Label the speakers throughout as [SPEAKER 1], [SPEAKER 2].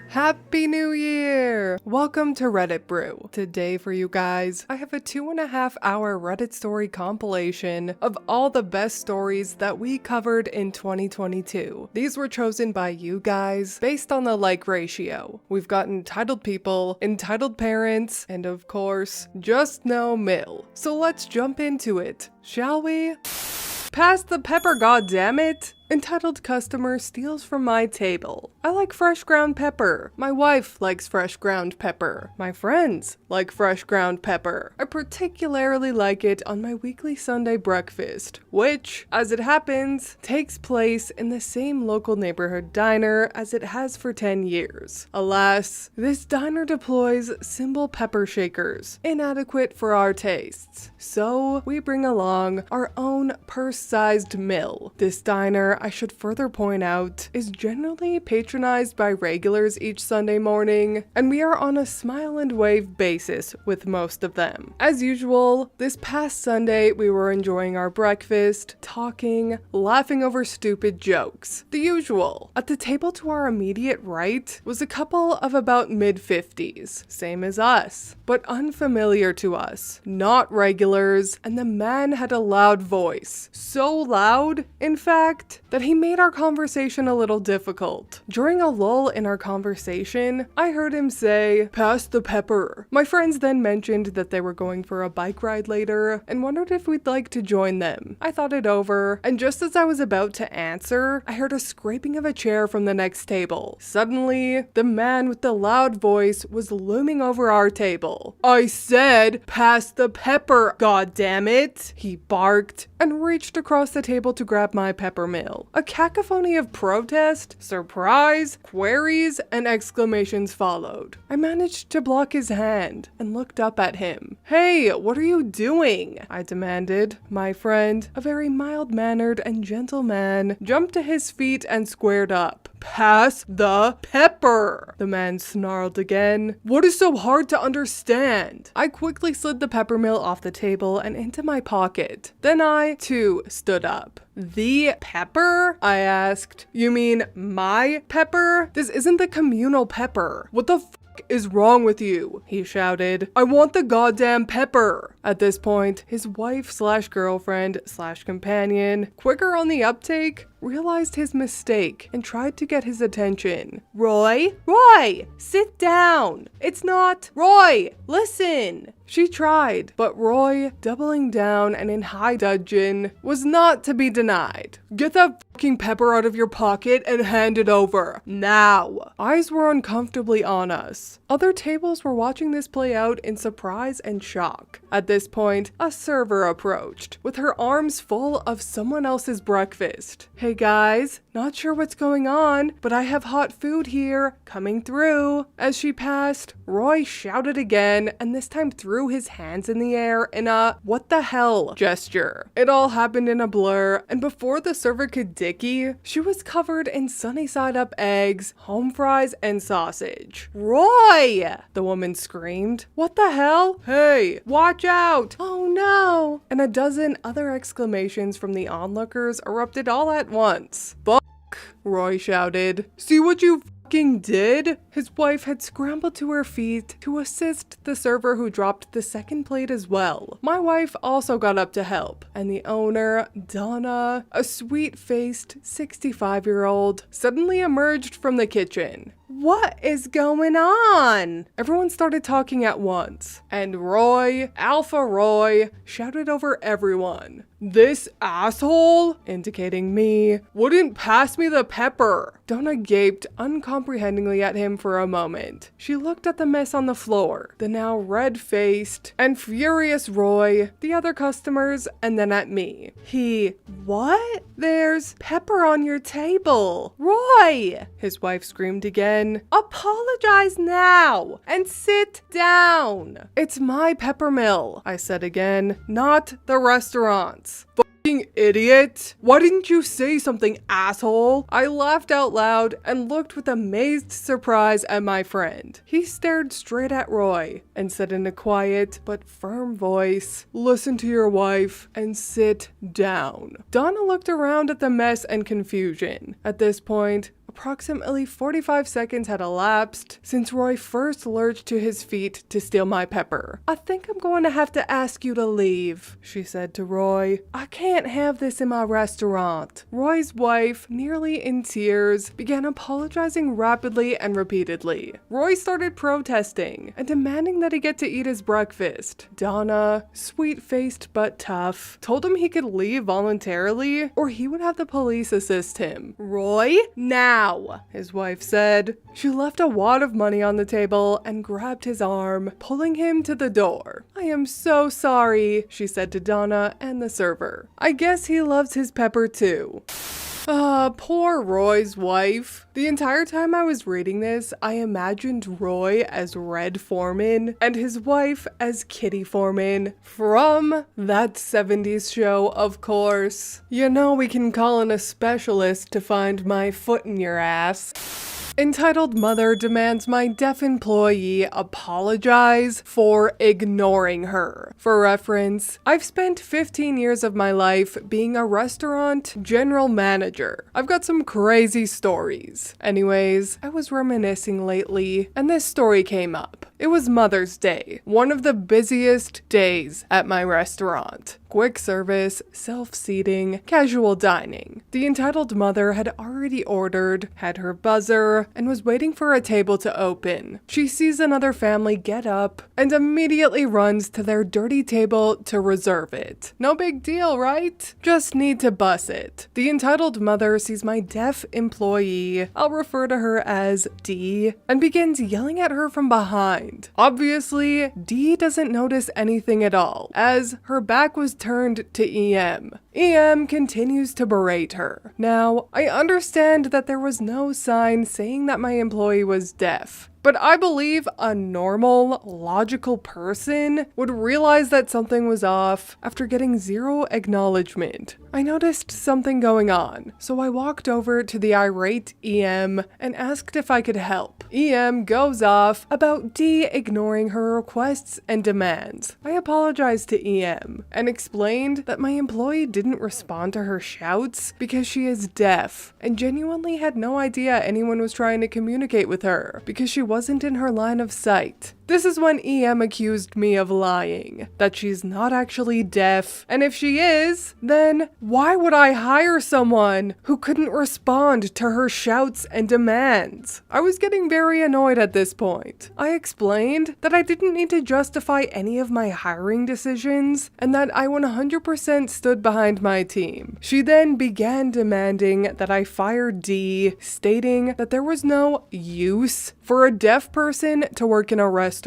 [SPEAKER 1] Happy New Year! Welcome to Reddit Brew. Today for you guys, I have a 2.5-hour Reddit story compilation of all the best stories that we covered in 2022. These were chosen by you guys based on the like ratio. We've got entitled people, entitled parents, and of course, JUSTNOMIL. So let's jump into it, shall we? Pass the pepper, goddammit! Entitled customer steals from my table. I like fresh ground pepper. My wife likes fresh ground pepper. My friends like fresh ground pepper. I particularly like it on my weekly Sunday breakfast, which, as it happens, takes place in the same local neighborhood diner as it has for 10 years. Alas, this diner deploys simple pepper shakers, inadequate for our tastes. So we bring along our own purse-sized mill. This diner, I should further point out, is generally patronized by regulars each Sunday morning, and we are on a smile and wave basis with most of them. As usual, this past Sunday we were enjoying our breakfast, talking, laughing over stupid jokes. The usual. At the table to our immediate right was a couple of about mid-50s, same as us, but unfamiliar to us, not regulars, and the man had a loud voice. So loud, in fact, that he made our conversation a little difficult. During a lull in our conversation, I heard him say, "Pass the pepper." My friends then mentioned that they were going for a bike ride later and wondered if we'd like to join them. I thought it over, and just as I was about to answer, I heard a scraping of a chair from the next table. Suddenly, the man with the loud voice was looming over our table. "I said, pass the pepper, goddammit!" he barked and reached across the table to grab my pepper mill. A cacophony of protest, surprise, queries, and exclamations followed. I managed to block his hand and looked up at him. "Hey, what are you doing?" I demanded. My friend, a very mild-mannered and gentle man, jumped to his feet and squared up. "Pass the pepper!" the man snarled again. "What is so hard to understand?" I quickly slid the pepper mill off the table and into my pocket. Then I, too, stood up. "The pepper?" I asked. "You mean my pepper? This isn't the communal pepper. What the f is wrong with you?" he shouted. "I want the goddamn pepper." At this point, his wife/girlfriend/companion, quicker on the uptake, realized his mistake and tried to get his attention. "Roy? Roy! Sit down! It's not— Roy! Listen!" She tried, but Roy, doubling down and in high dudgeon, was not to be denied. "Get that fucking pepper out of your pocket and hand it over. Now!" Eyes were uncomfortably on us. Other tables were watching this play out in surprise and shock. At this point, a server approached, with her arms full of someone else's breakfast. "Hey guys, not sure what's going on, but I have hot food here, coming through." As she passed, Roy shouted again, and this time threw his hands in the air in a "what the hell" gesture. It all happened in a blur, and before the server could dicky, she was covered in sunny side up eggs, home fries, and sausage. "Roy!" the woman screamed. "What the hell? Hey, watch out! Oh no!" And a dozen other exclamations from the onlookers erupted all at once. "Fuck!" Roy shouted. "See what you fucking did?" His wife had scrambled to her feet to assist the server who dropped the second plate as well. My wife also got up to help, and the owner, Donna, a sweet-faced 65-year-old, suddenly emerged from the kitchen. "What is going on?" Everyone started talking at once, and Roy, Alpha Roy, shouted over everyone. "This asshole," indicating me, "wouldn't pass me the pepper." Donna gaped uncomprehendingly at him for a moment. She looked at the mess on the floor, the now red-faced and furious Roy, the other customers, and then at me. "What? There's pepper on your table. Roy!" his wife screamed again. "Apologize now and sit down." "It's my pepper mill," I said again, "not the restaurant's." "Fucking idiot! Why didn't you say something, asshole?" I laughed out loud and looked with amazed surprise at my friend. He stared straight at Roy and said in a quiet but firm voice, "Listen to your wife and sit down." Donna looked around at the mess and confusion. At this point, a approximately 45 seconds had elapsed since Roy first lurched to his feet to steal my pepper. "I think I'm going to have to ask you to leave," she said to Roy. "I can't have this in my restaurant." Roy's wife, nearly in tears, began apologizing rapidly and repeatedly. Roy started protesting and demanding that he get to eat his breakfast. Donna, sweet-faced but tough, told him he could leave voluntarily or he would have the police assist him. "Roy, now," his wife said. She left a wad of money on the table and grabbed his arm, pulling him to the door. "I am so sorry," she said to Donna and the server. "I guess he loves his pepper too." Poor Roy's wife. The entire time I was reading this, I imagined Roy as Red Foreman and his wife as Kitty Foreman from that 70s show, of course. You know, we can call in a specialist to find my foot in your ass. Entitled mother demands my deaf employee apologize for ignoring her. For reference, I've spent 15 years of my life being a restaurant general manager. I've got some crazy stories. Anyways, I was reminiscing lately, and this story came up. It was Mother's Day, one of the busiest days at my restaurant. Quick service, self-seating, casual dining. The entitled mother had already ordered, had her buzzer, and was waiting for a table to open. She sees another family get up and immediately runs to their dirty table to reserve it. No big deal, right? Just need to bus it. The entitled mother sees my deaf employee, I'll refer to her as D, and begins yelling at her from behind. Obviously, D doesn't notice anything at all, as her back was turned to EM. EM continues to berate her. Now, I understand that there was no sign saying that my employee was deaf, but I believe a normal, logical person would realize that something was off after getting zero acknowledgement. I noticed something going on, so I walked over to the irate EM and asked if I could help. EM goes off about D ignoring her requests and demands. I apologized to EM and explained that my employee didn't respond to her shouts because she is deaf and genuinely had no idea anyone was trying to communicate with her because she wasn't in her line of sight. This is when EM accused me of lying, that she's not actually deaf, and if she is, then why would I hire someone who couldn't respond to her shouts and demands? I was getting very annoyed at this point. I explained that I didn't need to justify any of my hiring decisions, and that I 100% stood behind my team. She then began demanding that I fire D, stating that there was no use for a deaf person to work in a restaurant.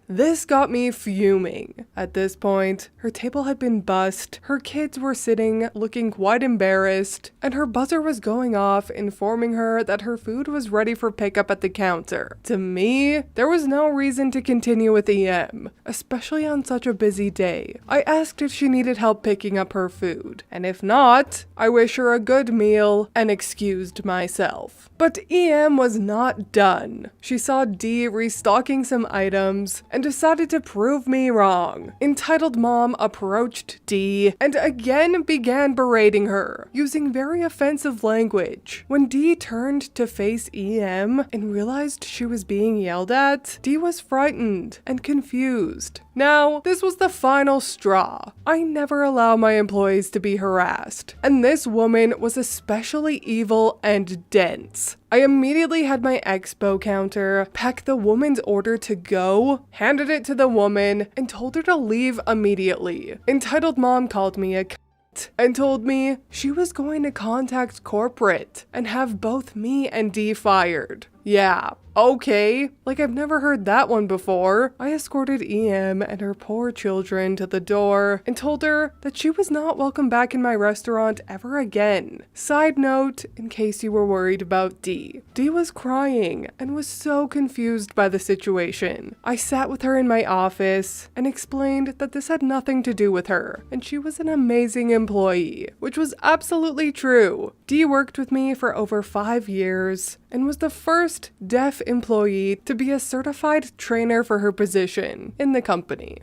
[SPEAKER 1] This got me fuming. At this point, her table had been bussed, her kids were sitting looking quite embarrassed, and her buzzer was going off informing her that her food was ready for pickup at the counter. To me, there was no reason to continue with EM, especially on such a busy day. I asked if she needed help picking up her food, and if not, I wish her a good meal and excused myself. But EM was not done. She saw D restocking some items and decided to prove me wrong. Entitled mom approached D and again began berating her, using very offensive language. When D turned to face EM and realized she was being yelled at, D was frightened and confused. Now, this was the final straw. I never allow my employees to be harassed, and this woman was especially evil and dense. I immediately had my expo counter, packed the woman's order to go, handed it to the woman, and told her to leave immediately. Entitled mom called me a and told me she was going to contact corporate and have both me and D fired. Yeah, okay, like I've never heard that one before. I escorted EM and her poor children to the door and told her that she was not welcome back in my restaurant ever again. Side note, in case you were worried about D. D was crying and was so confused by the situation. I sat with her in my office and explained that this had nothing to do with her and she was an amazing employee, which was absolutely true. D worked with me for over 5 years and was the first deaf employee to be a certified trainer for her position in the company.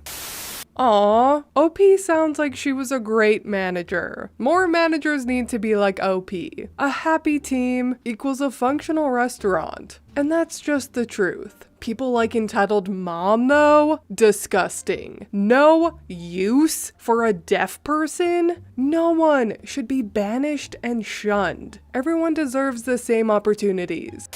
[SPEAKER 1] Aw, OP sounds like she was a great manager. More managers need to be like OP. A happy team equals a functional restaurant. And that's just the truth. People like entitled mom, though? Disgusting. No use for a deaf person? No one should be banished and shunned. Everyone deserves the same opportunities.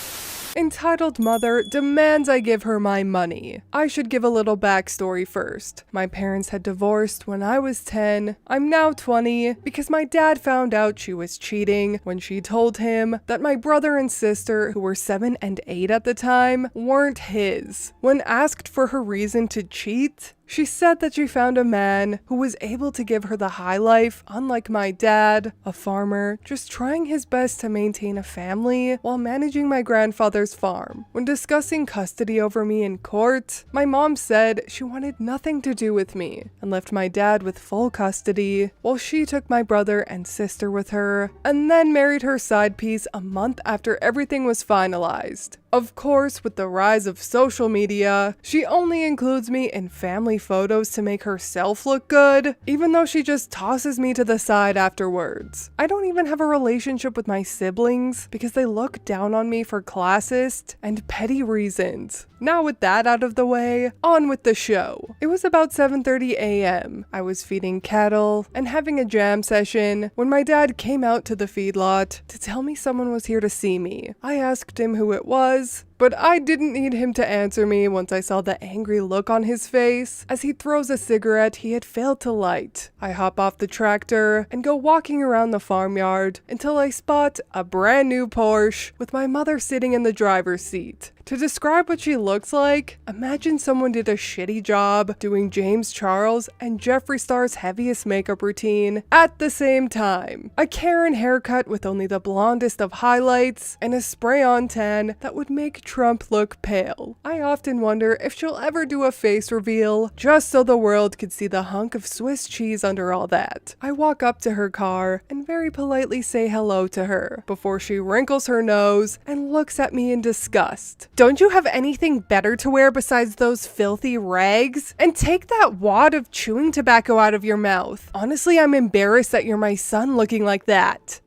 [SPEAKER 1] Entitled mother demands I give her my money. I should give a little backstory first. My parents had divorced when I was 10. I'm now 20 because my dad found out she was cheating when she told him that my brother and sister, who were 7 and 8 at the time, weren't his. When asked for her reason to cheat, she said that she found a man who was able to give her the high life, unlike my dad, a farmer, just trying his best to maintain a family while managing my grandfather's farm. When discussing custody over me in court, my mom said she wanted nothing to do with me and left my dad with full custody while she took my brother and sister with her and then married her side piece a month after everything was finalized. Of course, with the rise of social media, she only includes me in family photos to make herself look good, even though she just tosses me to the side afterwards. I don't even have a relationship with my siblings because they look down on me for classist and petty reasons. Now with that out of the way, on with the show. It was about 7:30 a.m. I was feeding cattle and having a jam session when my dad came out to the feedlot to tell me someone was here to see me. I asked him who it was, but I didn't need him to answer me once I saw the angry look on his face as he throws a cigarette he had failed to light. I hop off the tractor and go walking around the farmyard until I spot a brand new Porsche with my mother sitting in the driver's seat. To describe what she looks like, imagine someone did a shitty job doing James Charles and Jeffree Star's heaviest makeup routine at the same time. A Karen haircut with only the blondest of highlights and a spray-on tan that would make Trump look pale. I often wonder if she'll ever do a face reveal just so the world could see the hunk of Swiss cheese under all that. I walk up to her car and very politely say hello to her before she wrinkles her nose and looks at me in disgust. Don't you have anything better to wear besides those filthy rags? And take that wad of chewing tobacco out of your mouth. Honestly, I'm embarrassed that you're my son looking like that.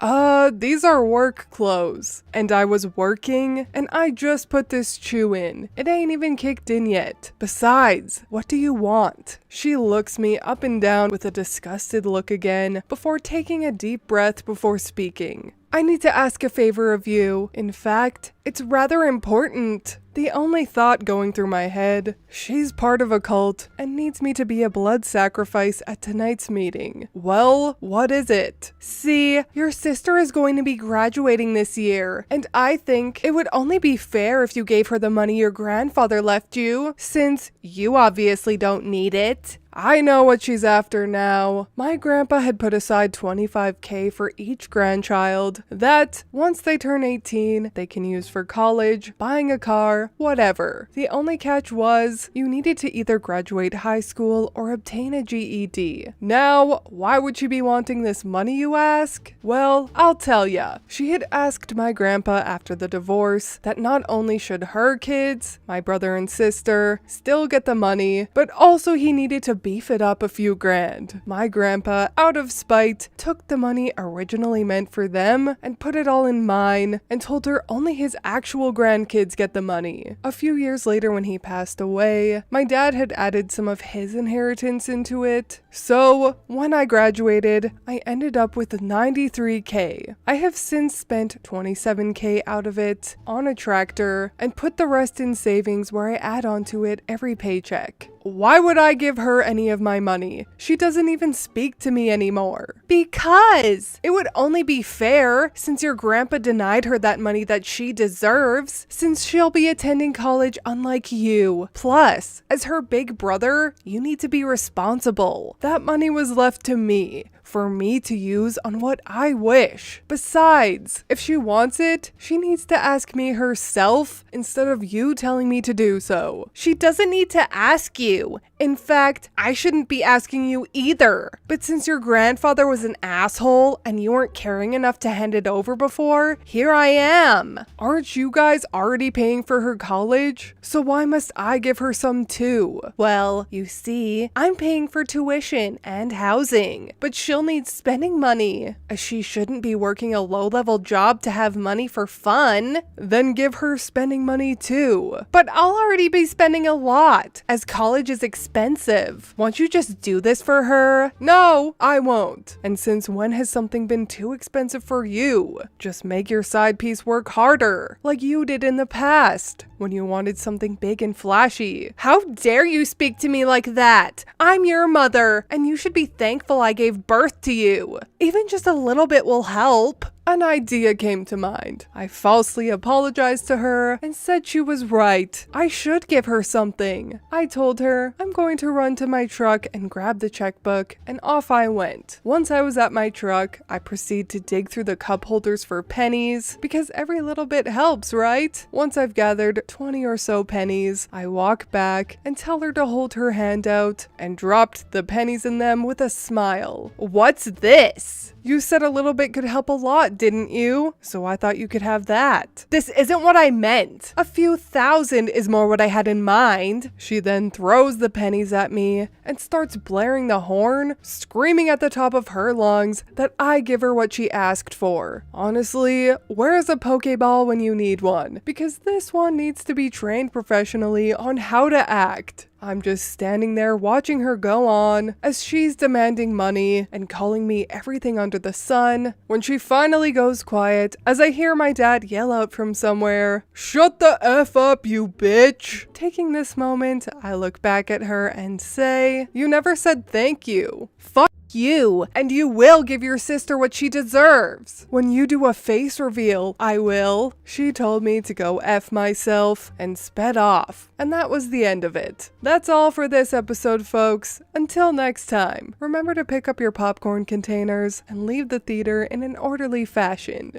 [SPEAKER 1] These are work clothes. And I was working, and I just put this chew in. It ain't even kicked in yet. Besides, what do you want? She looks me up and down with a disgusted look again before taking a deep breath before speaking. I need to ask a favor of you. In fact, it's rather important. The only thought going through my head, she's part of a cult and needs me to be a blood sacrifice at tonight's meeting. Well, what is it? See, your sister is going to be graduating this year, and I think it would only be fair if you gave her the money your grandfather left you, since you obviously don't need it. I know what she's after now. My grandpa had put aside $25,000 for each grandchild that, once they turn 18, they can use for college, buying a car, whatever. The only catch was, you needed to either graduate high school or obtain a GED. Now, why would she be wanting this money, you ask? Well, I'll tell ya. She had asked my grandpa after the divorce that not only should her kids, my brother and sister, still get the money, but also he needed to beef it up a few grand. My grandpa, out of spite, took the money originally meant for them and put it all in mine and told her only his actual grandkids get the money. A few years later when he passed away, my dad had added some of his inheritance into it. So, when I graduated, I ended up with $93,000. I have since spent $27,000 out of it on a tractor and put the rest in savings where I add onto it every paycheck. Why would I give her any of my money? She doesn't even speak to me anymore. Because it would only be fair since your grandpa denied her that money that she deserves, since she'll be attending college unlike you. Plus, as her big brother, you need to be responsible. That money was left to me for me to use on what I wish. Besides, if she wants it, she needs to ask me herself instead of you telling me to do so.
[SPEAKER 2] She doesn't need to ask you. In fact, I shouldn't be asking you either.
[SPEAKER 1] But since your grandfather was an asshole and you weren't caring enough to hand it over before, here I am. Aren't you guys already paying for her college? So why must I give her some too?
[SPEAKER 2] Well, you see, I'm paying for tuition and housing, but she'll need spending money.
[SPEAKER 1] She shouldn't be working a low-level job to have money for fun. Then give her spending money too.
[SPEAKER 2] But I'll already be spending a lot, as college is expensive.
[SPEAKER 1] Won't you just do this for her? No, I won't. And since when has something been too expensive for you? Just make your side piece work harder, like you did in the past, when you wanted something big and flashy.
[SPEAKER 2] How dare you speak to me like that? I'm your mother, and you should be thankful I gave birth to you. Even just a little bit will help.
[SPEAKER 1] An idea came to mind. I falsely apologized to her and said she was right. I should give her something. I told her I'm going to run to my truck and grab the checkbook, and off I went. Once I was at my truck, I proceed to dig through the cup holders for pennies, because every little bit helps, right? Once I've gathered 20 or so pennies, I walk back and tell her to hold her hand out and dropped the pennies in them with a smile.
[SPEAKER 2] What's this?
[SPEAKER 1] You said a little bit could help a lot, didn't you? So I thought you could have that.
[SPEAKER 2] This isn't what I meant. A few thousand is more what I had in mind.
[SPEAKER 1] She then throws the pennies at me and starts blaring the horn, screaming at the top of her lungs that I give her what she asked for. Honestly, where's a Pokeball when you need one? Because this one needs to be trained professionally on how to act. I'm just standing there watching her go on as she's demanding money and calling me everything under the sun, when she finally goes quiet as I hear my dad yell out from somewhere, "Shut the F up, you bitch!" Taking this moment, I look back at her and say, "You never said thank you."
[SPEAKER 2] Fuck you, and you will give your sister what she deserves.
[SPEAKER 1] When you do a face reveal, I will. She told me to go F myself and sped off. And that was the end of it. That's all for this episode, folks. Until next time, remember to pick up your popcorn containers and leave the theater in an orderly fashion.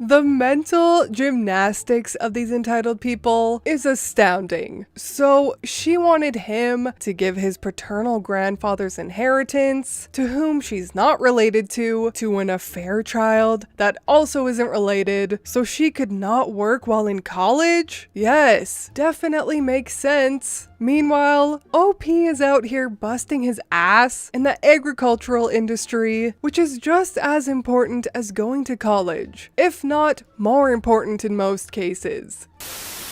[SPEAKER 1] The mental gymnastics of these entitled people is astounding. So she wanted him to give his paternal grandfather's inheritance, to whom she's not related to an affair child that also isn't related, so she could not work while in college? Yes, definitely makes sense. Meanwhile, OP is out here busting his ass in the agricultural industry, which is just as important as going to college, if not more important in most cases.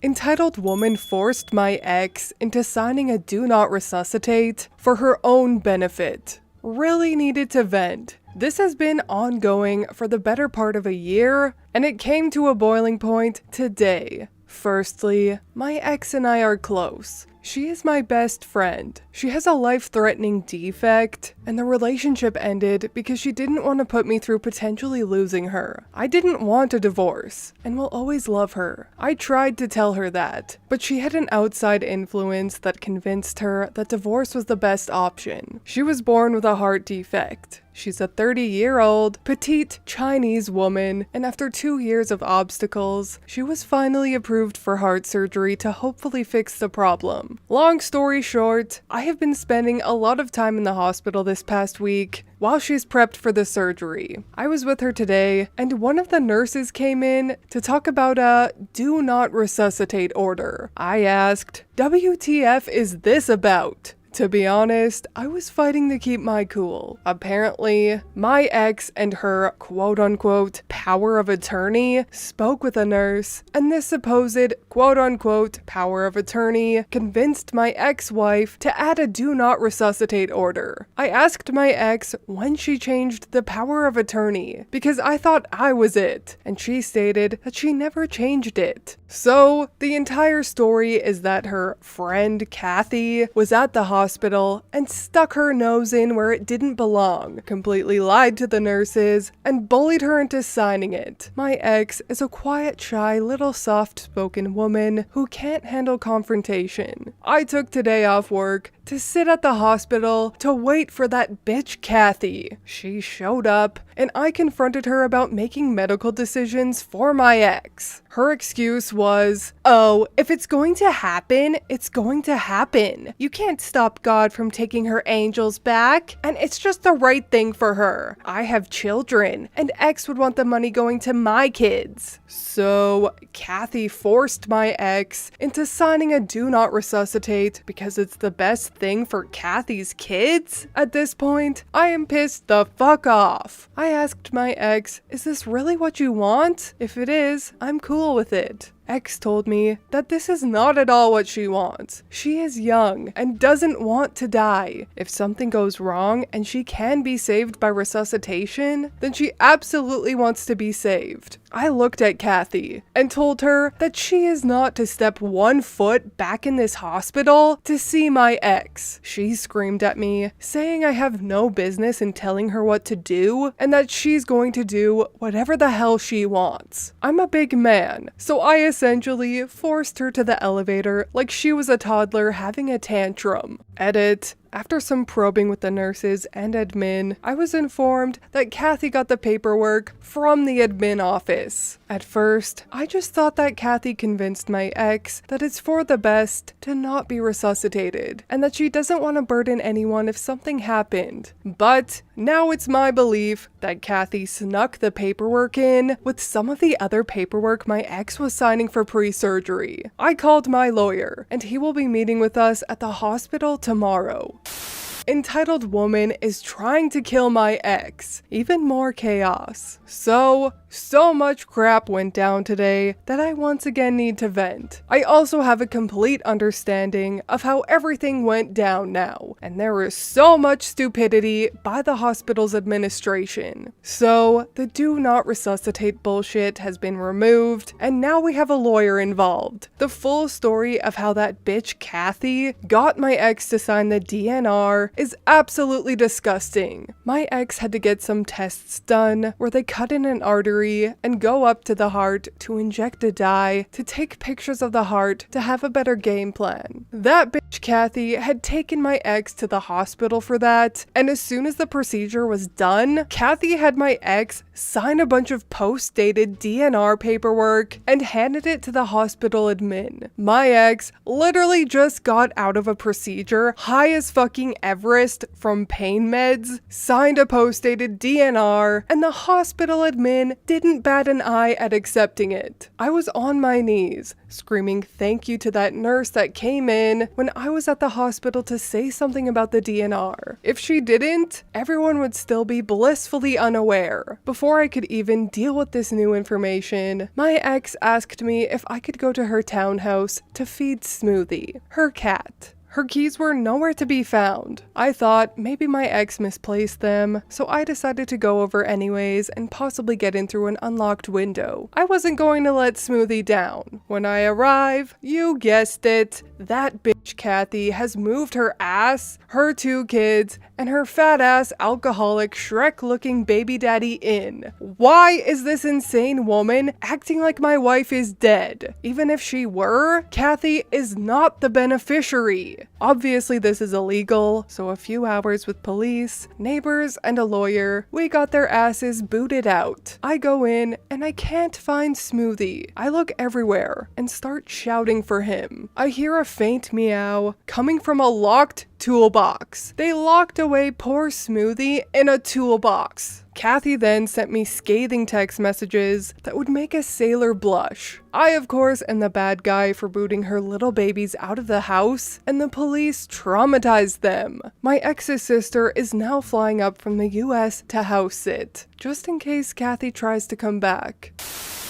[SPEAKER 1] Entitled woman forced my ex into signing a do not resuscitate for her own benefit. Really needed to vent. This has been ongoing for the better part of a year, and it came to a boiling point today. Firstly, my ex and I are close. She is my best friend. She has a life-threatening defect, and the relationship ended because she didn't want to put me through potentially losing her. I didn't want a divorce, and will always love her. I tried to tell her that, but she had an outside influence that convinced her that divorce was the best option. She was born with a heart defect. She's a 30-year-old, petite Chinese woman, and after 2 years of obstacles, she was finally approved for heart surgery to hopefully fix the problem. Long story short, I have been spending a lot of time in the hospital this past week while she's prepped for the surgery. I was with her today, and one of the nurses came in to talk about a do not resuscitate order. I asked, "WTF is this about?" To be honest, I was fighting to keep my cool. Apparently, my ex and her quote-unquote power of attorney spoke with a nurse, and this supposed quote-unquote power of attorney convinced my ex-wife to add a do not resuscitate order. I asked my ex when she changed the power of attorney, because I thought I was it, and she stated that she never changed it. So, the entire story is that her friend Kathy was at the hospital and stuck her nose in where it didn't belong, completely lied to the nurses, and bullied her into signing it. My ex is a quiet, shy, little soft-spoken woman who can't handle confrontation. I took today off work to sit at the hospital to wait for that bitch Kathy. She showed up, and I confronted her about making medical decisions for my ex. Her excuse was, "Oh, if it's going to happen, it's going to happen. You can't stop God from taking her angels back, and it's just the right thing for her. I have children, and ex would want the money going to my kids." So, Kathy forced my ex into signing a do not resuscitate because it's the best thing for Kathy's kids? At this point, I am pissed the fuck off. I asked my ex, "Is this really what you want? If it is, I'm cool with it." Ex told me that this is not at all what she wants. She is young and doesn't want to die. If something goes wrong and she can be saved by resuscitation, then she absolutely wants to be saved. I looked at Kathy and told her that she is not to step 1 foot back in this hospital to see my ex. She screamed at me, saying I have no business in telling her what to do and that she's going to do whatever the hell she wants. I'm a big man, so I essentially forced her to the elevator like she was a toddler having a tantrum. Edit. After some probing with the nurses and admin, I was informed that Kathy got the paperwork from the admin office. At first, I just thought that Kathy convinced my ex that it's for the best to not be resuscitated, and that she doesn't want to burden anyone if something happened. But now it's my belief that Kathy snuck the paperwork in with some of the other paperwork my ex was signing for pre-surgery. I called my lawyer, and he will be meeting with us at the hospital tomorrow. Entitled woman is trying to kill my ex. Even more chaos. So much crap went down today that I once again need to vent. I also have a complete understanding of how everything went down now, and there is so much stupidity by the hospital's administration. So the do not resuscitate bullshit has been removed, and now we have a lawyer involved. The full story of how that bitch Kathy got my ex to sign the DNR is absolutely disgusting. My ex had to get some tests done where they cut in an artery and go up to the heart to inject a dye to take pictures of the heart to have a better game plan. That bitch Kathy had taken my ex to the hospital for that, and as soon as the procedure was done, Kathy had my ex sign a bunch of post-dated DNR paperwork and handed it to the hospital admin. My ex literally just got out of a procedure high as fucking Everest from pain meds, signed a post-dated DNR, and the hospital admin didn't bat an eye at accepting it. I was on my knees, screaming thank you to that nurse that came in when I was at the hospital to say something about the DNR. If she didn't, everyone would still be blissfully unaware. Before I could even deal with this new information, my ex asked me if I could go to her townhouse to feed Smoothie, her cat. Her keys were nowhere to be found. I thought maybe my ex misplaced them, so I decided to go over anyways and possibly get in through an unlocked window. I wasn't going to let Smoothie down. When I arrive, you guessed it, that bitch Kathy has moved her ass, her 2 kids, and her fat ass alcoholic Shrek-looking baby daddy in. Why is this insane woman acting like my wife is dead? Even if she were, Kathy is not the beneficiary. Obviously this is illegal, so a few hours with police, neighbors, and a lawyer, we got their asses booted out. I go in and I can't find Smoothie. I look everywhere and start shouting for him. I hear a faint meow coming from a locked toolbox. They locked away poor Smoothie in a toolbox. Kathy then sent me scathing text messages that would make a sailor blush. I, of course, am the bad guy for booting her little babies out of the house, and the police traumatized them. My ex's sister is now flying up from the US to house sit, just in case Kathy tries to come back.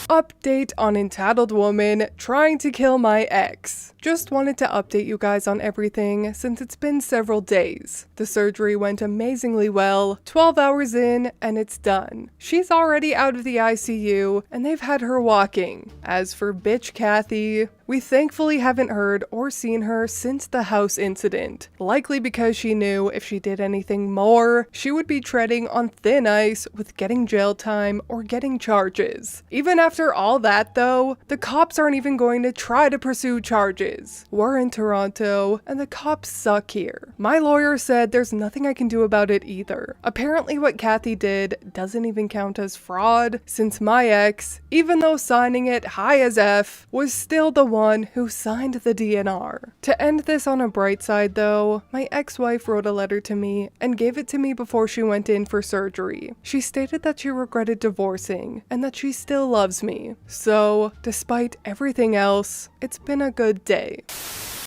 [SPEAKER 1] Update on entitled woman trying to kill my ex. Just wanted to update you guys on everything since it's been several days. The surgery went amazingly well, 12 hours in, and it's done. She's already out of the ICU, and they've had her walking. As for bitch Kathy, we thankfully haven't heard or seen her since the house incident, likely because she knew if she did anything more, she would be treading on thin ice with getting jail time or getting charges. Even after all that though, the cops aren't even going to try to pursue charges. is. We're in Toronto, and the cops suck here. My lawyer said there's nothing I can do about it either. Apparently what Kathy did doesn't even count as fraud, since my ex, even though signing it high as F, was still the one who signed the DNR. To end this on a bright side though, my ex-wife wrote a letter to me and gave it to me before she went in for surgery. She stated that she regretted divorcing and that she still loves me. So, despite everything else, it's been a good day.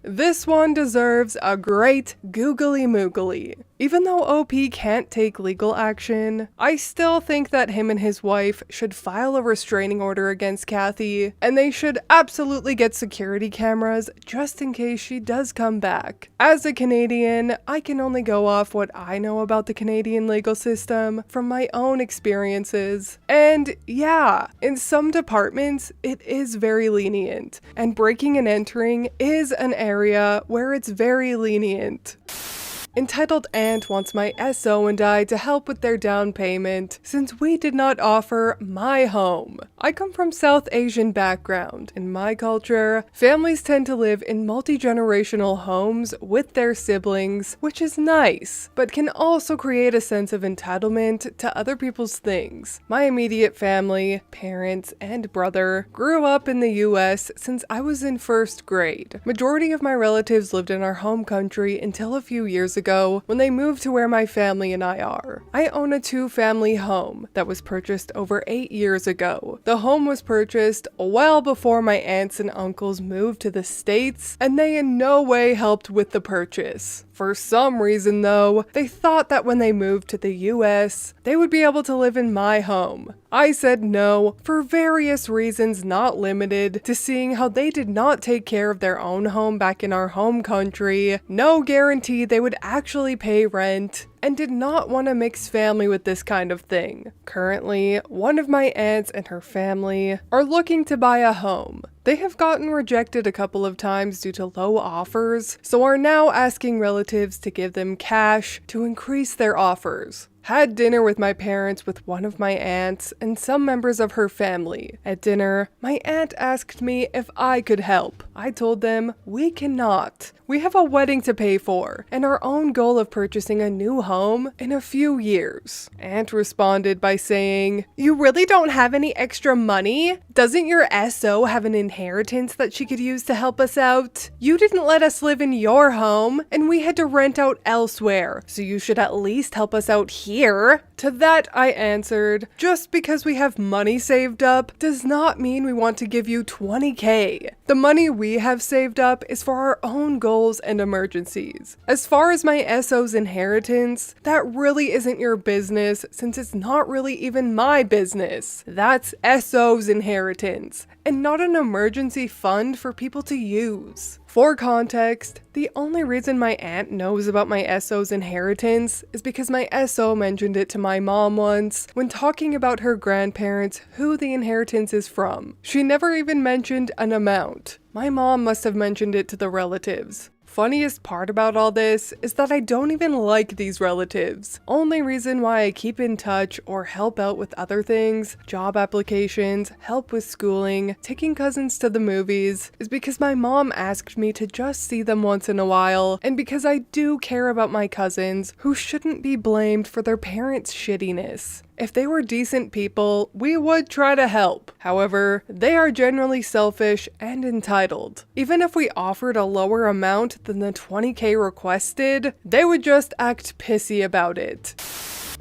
[SPEAKER 1] This one deserves a great googly moogly. Even though OP can't take legal action, I still think that him and his wife should file a restraining order against Kathy, and they should absolutely get security cameras just in case she does come back. As a Canadian, I can only go off what I know about the Canadian legal system from my own experiences. And yeah, in some departments, it is very lenient, and breaking and entering is an area where it's very lenient. Entitled Aunt wants my SO and I to help with their down payment since we did not offer my home. I come from South Asian background. In my culture, families tend to live in multi-generational homes with their siblings, which is nice, but can also create a sense of entitlement to other people's things. My immediate family, parents, and brother grew up in the US since I was in first grade. Majority of my relatives lived in our home country until a few years ago when they moved to where my family and I are. I own a 2-family home that was purchased over 8 years ago. The home was purchased well before my aunts and uncles moved to the States, and they in no way helped with the purchase. For some reason though, they thought that when they moved to the US, they would be able to live in my home. I said no, for various reasons not limited to seeing how they did not take care of their own home back in our home country, no guarantee they would actually pay rent, and did not want to mix family with this kind of thing. Currently, one of my aunts and her family are looking to buy a home. They have gotten rejected a couple of times due to low offers, so are now asking relatives to give them cash to increase their offers. Had dinner with my parents with one of my aunts and some members of her family. At dinner, my aunt asked me if I could help. I told them we cannot. We have a wedding to pay for and our own goal of purchasing a new home in a few years. Aunt responded by saying, "You really don't have any extra money? Doesn't your SO have an inheritance that she could use to help us out? You didn't let us live in your home and we had to rent out elsewhere, so you should at least help us out here." To that I answered, just because we have money saved up does not mean we want to give you 20K. The money we have saved up is for our own goals and emergencies. As far as my SO's inheritance, that really isn't your business since it's not really even my business. That's SO's inheritance, and not an emergency fund for people to use. For context, the only reason my aunt knows about my SO's inheritance is because my SO mentioned it to my mom once when talking about her grandparents who the inheritance is from. She never even mentioned an amount. My mom must have mentioned it to the relatives. Funniest part about all this is that I don't even like these relatives. Only reason why I keep in touch or help out with other things, job applications, help with schooling, taking cousins to the movies, is because my mom asked me to just see them once in a while, and because I do care about my cousins who shouldn't be blamed for their parents' shittiness. If they were decent people, we would try to help. However, they are generally selfish and entitled. Even if we offered a lower amount than the 20K requested, they would just act pissy about it.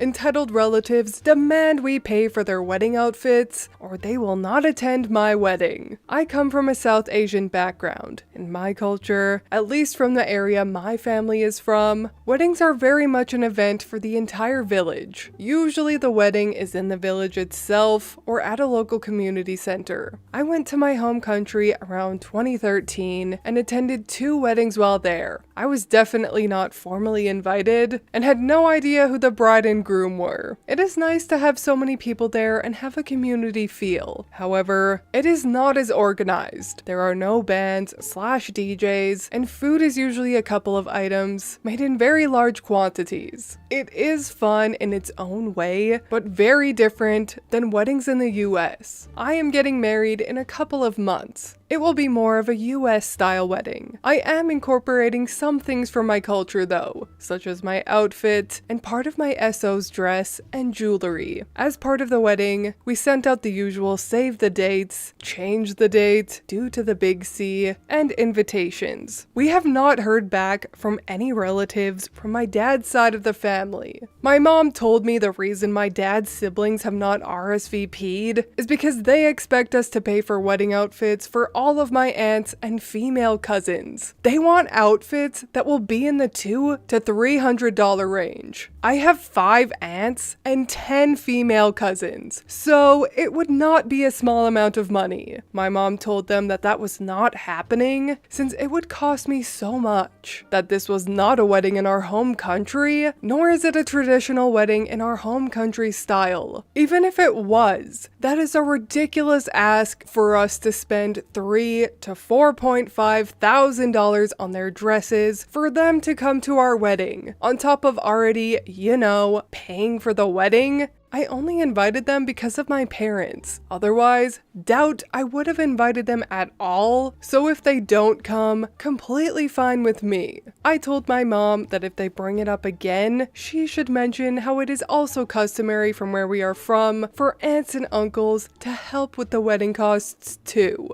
[SPEAKER 1] Entitled relatives demand we pay for their wedding outfits, or they will not attend my wedding. I come from a South Asian background. In my culture, at least from the area my family is from, weddings are very much an event for the entire village. Usually the wedding is in the village itself or at a local community center. I went to my home country around 2013 and attended 2 weddings while there. I was definitely not formally invited and had no idea who the bride and groom were. It is nice to have so many people there and have a community feel. However, it is not as organized. There are no bands/DJs, and food is usually a couple of items made in very large quantities. It is fun in its own way, but very different than weddings in the US. I am getting married in a couple of months. It will be more of a US style wedding. I am incorporating some things from my culture though, such as my outfit and part of my SO's dress and jewelry. As part of the wedding, we sent out the usual save the dates, change the date due to the big C, and invitations. We have not heard back from any relatives from my dad's side of the family. My mom told me the reason my dad's siblings have not RSVP'd is because they expect us to pay for wedding outfits for all of my aunts and female cousins. They want outfits that will be in the $200 to $300 range. I have 5 aunts and 10 female cousins, so it would not be a small amount of money. My mom told them that that was not happening since it would cost me so much, that this was not a wedding in our home country, nor is it a traditional wedding in our home country style. Even if it was, that is a ridiculous ask for us to spend $3,000 to $4.5 thousand on their dresses for them to come to our wedding, on top of already, paying for the wedding. I only invited them because of my parents. Otherwise, doubt I would have invited them at all. So if they don't come, completely fine with me. I told my mom that if they bring it up again, she should mention how it is also customary from where we are from for aunts and uncles to help with the wedding costs too.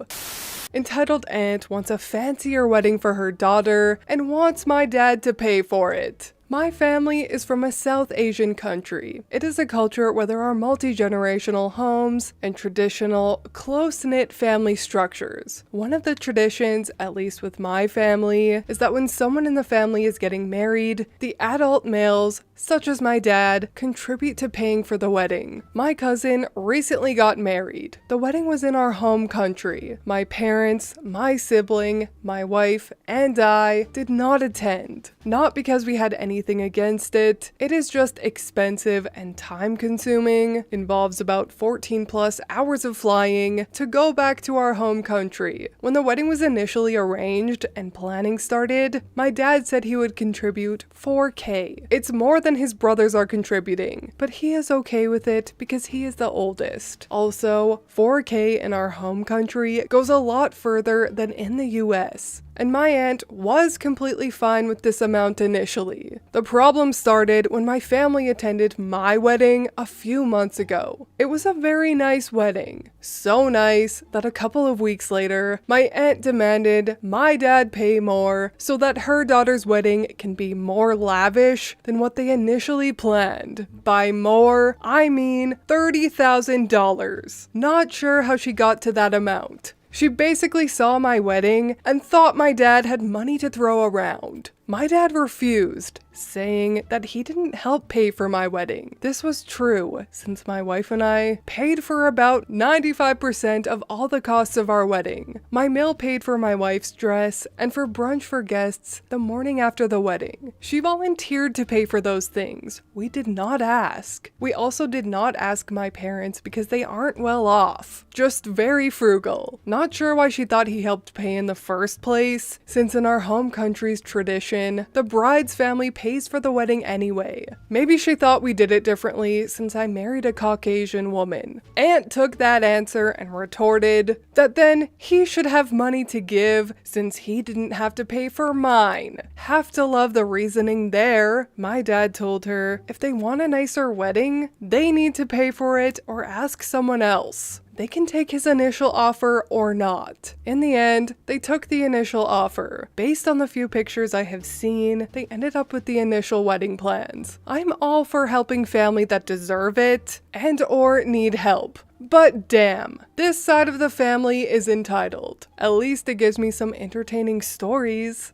[SPEAKER 1] Entitled aunt wants a fancier wedding for her daughter and wants my dad to pay for it. My family is from a South Asian country. It is a culture where there are multi-generational homes and traditional, close-knit family structures. One of the traditions, at least with my family, is that when someone in the family is getting married, the adult males, such as my dad, contribute to paying for the wedding. My cousin recently got married. The wedding was in our home country. My parents, my sibling, my wife, and I did not attend. Not because we had anything against it. It is just expensive and time consuming, involves about 14 plus hours of flying to go back to our home country. When the wedding was initially arranged and planning started, my dad said he would contribute $4,000. It's more than his brothers are contributing, but he is okay with it because he is the oldest. Also, $4,000 in our home country goes a lot further than in the US. And my aunt was completely fine with this amount initially. The problem started when my family attended my wedding a few months ago. It was a very nice wedding. So nice that a couple of weeks later, my aunt demanded my dad pay more so that her daughter's wedding can be more lavish than what they initially planned. By more, I mean $30,000. Not sure how she got to that amount. She basically saw my wedding and thought my dad had money to throw around. My dad refused, saying that he didn't help pay for my wedding. This was true, since my wife and I paid for about 95% of all the costs of our wedding. My mill paid for my wife's dress and for brunch for guests the morning after the wedding. She volunteered to pay for those things. We did not ask. We also did not ask my parents because they aren't well off. Just very frugal. Not sure why she thought he helped pay in the first place, since in our home country's tradition, the bride's family pays for the wedding anyway. Maybe she thought we did it differently since I married a Caucasian woman. Aunt took that answer and retorted that then he should have money to give since he didn't have to pay for mine. Have to love the reasoning there. My dad told her if they want a nicer wedding, they need to pay for it or ask someone else. They can take his initial offer or not. In the end, they took the initial offer. Based on the few pictures I have seen, they ended up with the initial wedding plans. I'm all for helping family that deserve it and or need help. But damn, this side of the family is entitled. At least it gives me some entertaining stories.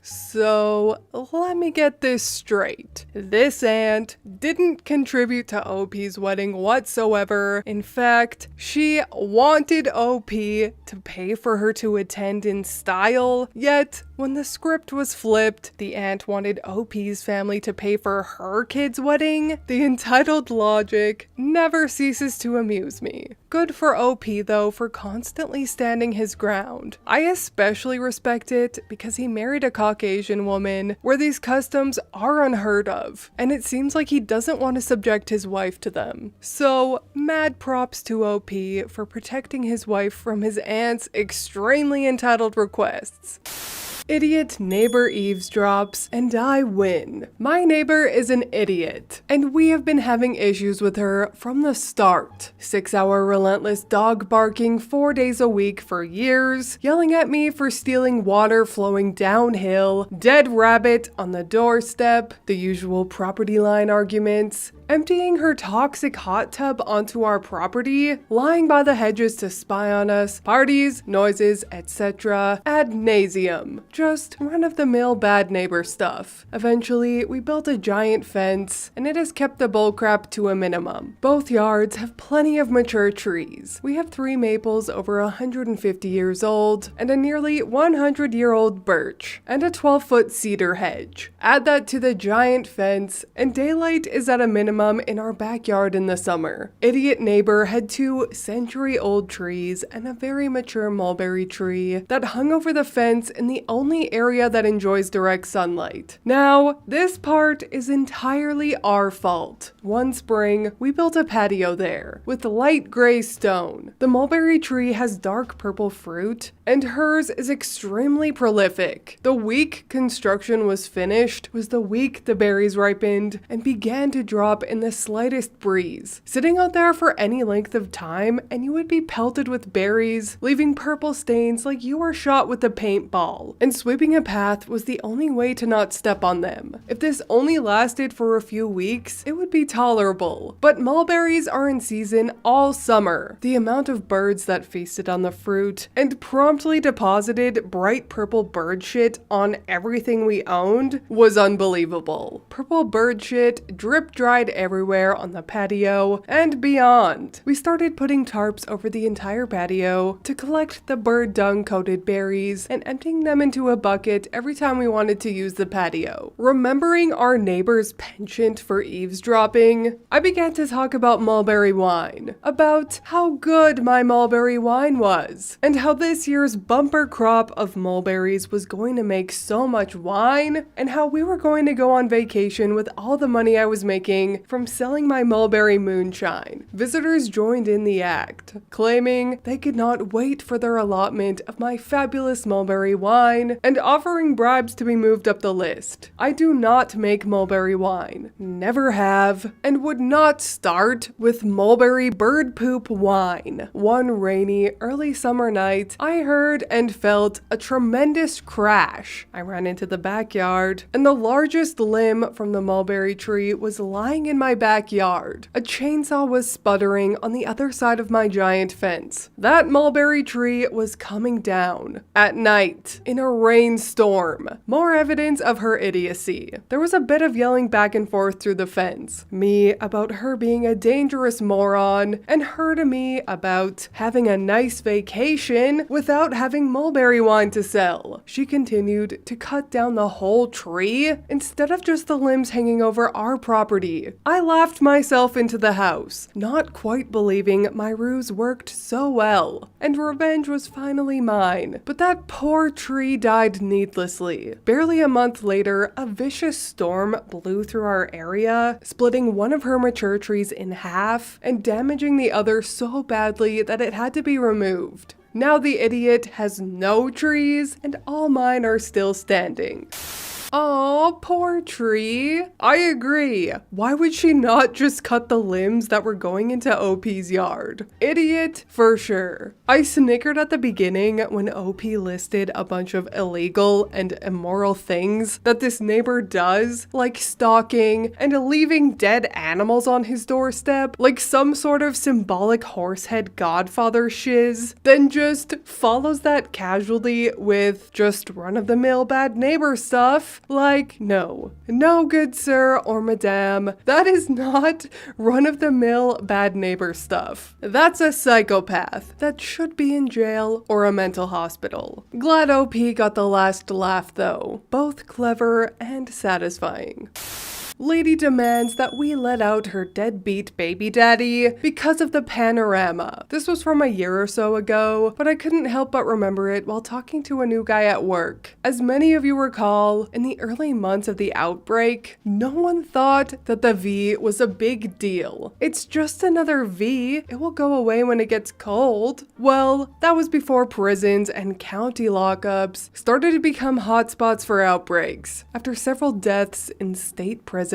[SPEAKER 1] So, let me get this straight. This aunt didn't contribute to OP's wedding whatsoever. In fact, she wanted OP to pay for her to attend in style, yet when the script was flipped, the aunt wanted OP's family to pay for her kid's wedding. The entitled logic never ceases to amuse me. Good for OP though for constantly standing his ground. I especially respect it because he married a Caucasian Caucasian woman, where these customs are unheard of, and it seems like he doesn't want to subject his wife to them. So, mad props to OP for protecting his wife from his aunt's extremely entitled requests. Idiot neighbor eavesdrops, and I win. My neighbor is an idiot, and we have been having issues with her from the start. 6-hour relentless dog barking 4 days a week for years, yelling at me for stealing water flowing downhill, dead rabbit on the doorstep, the usual property line arguments, emptying her toxic hot tub onto our property, lying by the hedges to spy on us, parties, noises, etc. ad nauseum. Just run-of-the-mill bad neighbor stuff. Eventually, we built a giant fence, and it has kept the bullcrap to a minimum. Both yards have plenty of mature trees. We have 3 maples over 150 years old, and a nearly 100-year-old birch, and a 12-foot cedar hedge. Add that to the giant fence, and daylight is at a minimum in our backyard in the summer. Idiot neighbor had 2 century-old trees and a very mature mulberry tree that hung over the fence in the only area that enjoys direct sunlight. Now, this part is entirely our fault. One spring, we built a patio there with light gray stone. The mulberry tree has dark purple fruit, and hers is extremely prolific. The week construction was finished was the week the berries ripened and began to drop in the slightest breeze. Sitting out there for any length of time, and you would be pelted with berries, leaving purple stains like you were shot with a paintball. And sweeping a path was the only way to not step on them. If this only lasted for a few weeks, it would be tolerable. But mulberries are in season all summer. The amount of birds that feasted on the fruit and promptly deposited bright purple bird shit on everything we owned was unbelievable. Purple bird shit drip-dried everywhere on the patio and beyond. We started putting tarps over the entire patio to collect the bird dung-coated berries and emptying them into a bucket every time we wanted to use the patio. Remembering our neighbor's penchant for eavesdropping, I began to talk about mulberry wine, about how good my mulberry wine was, and how this year's bumper crop of mulberries was going to make so much wine, and how we were going to go on vacation with all the money I was making from selling my mulberry moonshine. Visitors joined in the act, claiming they could not wait for their allotment of my fabulous mulberry wine, and offering bribes to be moved up the list. I do not make mulberry wine, never have, and would not start with mulberry bird poop wine. One rainy, early summer night, I heard and felt a tremendous crash. I ran into the backyard, and the largest limb from the mulberry tree was lying in my backyard. A chainsaw was sputtering on the other side of my giant fence. That mulberry tree was coming down at night in a rainstorm. More evidence of her idiocy. There was a bit of yelling back and forth through the fence. Me about her being a dangerous moron, and her to me about having a nice vacation without having mulberry wine to sell. She continued to cut down the whole tree instead of just the limbs hanging over our property. I laughed myself into the house, not quite believing my ruse worked so well, and revenge was finally mine. But that poor tree died needlessly. Barely a month later, a vicious storm blew through our area, splitting one of her mature trees in half and damaging the other so badly that it had to be removed. Now the idiot has no trees, and all mine are still standing. Aw, poor tree. I agree. Why would she not just cut the limbs that were going into OP's yard? Idiot for sure. I snickered at the beginning when OP listed a bunch of illegal and immoral things that this neighbor does, like stalking and leaving dead animals on his doorstep, like some sort of symbolic horsehead godfather shiz, then just follows that casually with just run-of-the-mill bad neighbor stuff. Like, no, good sir or madame, that is not run-of-the-mill bad neighbor stuff. That's a psychopath that should be in jail or a mental hospital. Glad OP got the last laugh though, both clever and satisfying. Lady demands that we let out her deadbeat baby daddy because of the panorama. This was from a year or so ago, but I couldn't help but remember it while talking to a new guy at work. As many of you recall, in the early months of the outbreak, no one thought that the V was a big deal. It's just another V. It will go away when it gets cold. Well, that was before prisons and county lockups started to become hotspots for outbreaks. After several deaths in state prisons,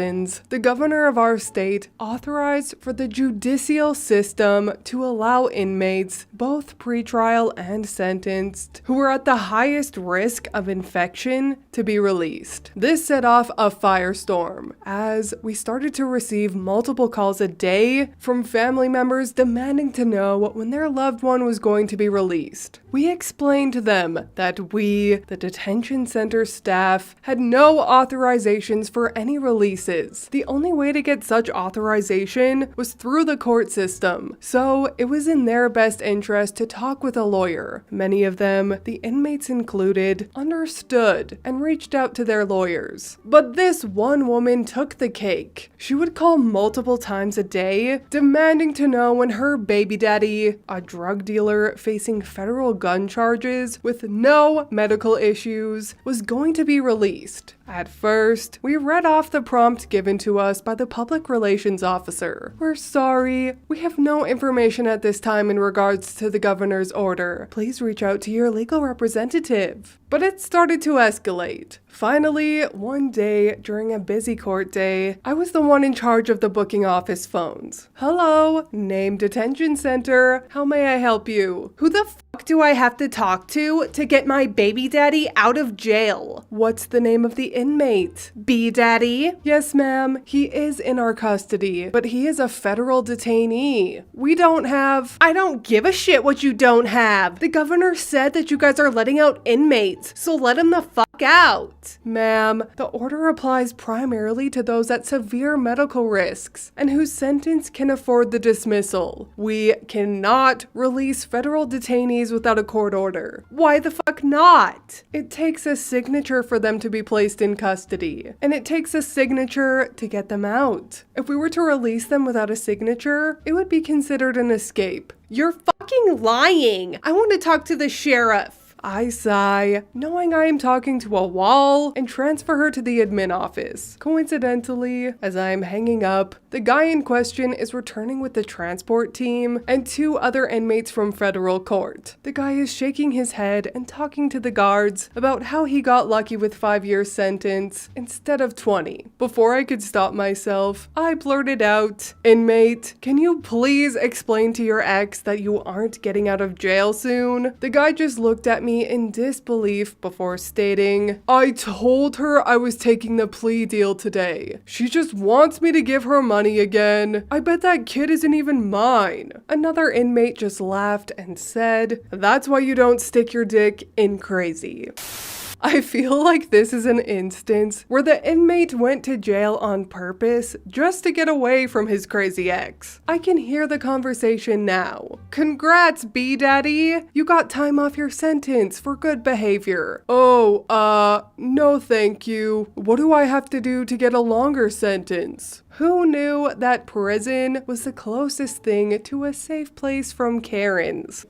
[SPEAKER 1] the governor of our state authorized for the judicial system to allow inmates, both pretrial and sentenced, who were at the highest risk of infection to be released. This set off a firestorm as we started to receive multiple calls a day from family members demanding to know when their loved one was going to be released. We explained to them that we, the detention center staff, had no authorizations for any releases. The only way to get such authorization was through the court system, so it was in their best interest to talk with a lawyer. Many of them, the inmates included, understood and reached out to their lawyers. But this one woman took the cake. She would call multiple times a day, demanding to know when her baby daddy, a drug dealer facing federal gun charges with no medical issues, was going to be released. At first, we read off the prompt given to us by the public relations officer. We're sorry, we have no information at this time in regards to the governor's order. Please reach out to your legal representative. But it started to escalate. Finally, one day during a busy court day, I was the one in charge of the booking office phones. Hello, name detention center. How may I help you?
[SPEAKER 2] Who the fuck do I have to talk to get my baby daddy out of jail?
[SPEAKER 1] What's the name of the inmate?
[SPEAKER 2] B-daddy?
[SPEAKER 1] Yes, ma'am. He is in our custody, but he is a federal detainee. We don't have...
[SPEAKER 2] I don't give a shit what you don't have. The governor said that you guys are letting out inmates, so let him the fuck out.
[SPEAKER 1] Ma'am, the order applies primarily to those at severe medical risks and whose sentence can afford the dismissal. We cannot release federal detainees without a court order.
[SPEAKER 2] Why the fuck not?
[SPEAKER 1] It takes a signature for them to be placed in custody, and it takes a signature to get them out. If we were to release them without a signature, it would be considered an escape.
[SPEAKER 2] You're fucking lying. I want to talk to the sheriff.
[SPEAKER 1] I sigh, knowing I am talking to a wall, and transfer her to the admin office. Coincidentally, as I am hanging up, the guy in question is returning with the transport team and 2 other inmates from federal court. The guy is shaking his head and talking to the guards about how he got lucky with 5-year sentence instead of 20. Before I could stop myself, I blurted out, "Inmate, can you please explain to your ex that you aren't getting out of jail soon?" The guy just looked at me in disbelief before stating, "I told her I was taking the plea deal today. She just wants me to give her money again. I bet that kid isn't even mine." Another inmate just laughed and said, "That's why you don't stick your dick in crazy." I feel like this is an instance where the inmate went to jail on purpose just to get away from his crazy ex. I can hear the conversation now. "Congrats, B-daddy. You got time off your sentence for good behavior." "Oh, no thank you. What do I have to do to get a longer sentence?" Who knew that prison was the closest thing to a safe place from Karens?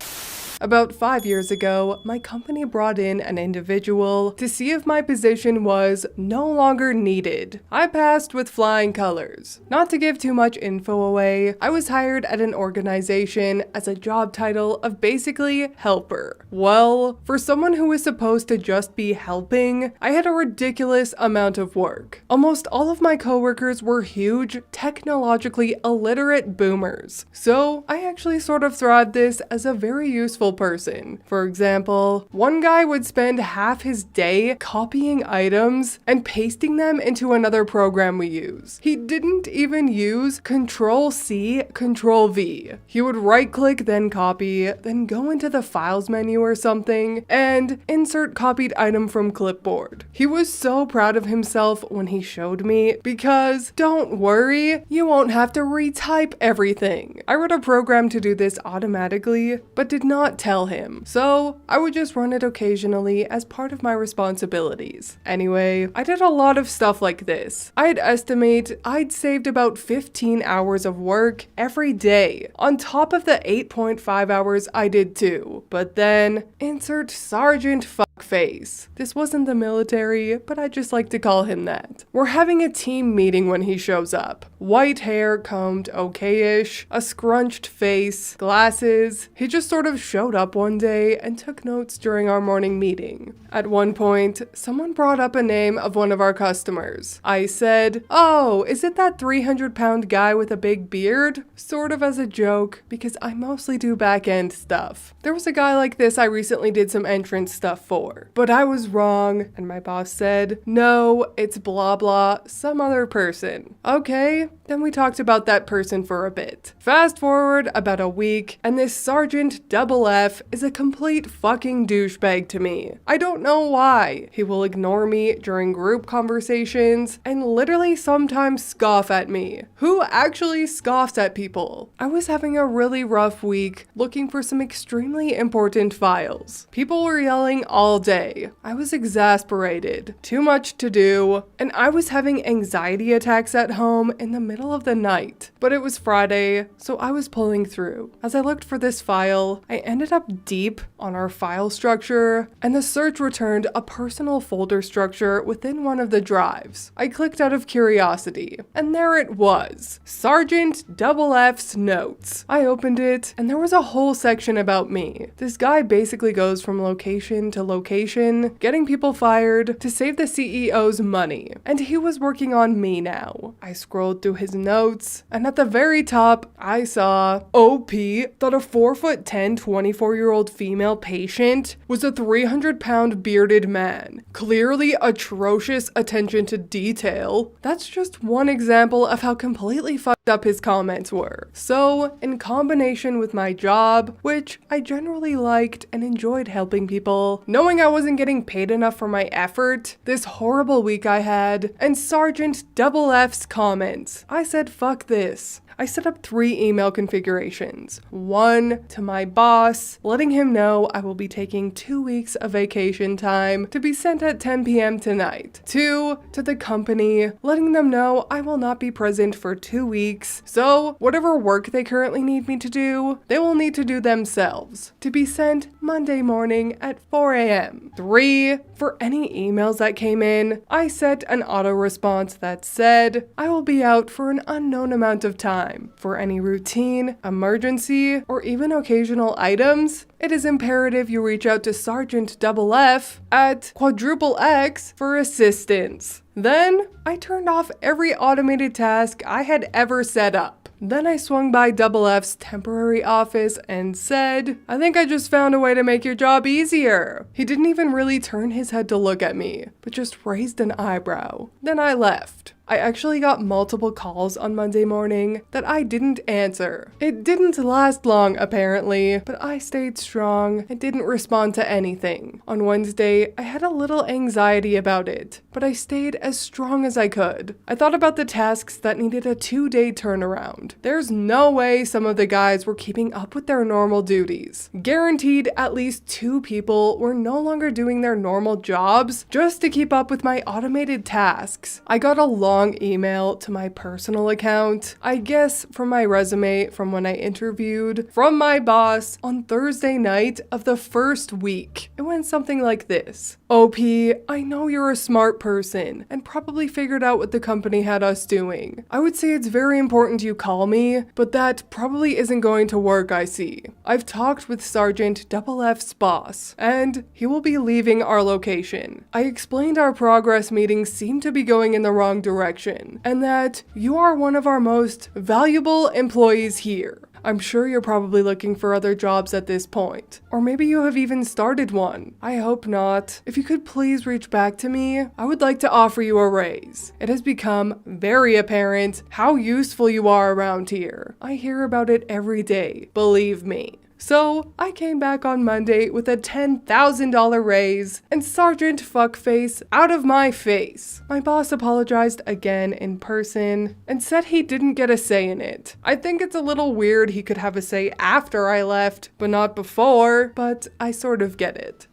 [SPEAKER 1] About 5 years ago, my company brought in an individual to see if my position was no longer needed. I passed with flying colors. Not to give too much info away, I was hired at an organization as a job title of basically helper. Well, for someone who was supposed to just be helping, I had a ridiculous amount of work. Almost all of my coworkers were huge, technologically illiterate boomers. So I actually sort of thrived this as a very useful person. For example, one guy would spend half his day copying items and pasting them into another program we use. He didn't even use Control-C, Control-V. He would right-click, then copy, then go into the Files menu or something, and insert copied item from clipboard. He was so proud of himself when he showed me because, don't worry, you won't have to retype everything. I wrote a program to do this automatically, but did not tell him, so I would just run it occasionally as part of my responsibilities. Anyway, I did a lot of stuff like this. I'd estimate I'd saved about 15 hours of work every day, on top of the 8.5 hours I did too. But then, insert Sergeant Fuckface. This wasn't the military, but I just like to call him that. We're having a team meeting when he shows up. White hair, combed okay-ish, a scrunched face, glasses. He just sort of showed up one day and took notes during our morning meeting. At one point, someone brought up a name of one of our customers. I said, "Oh, is it that 300-pound guy with a big beard?" Sort of as a joke, because I mostly do back-end stuff. There was a guy like this I recently did some entrance stuff for, but I was wrong, and my boss said, "No, it's blah blah, some other person." Okay, then we talked about that person for a bit. Fast forward about a week, and this Sergeant Double F is a complete fucking douchebag to me. I don't know why. He will ignore me during group conversations and literally sometimes scoff at me. Who actually scoffs at people? I was having a really rough week looking for some extremely important files. People were yelling all day. I was exasperated. Too much to do, and I was having anxiety attacks at home in the middle of the night. But it was Friday, so I was pulling through. As I looked for this file, I ended up deep on our file structure, and the search returned a personal folder structure within one of the drives. I clicked out of curiosity, and there it was. Sergeant Double F's notes. I opened it, and there was a whole section about me. This guy basically goes from location to location, getting people fired to save the CEO's money, and he was working on me now. I scrolled through his notes, and at the very top, I saw OP thought a 4'10", 24-year-old female patient was a 300-pound bearded man. Clearly atrocious attention to detail. That's just one example of how completely fucked up his comments were. So, in combination with my job, which I generally liked and enjoyed helping people, knowing I wasn't getting paid enough for my effort, this horrible week I had, and Sergeant Double F's comments, I said fuck this. I set up 3 email configurations. One to my boss, letting him know I will be taking 2 weeks of vacation time to be sent at 10 p.m. tonight. 2 to the company, letting them know I will not be present for 2 weeks, so whatever work they currently need me to do, they will need to do themselves, to be sent Monday morning at 4 a.m. 3 for any emails that came in, I set an auto response that said, I will be out for an unknown amount of time. For any routine, emergency, or even occasional items, it is imperative you reach out to Sergeant Double F at *X for assistance. Then, I turned off every automated task I had ever set up. Then I swung by Double F's temporary office and said, I think I just found a way to make your job easier. He didn't even really turn his head to look at me, but just raised an eyebrow. Then I left. I actually got multiple calls on Monday morning that I didn't answer. It didn't last long apparently, but I stayed strong and didn't respond to anything. On Wednesday, I had a little anxiety about it, but I stayed as strong as I could. I thought about the tasks that needed a 2-day turnaround. There's no way some of the guys were keeping up with their normal duties. Guaranteed at least 2 people were no longer doing their normal jobs just to keep up with my automated tasks. I got a long email to my personal account, I guess from my resume from when I interviewed, from my boss on Thursday night of the first week. It went something like this. OP, I know you're a smart person and probably figured out what the company had us doing. I would say it's very important you call me, but that probably isn't going to work, I see. I've talked with Sergeant Double F's boss, and he will be leaving our location. I explained our progress meetings seem to be going in the wrong direction, and that you are one of our most valuable employees here. I'm sure you're probably looking for other jobs at this point. Or maybe you have even started one. I hope not. If you could please reach back to me, I would like to offer you a raise. It has become very apparent how useful you are around here. I hear about it every day, believe me. So I came back on Monday with a $10,000 raise and Sergeant Fuckface out of my face. My boss apologized again in person and said he didn't get a say in it. I think it's a little weird he could have a say after I left, but not before, but I sort of get it.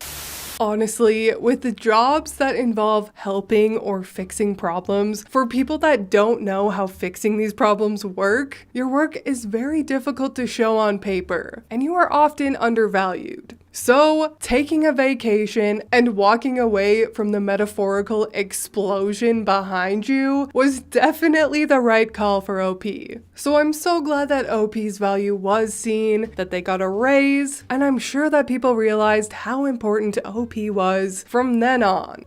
[SPEAKER 1] Honestly, with the jobs that involve helping or fixing problems, for people that don't know how fixing these problems work, your work is very difficult to show on paper, and you are often undervalued. So, taking a vacation and walking away from the metaphorical explosion behind you was definitely the right call for OP. So I'm so glad that OP's value was seen, that they got a raise, and I'm sure that people realized how important OP was from then on.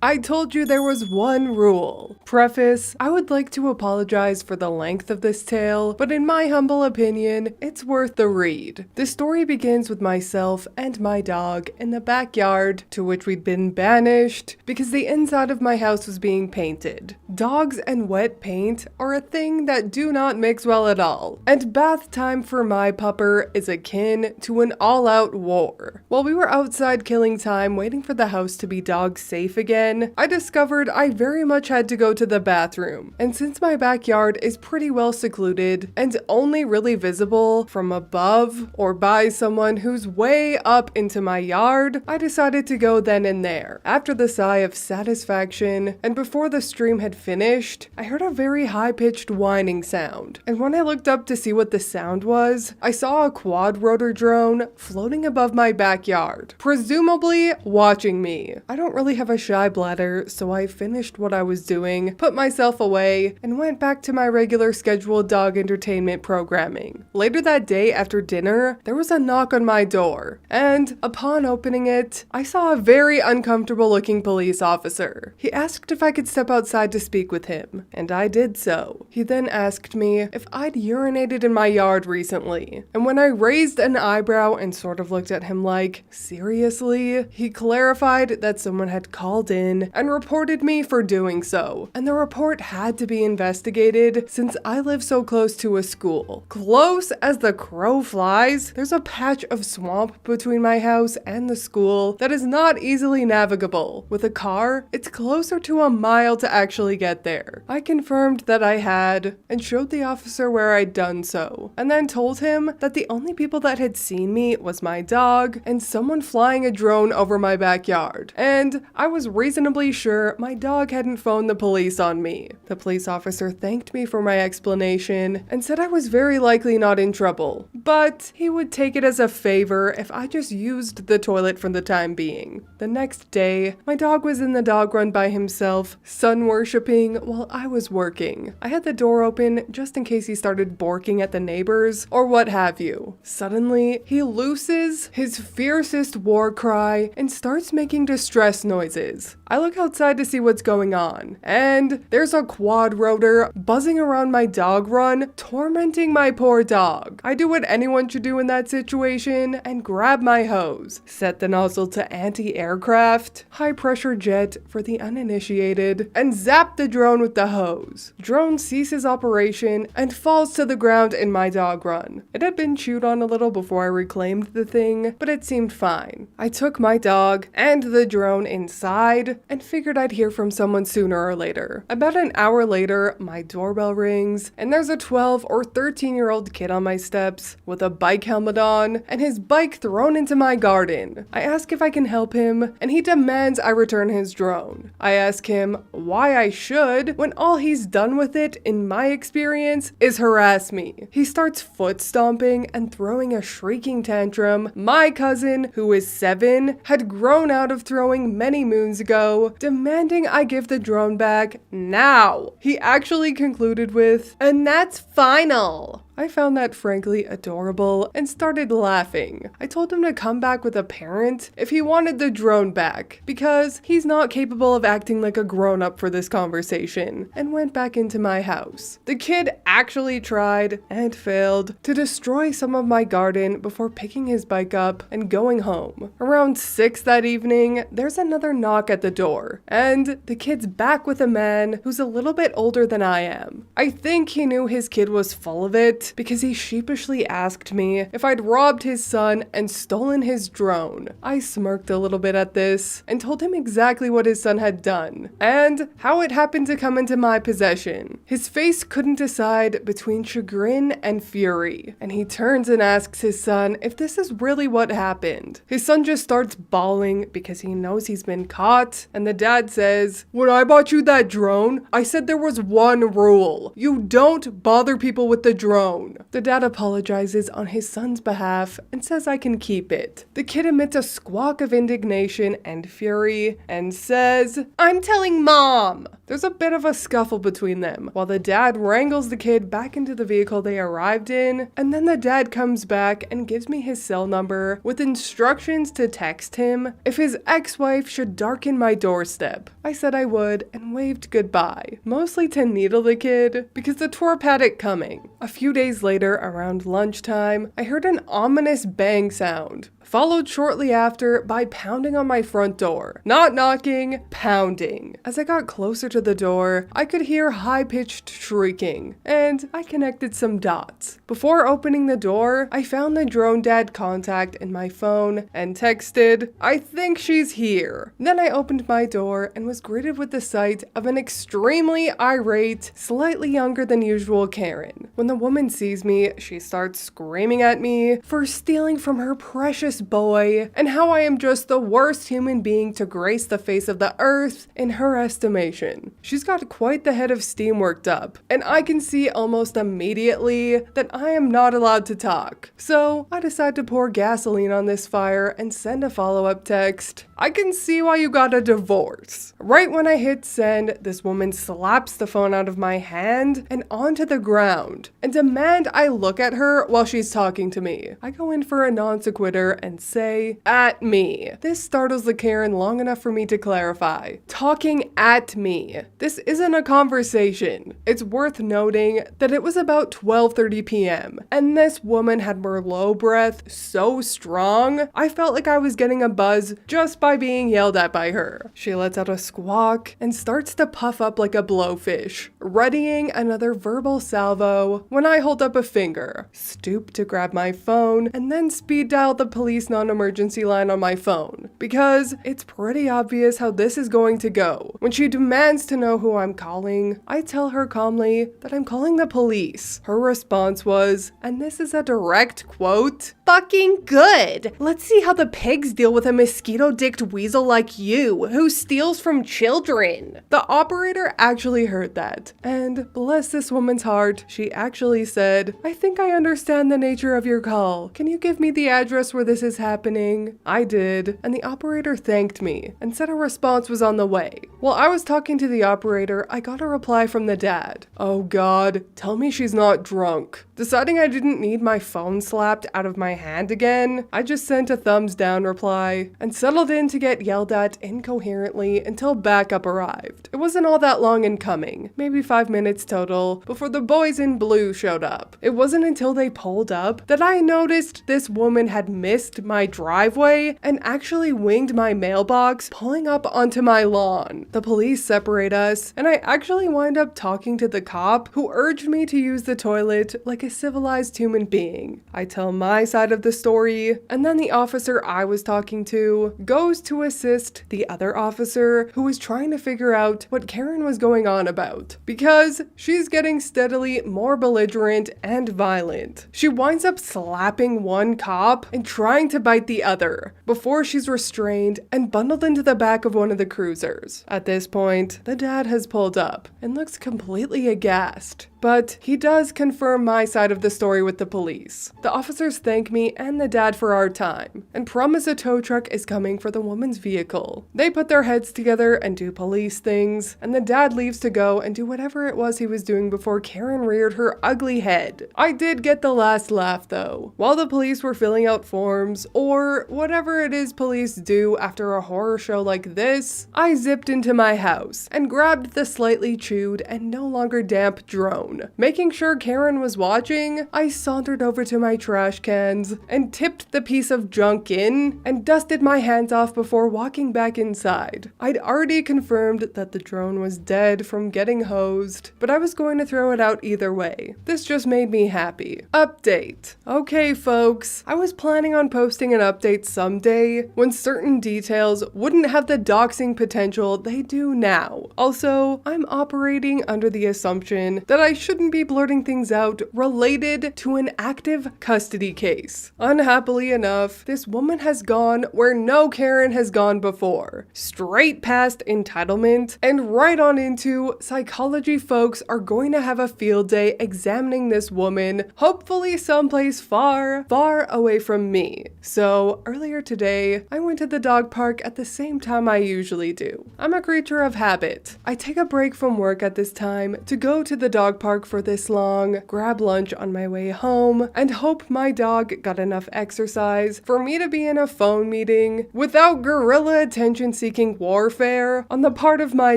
[SPEAKER 1] I told you there was one rule. Preface, I would like to apologize for the length of this tale, but in my humble opinion, it's worth the read. The story begins with myself and my dog in the backyard, to which we'd been banished because the inside of my house was being painted. Dogs and wet paint are a thing that do not mix well at all, and bath time for my pupper is akin to an all-out war. While we were outside killing time waiting for the house to be dog safe again, I discovered I very much had to go to the bathroom, and since my backyard is pretty well secluded and only really visible from above or by someone who's way up into my yard, I decided to go then and there. After the sigh of satisfaction, and before the stream had finished, I heard a very high-pitched whining sound, and when I looked up to see what the sound was, I saw a quad rotor drone floating above my backyard, presumably watching me. I don't really have a shy bladder, so I finished what I was doing, put myself away, and went back to my regular scheduled dog entertainment programming. Later that day after dinner, there was a knock on my door, and upon opening it, I saw a very uncomfortable looking police officer. He asked if I could step outside to speak with him, and I did so. He then asked me if I'd urinated in my yard recently, and when I raised an eyebrow and sort of looked at him like, seriously? He clarified that someone had called in and reported me for doing so, and the report had to be investigated since I live so close to a school. Close as the crow flies, there's a patch of swamp between my house and the school that is not easily navigable. With a car, it's closer to a mile to actually get there. I confirmed that I had, and showed the officer where I'd done so, and then told him that the only people that had seen me was my dog and someone flying a drone over my backyard, and I was reasonably sure my dog hadn't phoned the police on me. The police officer thanked me for my explanation and said I was very likely not in trouble, but he would take it as a favor if I just used the toilet for the time being. The next day, my dog was in the dog run by himself, sun worshipping while I was working. I had the door open just in case he started barking at the neighbors or what have you. Suddenly, he looses his fiercest war cry and starts making distress noises. I look outside to see what's going on, and there's a quad rotor buzzing around my dog run, tormenting my poor dog. I do what anyone should do in that situation and grab my hose, set the nozzle to anti-aircraft, high pressure jet for the uninitiated, and zap the drone with the hose. Drone ceases operation and falls to the ground in my dog run. It had been chewed on a little before I reclaimed the thing, but it seemed fine. I took my dog and the drone inside and figured I'd hear from someone sooner or later. About an hour later, my doorbell rings, and there's a 12 or 13-year-old kid on my steps with a bike helmet on and his bike thrown into my garden. I ask if I can help him, and he demands I return his drone. I ask him why I should, when all he's done with it, in my experience, is harass me. He starts foot stomping and throwing a shrieking tantrum my cousin, who is 7, had grown out of throwing many moons ago, demanding I give the drone back now. He actually concluded with, "And that's final." I found that frankly adorable and started laughing. I told him to come back with a parent if he wanted the drone back, because he's not capable of acting like a grown-up for this conversation, and went back into my house. The kid actually tried, and failed, to destroy some of my garden before picking his bike up and going home. Around 6 that evening, there's another knock at the door, and the kid's back with a man who's a little bit older than I am. I think he knew his kid was full of it, it because he sheepishly asked me if I'd robbed his son and stolen his drone. I smirked a little bit at this and told him exactly what his son had done and how it happened to come into my possession. His face couldn't decide between chagrin and fury, and he turns and asks his son if this is really what happened. His son just starts bawling because he knows he's been caught, and the dad says, "When I bought you that drone, I said there was one rule. You don't bother people with the drone." The dad apologizes on his son's behalf and says I can keep it. The kid emits a squawk of indignation and fury and says, "I'm telling Mom." There's a bit of a scuffle between them while the dad wrangles the kid back into the vehicle they arrived in, and then the dad comes back and gives me his cell number with instructions to text him if his ex-wife should darken my doorstep. I said I would and waved goodbye, mostly to needle the kid because the tour had it coming. A few days later, around lunchtime, I heard an ominous bang sound, followed shortly after by pounding on my front door. Not knocking, pounding. As I got closer to the door, I could hear high-pitched shrieking, and I connected some dots. Before opening the door, I found the drone dad contact in my phone and texted, "I think she's here." Then I opened my door and was greeted with the sight of an extremely irate, slightly younger than usual Karen. When the woman sees me, she starts screaming at me for stealing from her precious boy and how I am just the worst human being to grace the face of the earth in her estimation. She's got quite the head of steam worked up, and I can see almost immediately that I am not allowed to talk. So I decide to pour gasoline on this fire and send a follow-up text. "I can see why you got a divorce." Right when I hit send, this woman slaps the phone out of my hand and onto the ground and demand I look at her while she's talking to me. I go in for a non sequitur and say, "At me." This startles the Karen long enough for me to clarify. Talking at me. This isn't a conversation. It's worth noting that it was about 12:30 p.m. and this woman had Merlot breath so strong, I felt like I was getting a buzz just by being yelled at by her. She lets out a squawk and starts to puff up like a blowfish, readying another verbal salvo when I hold up a finger, stoop to grab my phone, and then speed dial the police non-emergency line on my phone, because it's pretty obvious how this is going to go. When she demands to know who I'm calling, I tell her calmly that I'm calling the police. Her response was, and this is a direct quote, "Fucking good. Let's see how the pigs deal with a mosquito-dicked weasel like you, who steals from children." The operator actually heard that, and bless this woman's heart, she actually said, "I think I understand the nature of your call. Can you give me the address where this is happening?" I did, and the operator thanked me and said a response was on the way. While I was talking to the operator, I got a reply from the dad. "Oh God, tell me she's not drunk." Deciding I didn't need my phone slapped out of my hand again, I just sent a thumbs down reply and settled in to get yelled at incoherently until backup arrived. It wasn't all that long in coming, maybe 5 minutes total, before the boys in blue showed up. It wasn't until they pulled up that I noticed this woman had missed my driveway and actually winged my mailbox, pulling up onto my lawn. The police separate us, and I actually wind up talking to the cop who urged me to use the toilet like a civilized human being. I tell my side of the story, and then the officer I was talking to goes to assist the other officer who was trying to figure out what Karen was going on about, because she's getting steadily more belligerent and violent. She winds up slapping one cop and trying to bite the other before she's restrained and bundled into the back of one of the cruisers. At this point, the dad has pulled up and looks completely aghast. But he does confirm my side of the story with the police. The officers thank me and the dad for our time, and promise a tow truck is coming for the woman's vehicle. They put their heads together and do police things, and the dad leaves to go and do whatever it was he was doing before Karen reared her ugly head. I did get the last laugh though. While the police were filling out forms, or whatever it is police do after a horror show like this, I zipped into my house and grabbed the slightly chewed and no longer damp drone. phone. Making sure Karen was watching, I sauntered over to my trash cans and tipped the piece of junk in and dusted my hands off before walking back inside. I'd already confirmed that the drone was dead from getting hosed, but I was going to throw it out either way. This just made me happy. Update. Okay, folks, I was planning on posting an update someday when certain details wouldn't have the doxing potential they do now. Also, I'm operating under the assumption that I shouldn't be blurting things out related to an active custody case. Unhappily enough, this woman has gone where no Karen has gone before. Straight past entitlement and right on into psychology. Folks are going to have a field day examining this woman, hopefully someplace far, far away from me. So earlier today, I went to the dog park at the same time I usually do. I'm a creature of habit. I take a break from work at this time to go to the dog park for this long, grab lunch on my way home, and hope my dog got enough exercise for me to be in a phone meeting without guerrilla attention-seeking warfare on the part of my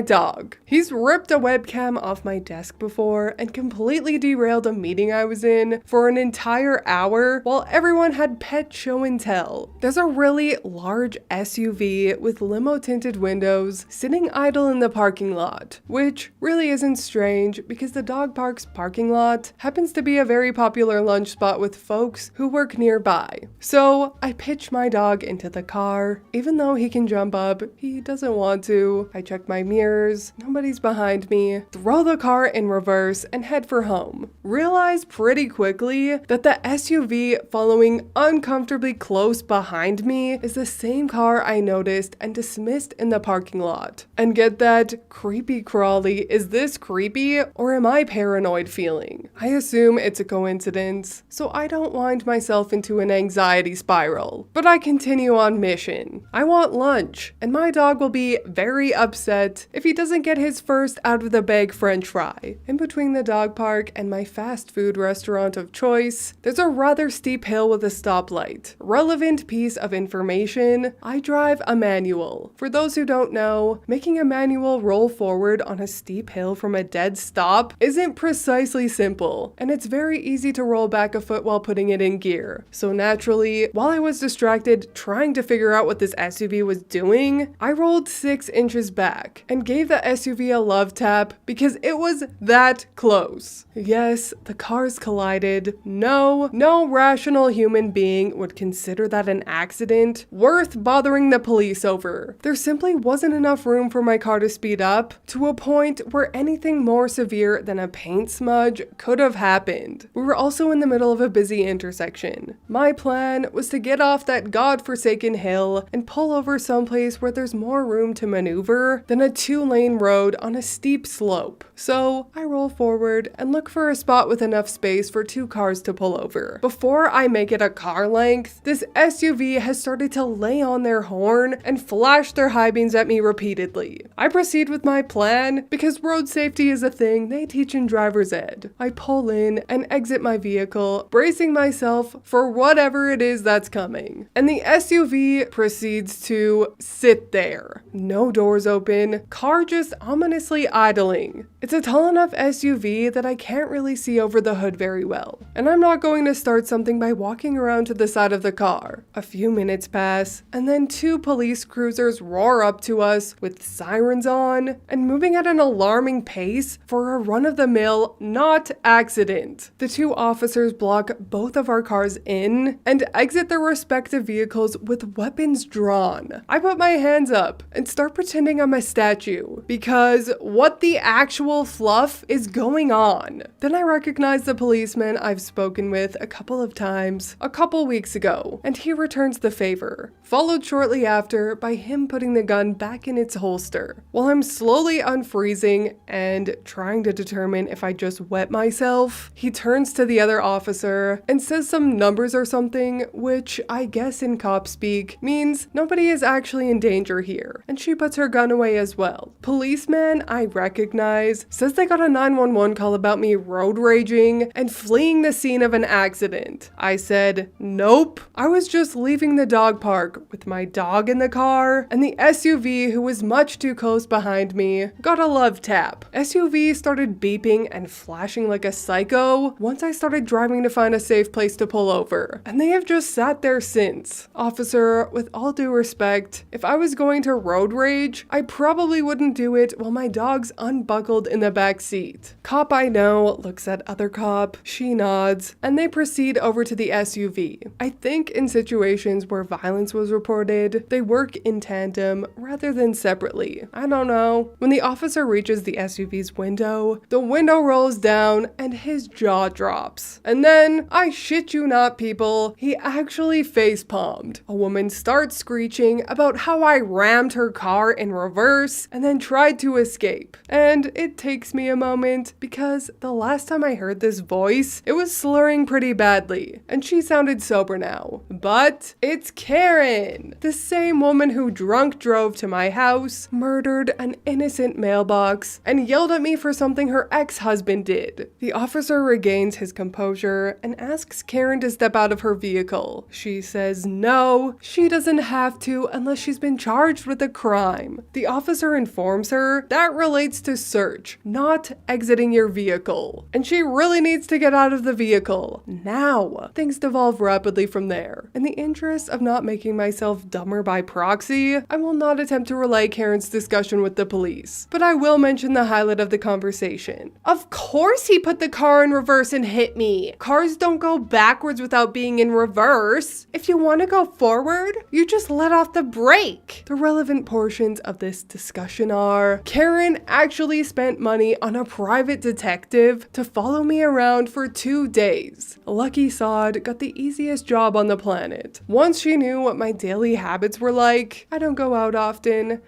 [SPEAKER 1] dog. He's ripped a webcam off my desk before and completely derailed a meeting I was in for an entire hour while everyone had pet show and tell. There's a really large SUV with limo tinted windows sitting idle in the parking lot, which really isn't strange because the dog park's parking lot happens to be a very popular lunch spot with folks who work nearby. So I pitch my dog into the car. Even though he can jump up, he doesn't want to. I check my mirrors, nobody's behind me, throw the car in reverse and head for home. Realize pretty quickly that the SUV following uncomfortably close behind me is the same car I noticed and dismissed in the parking lot. And get that, creepy crawly, is this creepy or am I paranoid feeling? I assume it's a coincidence, so I don't wind myself into an anxiety spiral. But I continue on mission. I want lunch, and my dog will be very upset if he doesn't get his first out of the bag french fry. In between the dog park and my fast food restaurant of choice, there's a rather steep hill with a stoplight. Relevant piece of information, I drive a manual. For those who don't know, making a manual roll forward on a steep hill from a dead stop isn't precisely simple, and it's very easy to roll back a foot while putting it in gear. So naturally, while I was distracted trying to figure out what this SUV was doing, I rolled 6 inches back and gave the SUV a love tap because it was that close. Yes, the cars collided. No rational human being would consider that an accident worth bothering the police over. There simply wasn't enough room for my car to speed up to a point where anything more severe than a paint smudge could have happened. We were also in the middle of a busy intersection. My plan was to get off that godforsaken hill and pull over someplace where there's more room to maneuver than a 2-lane road on a steep slope. So I roll forward and look for a spot with enough space for 2 cars to pull over. Before I make it a car length, this SUV has started to lay on their horn and flash their high beams at me repeatedly. I proceed with my plan because road safety is a thing they teach in driver's ed. I pull in and exit my vehicle, bracing myself for whatever it is that's coming. And the SUV proceeds to sit there. No doors open, car just ominously idling. It's a tall enough SUV that I can't really see over the hood very well. And I'm not going to start something by walking around to the side of the car. A few minutes pass, and then 2 police cruisers roar up to us with sirens on and moving at an alarming pace for a run-of-the-mill not accident. The 2 officers block both of our cars in and exit their respective vehicles with weapons drawn. I put my hands up and start pretending I'm a statue because what the actual fluff is going on? Then I recognize the policeman I've spoken with a couple of times a couple weeks ago, and he returns the favor, followed shortly after by him putting the gun back in its holster. While I'm slowly unfreezing and trying to determine if I just wet myself, he turns to the other officer and says some numbers or something, which I guess in cop speak means nobody is actually in danger here, and she puts her gun away as well. Policeman I recognize says they got a 911 call about me road raging and fleeing the scene of an accident. I said, nope. I was just leaving the dog park with my dog in the car, and the SUV, who was much too close behind me, got a love tap. SUV started beeping honking and flashing like a psycho once I started driving to find a safe place to pull over, and they have just sat there since. Officer, with all due respect, if I was going to road rage, I probably wouldn't do it while my dog's unbuckled in the back seat. Cop I know looks at other cop, she nods, and they proceed over to the SUV. I think in situations where violence was reported, they work in tandem rather than separately. I don't know. When the officer reaches the SUV's window, the window rolls down and his jaw drops. And then, I shit you not people, he actually facepalmed. A woman starts screeching about how I rammed her car in reverse and then tried to escape. And it takes me a moment because the last time I heard this voice, it was slurring pretty badly, and she sounded sober now. But it's Karen, the same woman who drunk drove to my house, murdered an innocent mailbox, and yelled at me for something her ex-husband did. The officer regains his composure and asks Karen to step out of her vehicle. She says no, she doesn't have to unless she's been charged with a crime. The officer informs her that relates to search, not exiting your vehicle, and she really needs to get out of the vehicle now. Things devolve rapidly from there. In the interest of not making myself dumber by proxy, I will not attempt to relay Karen's discussion with the police, but I will mention the highlight of the conversation. Of course he put the car in reverse and hit me. Cars don't go backwards without being in reverse. If you want to go forward, you just let off the brake. The relevant portions of this discussion are: Karen actually spent money on a private detective to follow me around for 2 days. Lucky Sod got the easiest job on the planet. Once she knew what my daily habits were like, I don't go out often,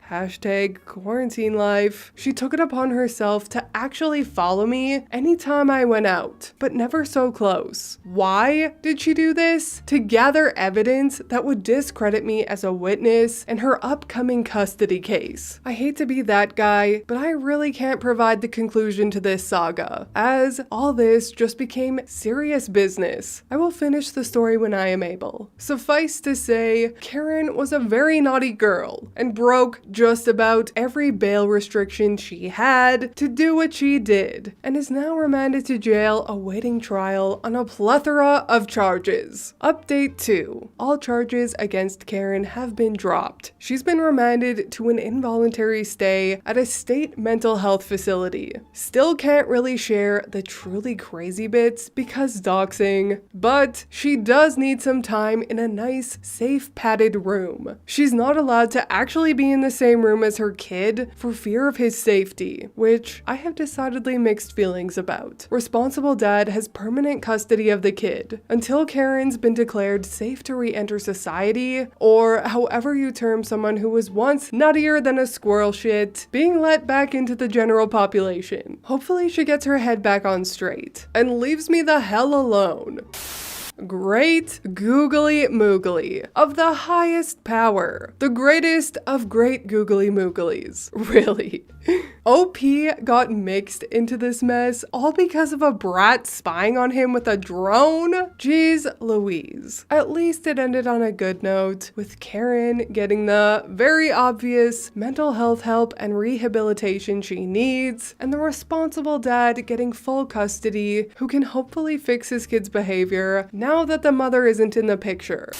[SPEAKER 1] #quarantine life, she took it upon herself to actually follow me anytime I went out, but never so close. Why did she do this? To gather evidence that would discredit me as a witness in her upcoming custody case. I hate to be that guy, but I really can't provide the conclusion to this saga, as all this just became serious business. I will finish the story when I am able. Suffice to say, Karen was a very naughty girl and broke just about every bail restriction she had to do what she did, and is now remanded to jail awaiting trial on a plethora of charges. Update 2. All charges against Karen have been dropped. She's been remanded to an involuntary stay at a state mental health facility. Still can't really share the truly crazy bits because doxing, but she does need some time in a nice, safe, padded room. She's not allowed to actually be in the same room as her kid for fear of his safety, which I have decidedly mixed feelings about. Responsible dad has permanent custody of the kid until Karen's been declared safe to re-enter society, or however you term someone who was once nuttier than a squirrel shit, being let back into the general population. Hopefully she gets her head back on straight and leaves me the hell alone. Great googly moogly of the highest power, the greatest of great googly mooglies. Really. OP got mixed into this mess all because of a brat spying on him with a drone? Jeez Louise. At least it ended on a good note, with Karen getting the very obvious mental health help and rehabilitation she needs, and the responsible dad getting full custody who can hopefully fix his kid's behavior now that the mother isn't in the picture.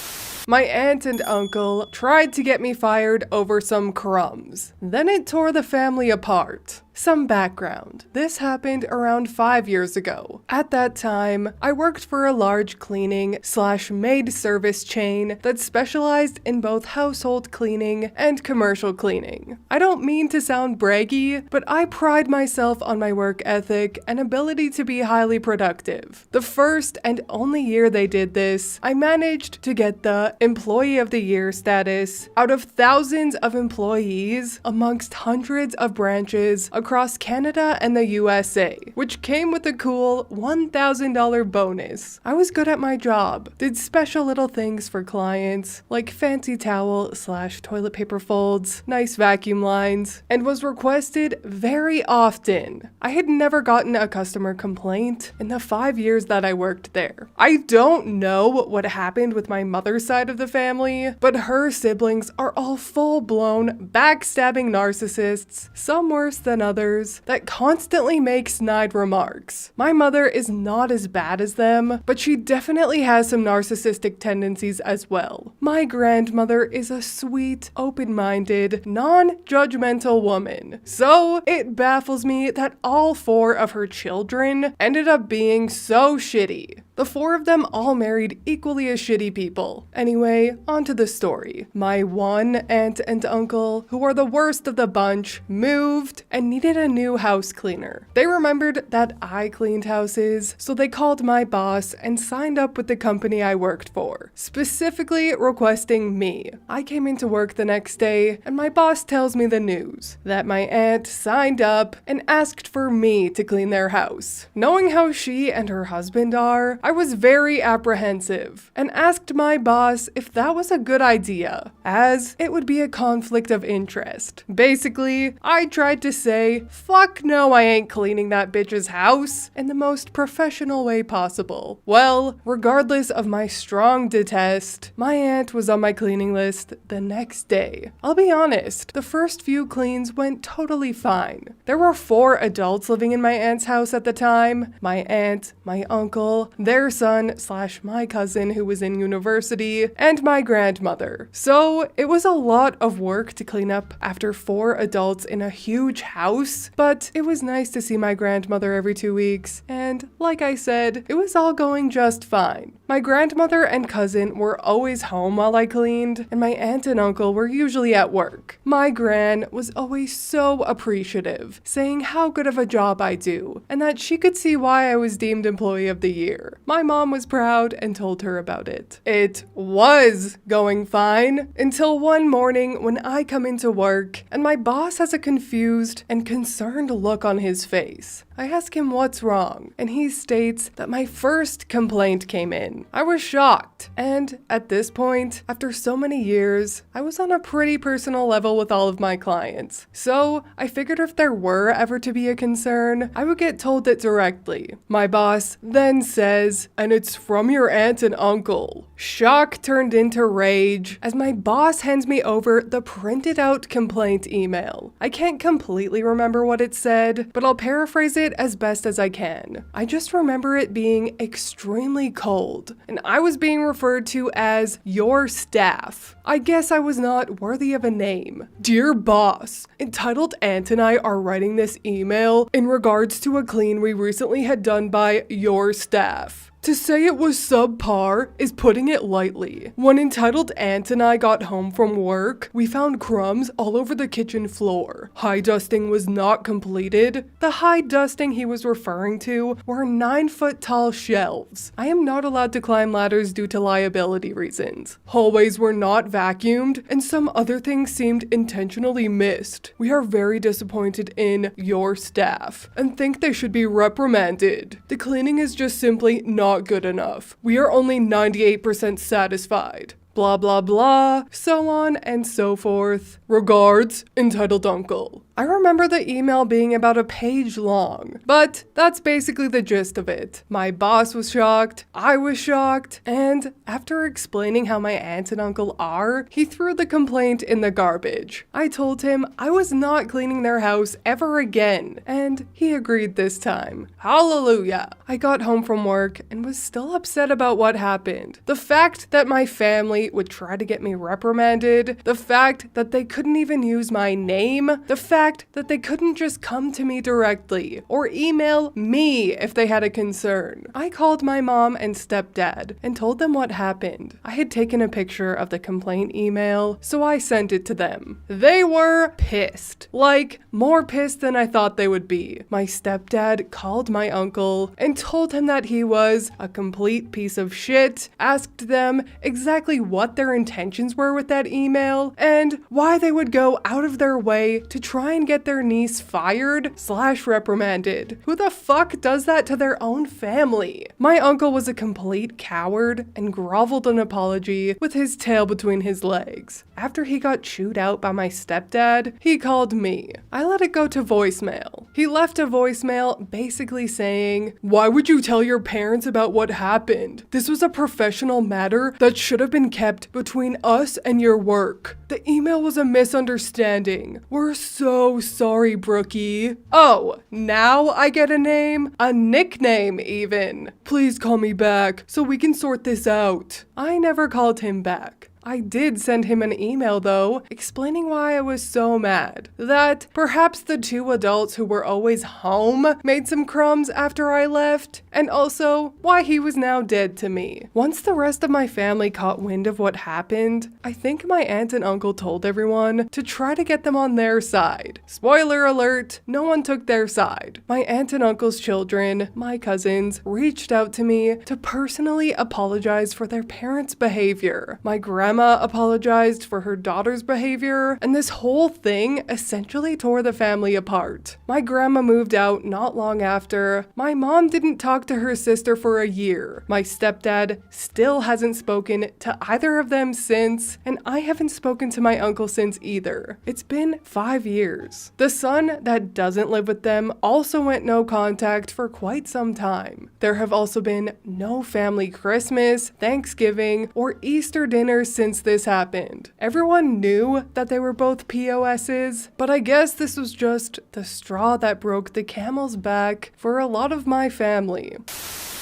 [SPEAKER 1] My aunt and uncle tried to get me fired over some crumbs. Then it tore the family apart. Some background. This happened around 5 years ago. At that time, I worked for a large cleaning/maid service chain that specialized in both household cleaning and commercial cleaning. I don't mean to sound braggy, but I pride myself on my work ethic and ability to be highly productive. The first and only year they did this, I managed to get the Employee of the Year status out of thousands of employees amongst hundreds of branches across Canada and the USA, which came with a cool $1,000 bonus. I was good at my job, did special little things for clients, like fancy towel/toilet paper folds, nice vacuum lines, and was requested very often. I had never gotten a customer complaint in the 5 years that I worked there. I don't know what happened with my mother's side of the family, but her siblings are all full-blown backstabbing narcissists, some worse than others. grandmothers that constantly make snide remarks. My mother is not as bad as them, but she definitely has some narcissistic tendencies as well. My grandmother is a sweet, open-minded, non-judgmental woman. So it baffles me that all 4 of her children ended up being so shitty. The 4 of them all married equally as shitty people. Anyway, on to the story. My one aunt and uncle, who are the worst of the bunch, moved and needed a new house cleaner. They remembered that I cleaned houses, so they called my boss and signed up with the company I worked for, specifically requesting me. I came into work the next day, and my boss tells me the news, that my aunt signed up and asked for me to clean their house. Knowing how she and her husband are, I was very apprehensive and asked my boss if that was a good idea, as it would be a conflict of interest. Basically, I tried to say, fuck no, I ain't cleaning that bitch's house, in the most professional way possible. Well, regardless of my strong detest, my aunt was on my cleaning list the next day. I'll be honest, the first few cleans went totally fine. There were 4 adults living in my aunt's house at the time: my aunt, my uncle, their son/my cousin who was in university, and my grandmother. So it was a lot of work to clean up after 4 adults in a huge house, but it was nice to see my grandmother every 2 weeks, and like I said, it was all going just fine. My grandmother and cousin were always home while I cleaned, and my aunt and uncle were usually at work. My gran was always so appreciative, saying how good of a job I do, and that she could see why I was deemed Employee of the Year. My mom was proud and told her about it. It was going fine until one morning when I come into work and my boss has a confused and concerned look on his face. I ask him what's wrong, and he states that my first complaint came in. I was shocked, and at this point, after so many years, I was on a pretty personal level with all of my clients. So I figured if there were ever to be a concern, I would get told it directly. My boss then says, "And it's from your aunt and uncle." Shock turned into rage as my boss hands me over the printed out complaint email. I can't completely remember what it said, but I'll paraphrase it as best as I can. I just remember it being extremely cold, and I was being referred to as your staff. I guess I was not worthy of a name. "Dear boss, entitled Aunt and I are writing this email in regards to a clean we recently had done by your staff. To say it was subpar is putting it lightly. When entitled Aunt and I got home from work, we found crumbs all over the kitchen floor. High dusting was not completed." The high dusting he was referring to were 9-foot tall shelves. I am not allowed to climb ladders due to liability reasons. "Hallways were not vacuumed, and some other things seemed intentionally missed. We are very disappointed in your staff and think they should be reprimanded. The cleaning is just simply not good enough. We are only 98% satisfied. Blah blah blah, so on and so forth. Regards, entitled uncle." I remember the email being about a page long, but that's basically the gist of it. My boss was shocked, I was shocked, and after explaining how my aunt and uncle are, he threw the complaint in the garbage. I told him I was not cleaning their house ever again, and he agreed this time. Hallelujah! I got home from work and was still upset about what happened. The fact that my family would try to get me reprimanded, the fact that they couldn't even use my name, the fact that they couldn't just come to me directly or email me if they had a concern. I called my mom and stepdad and told them what happened. I had taken a picture of the complaint email, so I sent it to them. They were pissed. Like, more pissed than I thought they would be. My stepdad called my uncle and told him that he was a complete piece of shit, asked them exactly what their intentions were with that email, and why they would go out of their way to try and get their niece fired/reprimanded. Who the fuck does that to their own family? My uncle was a complete coward and groveled an apology with his tail between his legs. After he got chewed out by my stepdad, he called me. I let it go to voicemail. He left a voicemail basically saying, "Why would you tell your parents about what happened? This was a professional matter that should have been kept between us and your work. The email was a misunderstanding. We're so sorry, Brookie." Oh, now I get a name? A nickname even. "Please call me back so we can sort this out." I never called him back. I did send him an email though, explaining why I was so mad. That perhaps the two adults who were always home made some crumbs after I left, and also why he was now dead to me. Once the rest of my family caught wind of what happened, I think my aunt and uncle told everyone to try to get them on their side. Spoiler alert, no one took their side. My aunt and uncle's children, my cousins, reached out to me to personally apologize for their parents' behavior. My grandma apologized for her daughter's behavior, and this whole thing essentially tore the family apart. My grandma moved out not long after. My mom didn't talk to her sister for a year. My stepdad still hasn't spoken to either of them since, and I haven't spoken to my uncle since either. It's been 5 years. The son that doesn't live with them also went no contact for quite some time. There have also been no family Christmas, Thanksgiving, or Easter dinners since this happened. Everyone knew that they were both POSs, but I guess this was just the straw that broke the camel's back for a lot of my family.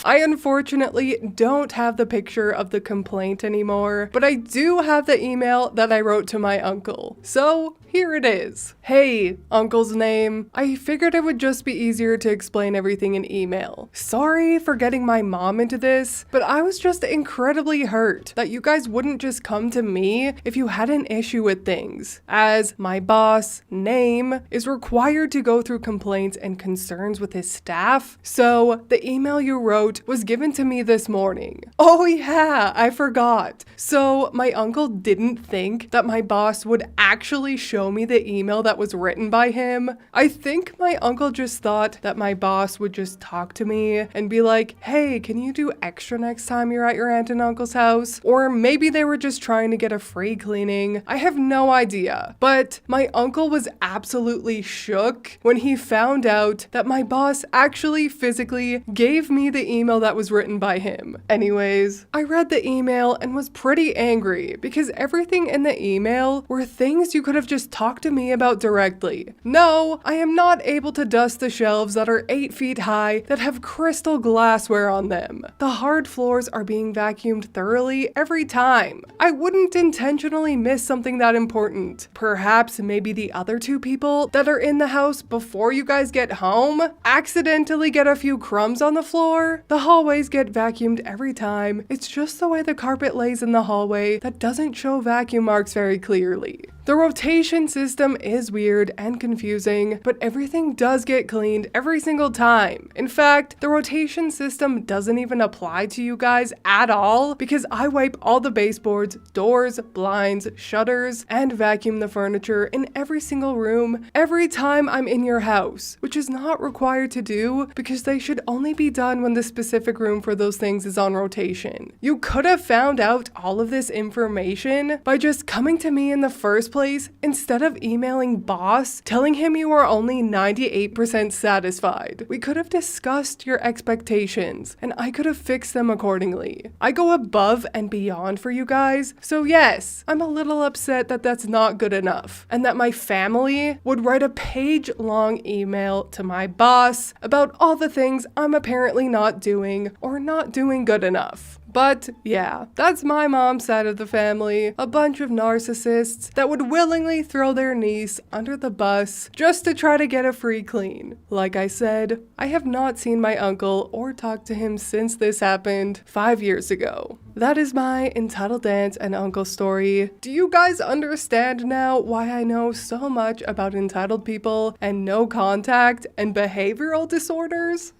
[SPEAKER 1] I unfortunately don't have the picture of the complaint anymore, but I do have the email that I wrote to my uncle. So here it is. "Hey, uncle's name. I figured it would just be easier to explain everything in email. Sorry for getting my mom into this, but I was just incredibly hurt that you guys wouldn't just come to me if you had an issue with things, as my boss, Name, is required to go through complaints and concerns with his staff. So the email you wrote was given to me this morning." Oh yeah, I forgot. So my uncle didn't think that my boss would actually show me the email that was written by him. I think my uncle just thought that my boss would just talk to me and be like, "Hey, can you do extra next time you're at your aunt and uncle's house?" Or maybe they were just trying to get a free cleaning. I have no idea. But my uncle was absolutely shook when he found out that my boss actually physically gave me the email that was written by him. Anyways, I read the email and was pretty angry because everything in the email were things you could have just talked to me about directly. No, I am not able to dust the shelves that are 8 feet high that have crystal glassware on them. The hard floors are being vacuumed thoroughly every time. I wouldn't intentionally miss something that important. Perhaps maybe the other two people that are in the house before you guys get home accidentally get a few crumbs on the floor. The hallways get vacuumed every time. It's just the way the carpet lays in the hallway that doesn't show vacuum marks very clearly. The rotation system is weird and confusing, but everything does get cleaned every single time. In fact, the rotation system doesn't even apply to you guys at all because I wipe all the baseboards, doors, blinds, shutters, and vacuum the furniture in every single room every time I'm in your house, which is not required to do because they should only be done when the specific room for those things is on rotation. You could have found out all of this information by just coming to me in the first place instead of emailing boss telling him you are only 98% satisfied. We could have discussed your expectations and I could have fixed them accordingly. I go above and beyond for you guys, so yes, I'm a little upset that that's not good enough and that my family would write a page-long email to my boss about all the things I'm apparently not doing or not doing good enough. But yeah, that's my mom's side of the family, a bunch of narcissists that would willingly throw their niece under the bus just to try to get a free clean. Like I said, I have not seen my uncle or talked to him since this happened 5 years ago. That is my entitled aunt and uncle story. Do you guys understand now why I know so much about entitled people and no contact and behavioral disorders?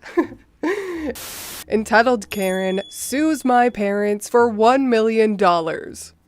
[SPEAKER 1] Entitled Karen sues my parents for $1 million.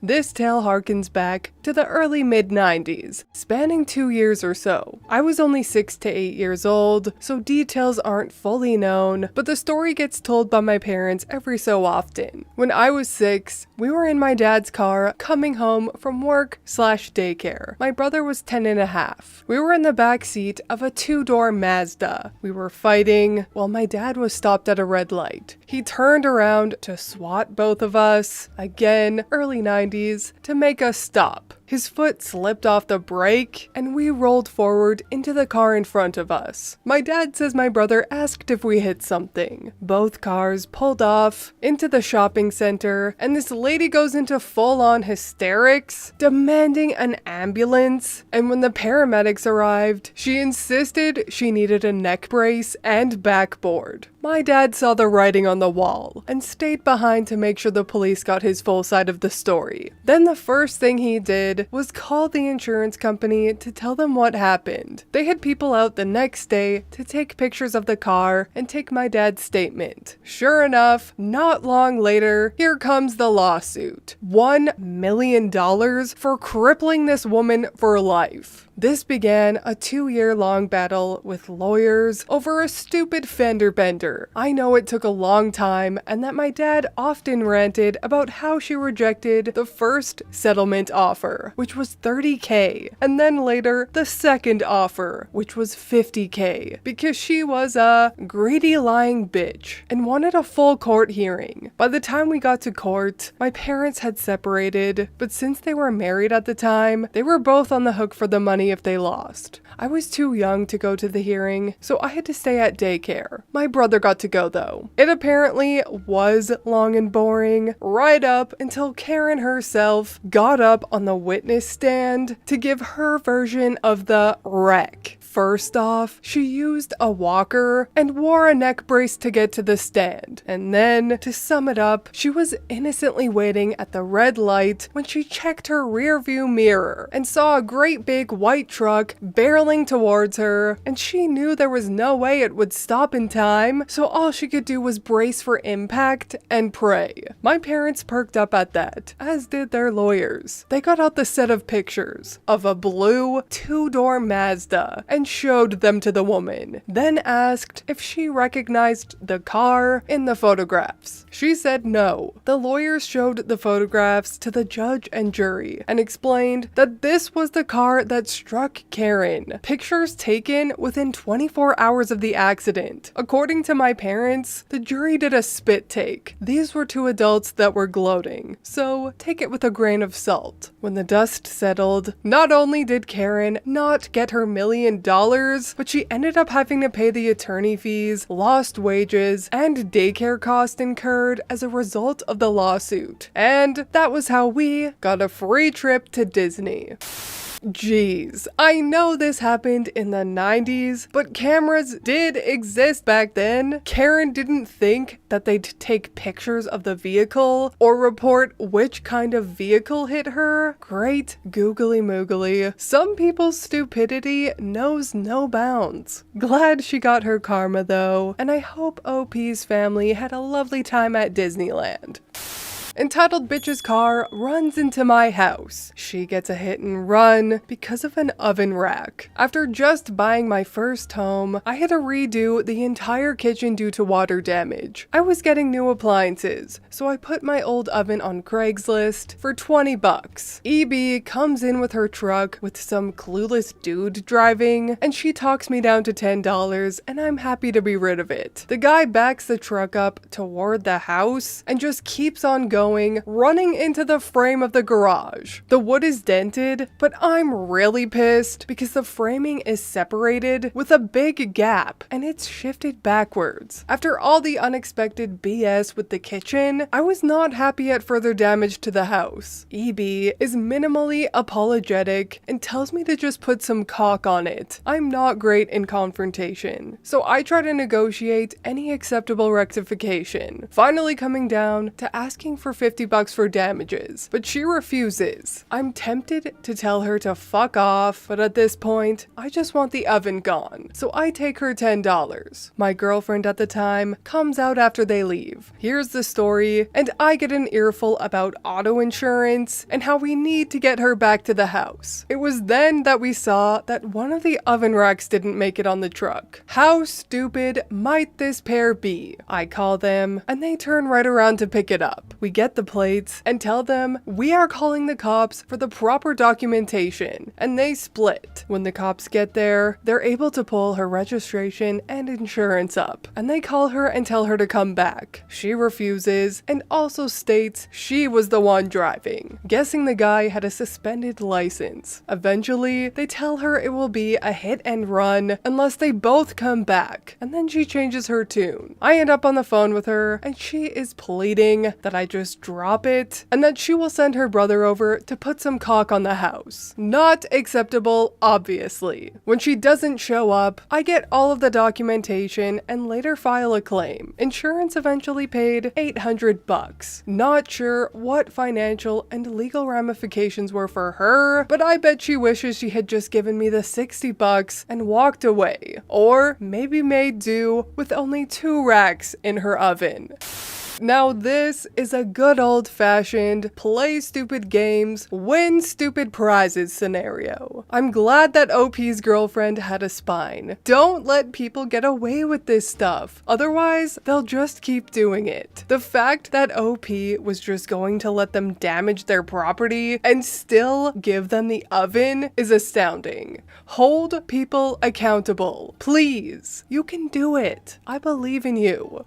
[SPEAKER 1] This tale harkens back to the early mid-90s, spanning 2 years or so. I was only 6 to 8 years old, so details aren't fully known, but the story gets told by my parents every so often. When I was 6, we were in my dad's car coming home from work/daycare. My brother was 10 and a half. We were in the back seat of a 2-door Mazda. We were fighting while my dad was stopped at a red light. He turned around to swat both of us, again, early 90s, to make us stop. His foot slipped off the brake, and we rolled forward into the car in front of us. My dad says my brother asked if we hit something. Both cars pulled off into the shopping center, and this lady goes into full-on hysterics, demanding an ambulance. And when the paramedics arrived, she insisted she needed a neck brace and backboard. My dad saw the writing on the wall and stayed behind to make sure the police got his full side of the story. Then the first thing he did was call the insurance company to tell them what happened. They had people out the next day to take pictures of the car and take my dad's statement. Sure enough, not long later, here comes the lawsuit. $1 million for crippling this woman for life. This began a 2-year-long battle with lawyers over a stupid fender bender. I know it took a long time and that my dad often ranted about how she rejected the first settlement offer, which was $30K, and then later the second offer, which was $50K, because she was a greedy lying bitch and wanted a full court hearing. By the time we got to court, my parents had separated, but since they were married at the time, they were both on the hook for the money if they lost. I was too young to go to the hearing, so I had to stay at daycare. My brother got to go though. It apparently was long and boring, right up until Karen herself got up on the witness stand to give her version of the wreck. First off, she used a walker and wore a neck brace to get to the stand. And then, to sum it up, she was innocently waiting at the red light when she checked her rearview mirror and saw a great big white truck barreling towards her, and she knew there was no way it would stop in time, so all she could do was brace for impact and pray. My parents perked up at that, as did their lawyers. They got out the set of pictures of a blue 2-door Mazda and showed them to the woman, then asked if she recognized the car in the photographs. She said no. The lawyers showed the photographs to the judge and jury and explained that this was the car that struck Karen. Pictures taken within 24 hours of the accident. According to my parents, the jury did a spit take. These were 2 adults that were gloating, so take it with a grain of salt. When the dust settled, not only did Karen not get her $1 million, but she ended up having to pay the attorney fees, lost wages, and daycare costs incurred as a result of the lawsuit. And that was how we got a free trip to Disney. Jeez, I know this happened in the 90s, but cameras did exist back then. Karen didn't think that they'd take pictures of the vehicle or report which kind of vehicle hit her. Great googly moogly. Some people's stupidity knows no bounds. Glad she got her karma though, and I hope OP's family had a lovely time at Disneyland. Entitled Bitch's car runs into my house. She gets a hit and run because of an oven rack. After just buying my first home, I had to redo the entire kitchen due to water damage. I was getting new appliances, so I put my old oven on Craigslist for $20. EB comes in with her truck with some clueless dude driving, and she talks me down to $10, and I'm happy to be rid of it. The guy backs the truck up toward the house and just keeps on going, running into the frame of the garage. The wood is dented, but I'm really pissed because the framing is separated with a big gap and it's shifted backwards. After all the unexpected BS with the kitchen, I was not happy at further damage to the house. EB is minimally apologetic and tells me to just put some caulk on it. I'm not great in confrontation, so I try to negotiate any acceptable rectification, finally coming down to asking for $50 for damages, but she refuses. I'm tempted to tell her to fuck off, but at this point, I just want the oven gone, so I take her $10. My girlfriend at the time comes out after they leave, hears the story, and I get an earful about auto insurance and how we need to get her back to the house. It was then that we saw that one of the oven racks didn't make it on the truck. How stupid might this pair be? I call them, and they turn right around to pick it up. We get the plates and tell them we are calling the cops for the proper documentation, and they split. When the cops get there, they're able to pull her registration and insurance up, and they call her and tell her to come back. She refuses and also states she was the one driving, guessing the guy had a suspended license. Eventually, they tell her it will be a hit and run unless they both come back, and then she changes her tune. I end up on the phone with her, and she is pleading that I just drop it, and that she will send her brother over to put some caulk on the house. Not acceptable, obviously. When she doesn't show up, I get all of the documentation and later file a claim. Insurance eventually paid $800. Not sure what financial and legal ramifications were for her, but I bet she wishes she had just given me the $60 and walked away, or maybe made do with only 2 racks in her oven. Now this is a good old-fashioned play stupid games, win stupid prizes scenario. I'm glad that OP's girlfriend had a spine. Don't let people get away with this stuff, otherwise they'll just keep doing it. The fact that OP was just going to let them damage their property and still give them the oven is astounding. Hold people accountable, please. You can do it. I believe in you.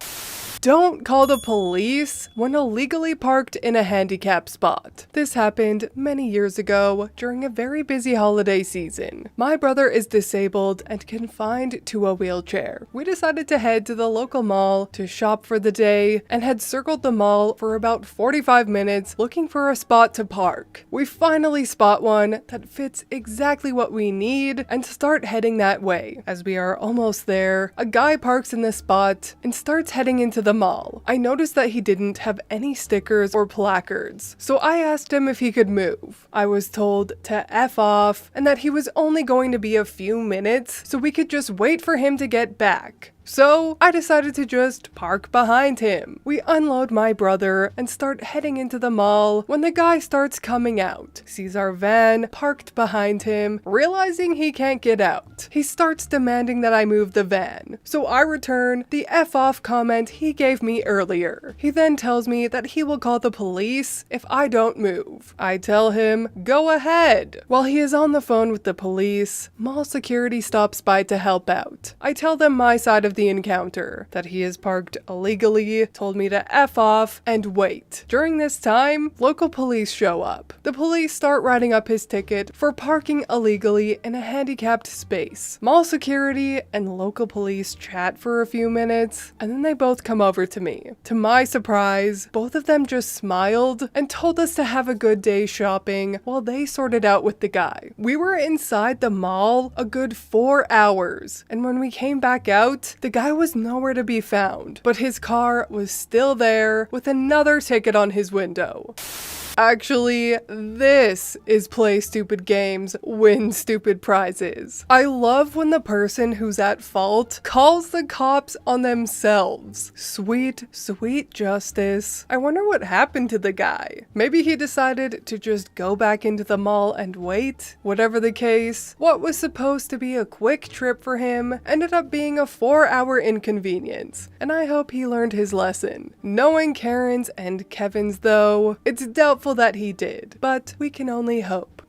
[SPEAKER 1] Don't call the police when illegally parked in a handicap spot. This happened many years ago during a very busy holiday season. My brother is disabled and confined to a wheelchair. We decided to head to the local mall to shop for the day and had circled the mall for about 45 minutes looking for a spot to park. We finally spot one that fits exactly what we need and start heading that way. As we are almost there, a guy parks in the spot and starts heading into the mall. I noticed that he didn't have any stickers or placards, so I asked him if he could move. I was told to F off and that he was only going to be a few minutes, so we could just wait for him to get back. So I decided to just park behind him. We unload my brother and start heading into the mall when the guy starts coming out, sees our van parked behind him, realizing he can't get out. He starts demanding that I move the van, so I return the F off comment he gave me earlier. He then tells me that he will call the police if I don't move. I tell him, go ahead. While he is on the phone with the police, mall security stops by to help out. I tell them my side of the encounter, that he is parked illegally, told me to F off, and wait. During this time, local police show up. The police start writing up his ticket for parking illegally in a handicapped space. Mall security and local police chat for a few minutes, and then they both come over to me. To my surprise, both of them just smiled and told us to have a good day shopping while they sorted out with the guy. We were inside the mall a good 4 hours, and when we came back out, the guy was nowhere to be found, but his car was still there with another ticket on his window. Actually, this is play stupid games, win stupid prizes. I love when the person who's at fault calls the cops on themselves. Sweet, sweet justice. I wonder what happened to the guy. Maybe he decided to just go back into the mall and wait. Whatever the case, what was supposed to be a quick trip for him ended up being a 4-hour inconvenience, and I hope he learned his lesson. Knowing Karen's and Kevin's though, it's doubtful that he did, but we can only hope.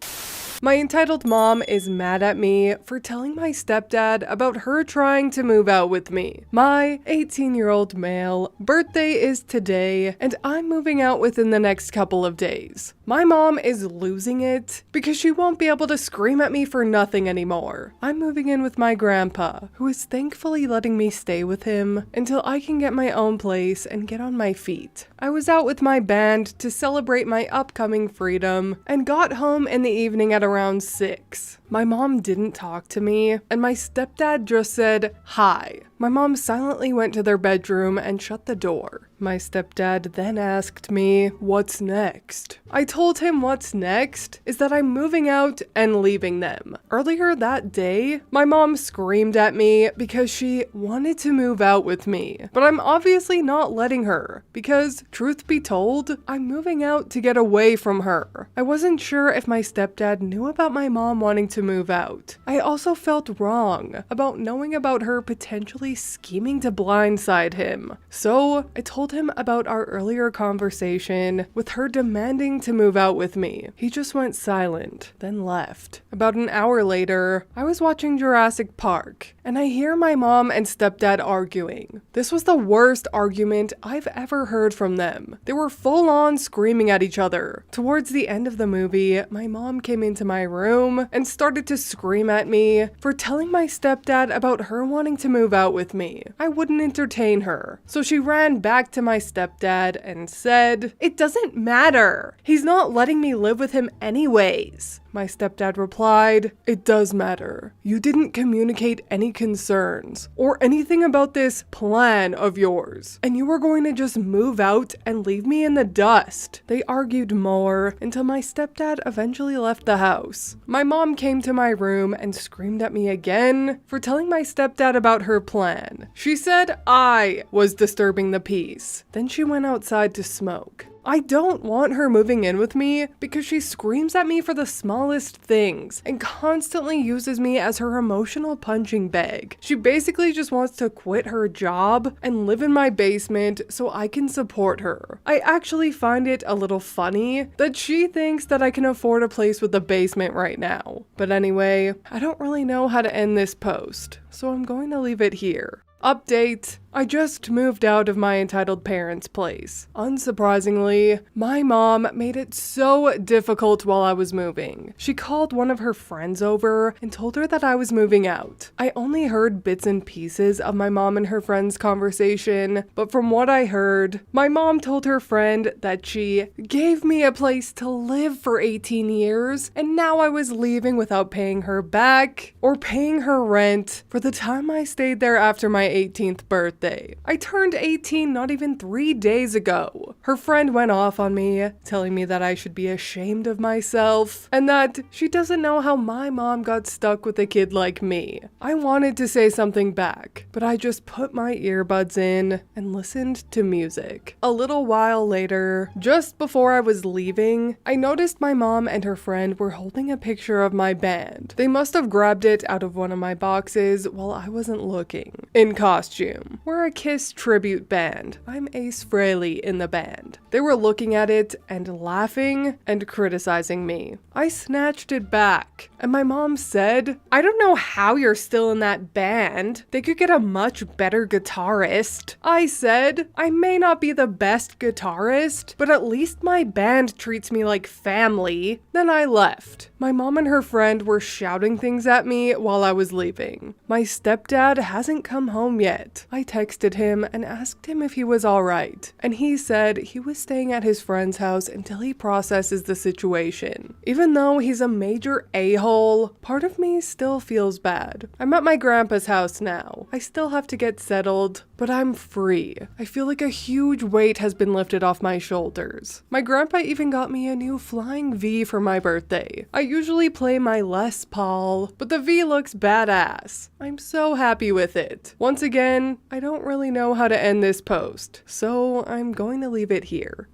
[SPEAKER 1] My entitled mom is mad at me for telling my stepdad about her trying to move out with me. My 18-year-old male birthday is today, and I'm moving out within the next couple of days. My mom is losing it because she won't be able to scream at me for nothing anymore. I'm moving in with my grandpa, who is thankfully letting me stay with him until I can get my own place and get on my feet. I was out with my band to celebrate my upcoming freedom and got home in the evening at around 6. My mom didn't talk to me, and my stepdad just said, "Hi." My mom silently went to their bedroom and shut the door. My stepdad then asked me, what's next? I told him what's next is that I'm moving out and leaving them. Earlier that day, my mom screamed at me because she wanted to move out with me, but I'm obviously not letting her because, truth be told, I'm moving out to get away from her. I wasn't sure if my stepdad knew about my mom wanting to move out. I also felt wrong about knowing about her potentially scheming to blindside him. So I told him about our earlier conversation with her demanding to move out with me. He just went silent, then left. About an hour later, I was watching Jurassic Park, and I hear my mom and stepdad arguing. This was the worst argument I've ever heard from them. They were full on screaming at each other. Towards the end of the movie, my mom came into my room and started to scream at me for telling my stepdad about her wanting to move out with me. I wouldn't entertain her. So she ran back to my stepdad and said, "It doesn't matter. He's not letting me live with him anyways." My stepdad replied, "It does matter. You didn't communicate any concerns or anything about this plan of yours, and you were going to just move out and leave me in the dust." They argued more until my stepdad eventually left the house. My mom came to my room and screamed at me again for telling my stepdad about her plan. She said I was disturbing the peace. Then she went outside to smoke. I don't want her moving in with me because she screams at me for the smallest things and constantly uses me as her emotional punching bag. She basically just wants to quit her job and live in my basement so I can support her. I actually find it a little funny that she thinks that I can afford a place with a basement right now. But anyway, I don't really know how to end this post, so I'm going to leave it here. Update: I just moved out of my entitled parents' place. Unsurprisingly, my mom made it so difficult while I was moving. She called one of her friends over and told her that I was moving out. I only heard bits and pieces of my mom and her friend's conversation, but from what I heard, my mom told her friend that she gave me a place to live for 18 years, and now I was leaving without paying her back or paying her rent for the time I stayed there after my 18th birthday. I turned 18 not even 3 days ago. Her friend went off on me, telling me that I should be ashamed of myself and that she doesn't know how my mom got stuck with a kid like me. I wanted to say something back, but I just put my earbuds in and listened to music. A little while later, just before I was leaving, I noticed my mom and her friend were holding a picture of my band. They must have grabbed it out of one of my boxes while I wasn't looking. In costume. We're a Kiss tribute band. I'm Ace Frehley in the band. They were looking at it and laughing and criticizing me. I snatched it back, and my mom said, "I don't know how you're still in that band. They could get a much better guitarist." I said, "I may not be the best guitarist, but at least my band treats me like family." Then I left. My mom and her friend were shouting things at me while I was leaving. My stepdad hasn't come home yet. I texted him and asked him if he was alright, and he said he was staying at his friend's house until he processes the situation. Even though he's a major a-hole, part of me still feels bad. I'm at my grandpa's house now. I still have to get settled, but I'm free. I feel like a huge weight has been lifted off my shoulders. My grandpa even got me a new flying V for my birthday. I usually play my Les Paul, but the V looks badass. I'm so happy with it. Once again, I don't really know how to end this post, so I'm going to leave it here.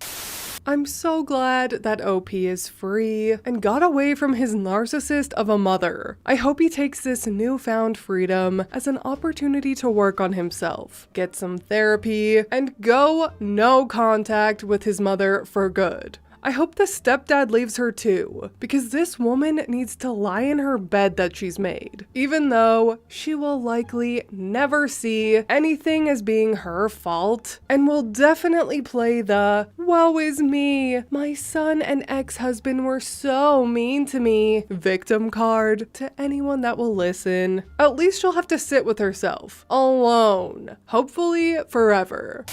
[SPEAKER 1] I'm so glad that OP is free and got away from his narcissist of a mother. I hope he takes this newfound freedom as an opportunity to work on himself, get some therapy, and go no contact with his mother for good. I hope the stepdad leaves her too, because this woman needs to lie in her bed that she's made, even though she will likely never see anything as being her fault and will definitely play the "woe is me, my son and ex-husband were so mean to me" victim card to anyone that will listen. At least she'll have to sit with herself, alone, hopefully forever.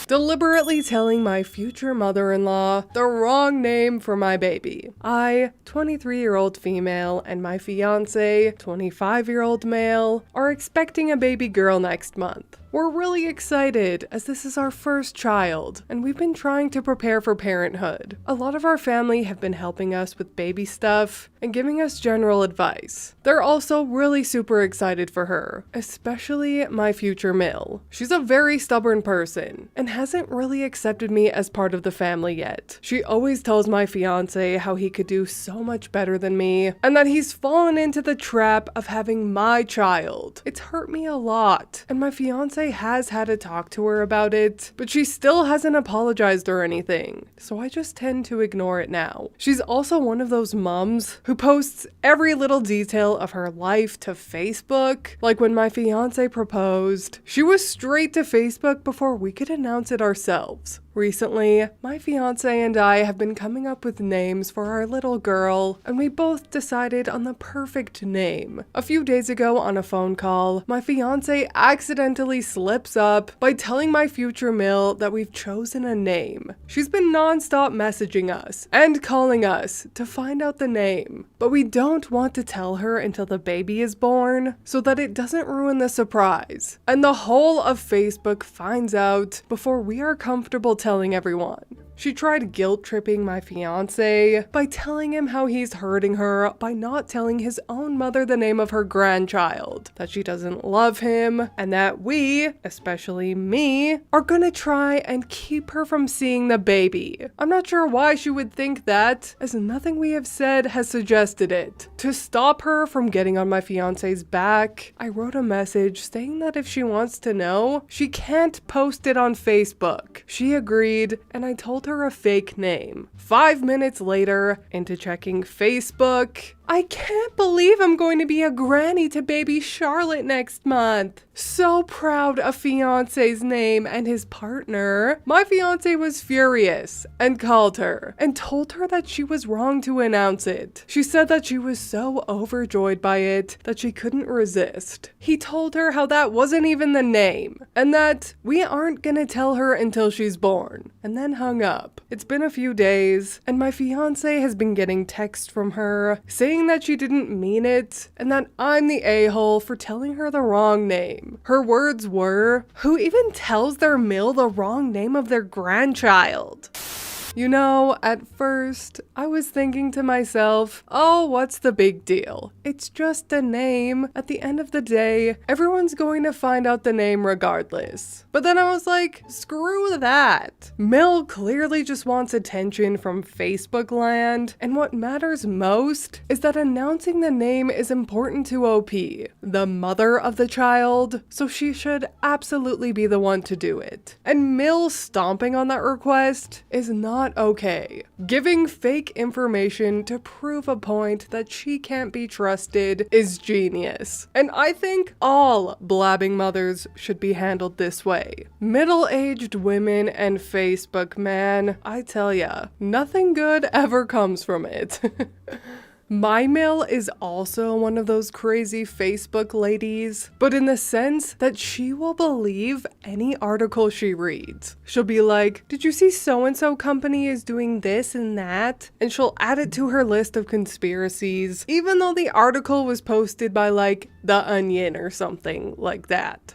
[SPEAKER 1] Deliberately telling my future mother-in-law the wrong name for my baby. I, 23-year-old female, and my fiance, 25-year-old male, are expecting a baby girl next month. We're really excited as this is our first child, and we've been trying to prepare for parenthood. A lot of our family have been helping us with baby stuff and giving us general advice. They're also really super excited for her, especially my future Mill. She's a very stubborn person and hasn't really accepted me as part of the family yet. She always tells my fiance how he could do so much better than me and that he's fallen into the trap of having my child. It's hurt me a lot, and my fiance has had a talk to her about it, but she still hasn't apologized or anything, so I just tend to ignore it now. She's also one of those moms who posts every little detail of her life to Facebook. Like when my fiance proposed, she was straight to Facebook before we could announce it ourselves. Recently, my fiance and I have been coming up with names for our little girl, and we both decided on the perfect name. A few days ago on a phone call, my fiance accidentally slips up by telling my future Mill that we've chosen a name. She's been non-stop messaging us and calling us to find out the name, but we don't want to tell her until the baby is born so that it doesn't ruin the surprise, and the whole of Facebook finds out before we are comfortable telling everyone. She tried guilt-tripping my fiance by telling him how he's hurting her by not telling his own mother the name of her grandchild, that she doesn't love him, and that we, especially me, are gonna try and keep her from seeing the baby. I'm not sure why she would think that, as nothing we have said has suggested it. To stop her from getting on my fiance's back, I wrote a message saying that if she wants to know, she can't post it on Facebook. She agreed, and I told her a fake name. 5 minutes later, into checking Facebook, I can't believe I'm going to be a granny to baby Charlotte next month. So proud of fiance's name and his partner. My fiance was furious and called her and told her that she was wrong to announce it. She said that she was so overjoyed by it that she couldn't resist. He told her how that wasn't even the name and that we aren't gonna tell her until she's born, and then hung up. It's been a few days and my fiance has been getting texts from her saying that she didn't mean it and that I'm the a-hole for telling her the wrong name. Her words were, "Who even tells their Mill the wrong name of their grandchild?" You know, at first, I was thinking to myself, oh, what's the big deal? It's just a name. At the end of the day, everyone's going to find out the name regardless. But then I was like, screw that. Mill clearly just wants attention from Facebook land, and what matters most is that announcing the name is important to OP, the mother of the child, so she should absolutely be the one to do it. And Mill stomping on that request is not okay. Giving fake information to prove a point that she can't be trusted is genius. And I think all blabbing mothers should be handled this way. Middle-aged women and Facebook, man, I tell ya, nothing good ever comes from it. My Mill is also one of those crazy Facebook ladies, but in the sense that she will believe any article she reads. She'll be like, did you see so-and-so company is doing this and that? And she'll add it to her list of conspiracies, even though the article was posted by like The Onion or something like that.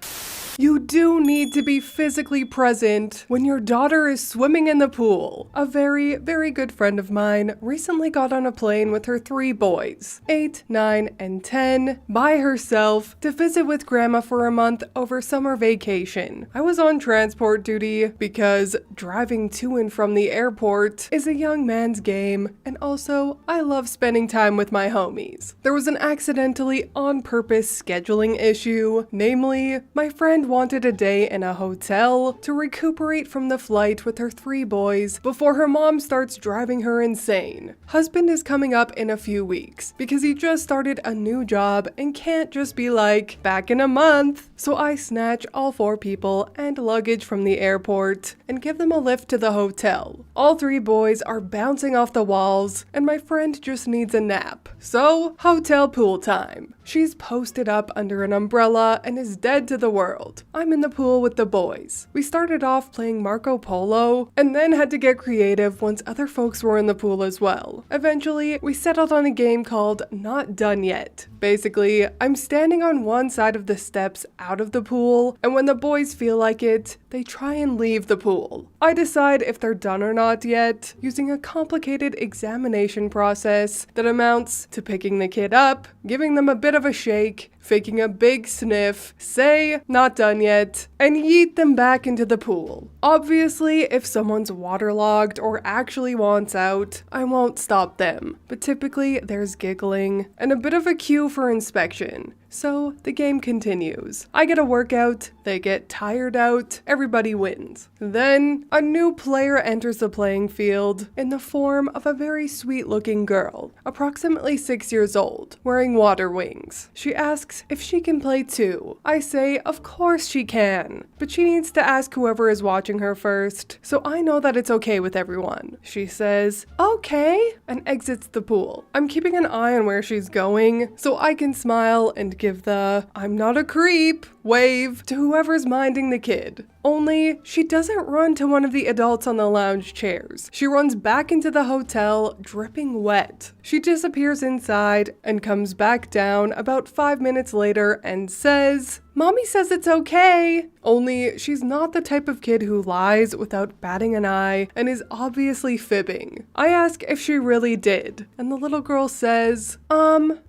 [SPEAKER 1] You do need to be physically present when your daughter is swimming in the pool. A very, very good friend of mine recently got on a plane with her 3 boys, 8, 9, and 10, by herself to visit with grandma for a month over summer vacation. I was on transport duty because driving to and from the airport is a young man's game, and also I love spending time with my homies. There was an accidentally on purpose scheduling issue, namely, my friend wanted a day in a hotel to recuperate from the flight with her 3 boys before her mom starts driving her insane. Husband is coming up in a few weeks because he just started a new job and can't just be like, back in a month. So I snatch all 4 people and luggage from the airport and give them a lift to the hotel. All 3 boys are bouncing off the walls and my friend just needs a nap. So, hotel pool time. She's posted up under an umbrella and is dead to the world. I'm in the pool with the boys. We started off playing Marco Polo and then had to get creative once other folks were in the pool as well. Eventually, we settled on a game called Not Done Yet. Basically, I'm standing on one side of the steps out of the pool, and when the boys feel like it, they try and leave the pool. I decide if they're done or not yet, using a complicated examination process that amounts to picking the kid up, giving them a bit of a shake, faking a big sniff, say, not done yet, and yeet them back into the pool. Obviously, if someone's waterlogged or actually wants out, I won't stop them, but typically there's giggling and a bit of a cue for inspection. So the game continues. I get a workout, they get tired out, everybody wins. Then a new player enters the playing field in the form of a very sweet looking girl, approximately 6 years old, wearing water wings. She asks if she can play too. I say of course she can, but she needs to ask whoever is watching her first, so I know that it's okay with everyone. She says, okay, and exits the pool. I'm keeping an eye on where she's going, so I can smile and give the I'm not a creep wave to whoever's minding the kid. Only, she doesn't run to one of the adults on the lounge chairs. She runs back into the hotel, dripping wet. She disappears inside and comes back down about 5 minutes later and says, "Mommy says it's okay." Only, she's not the type of kid who lies without batting an eye and is obviously fibbing. I ask if she really did, and the little girl says,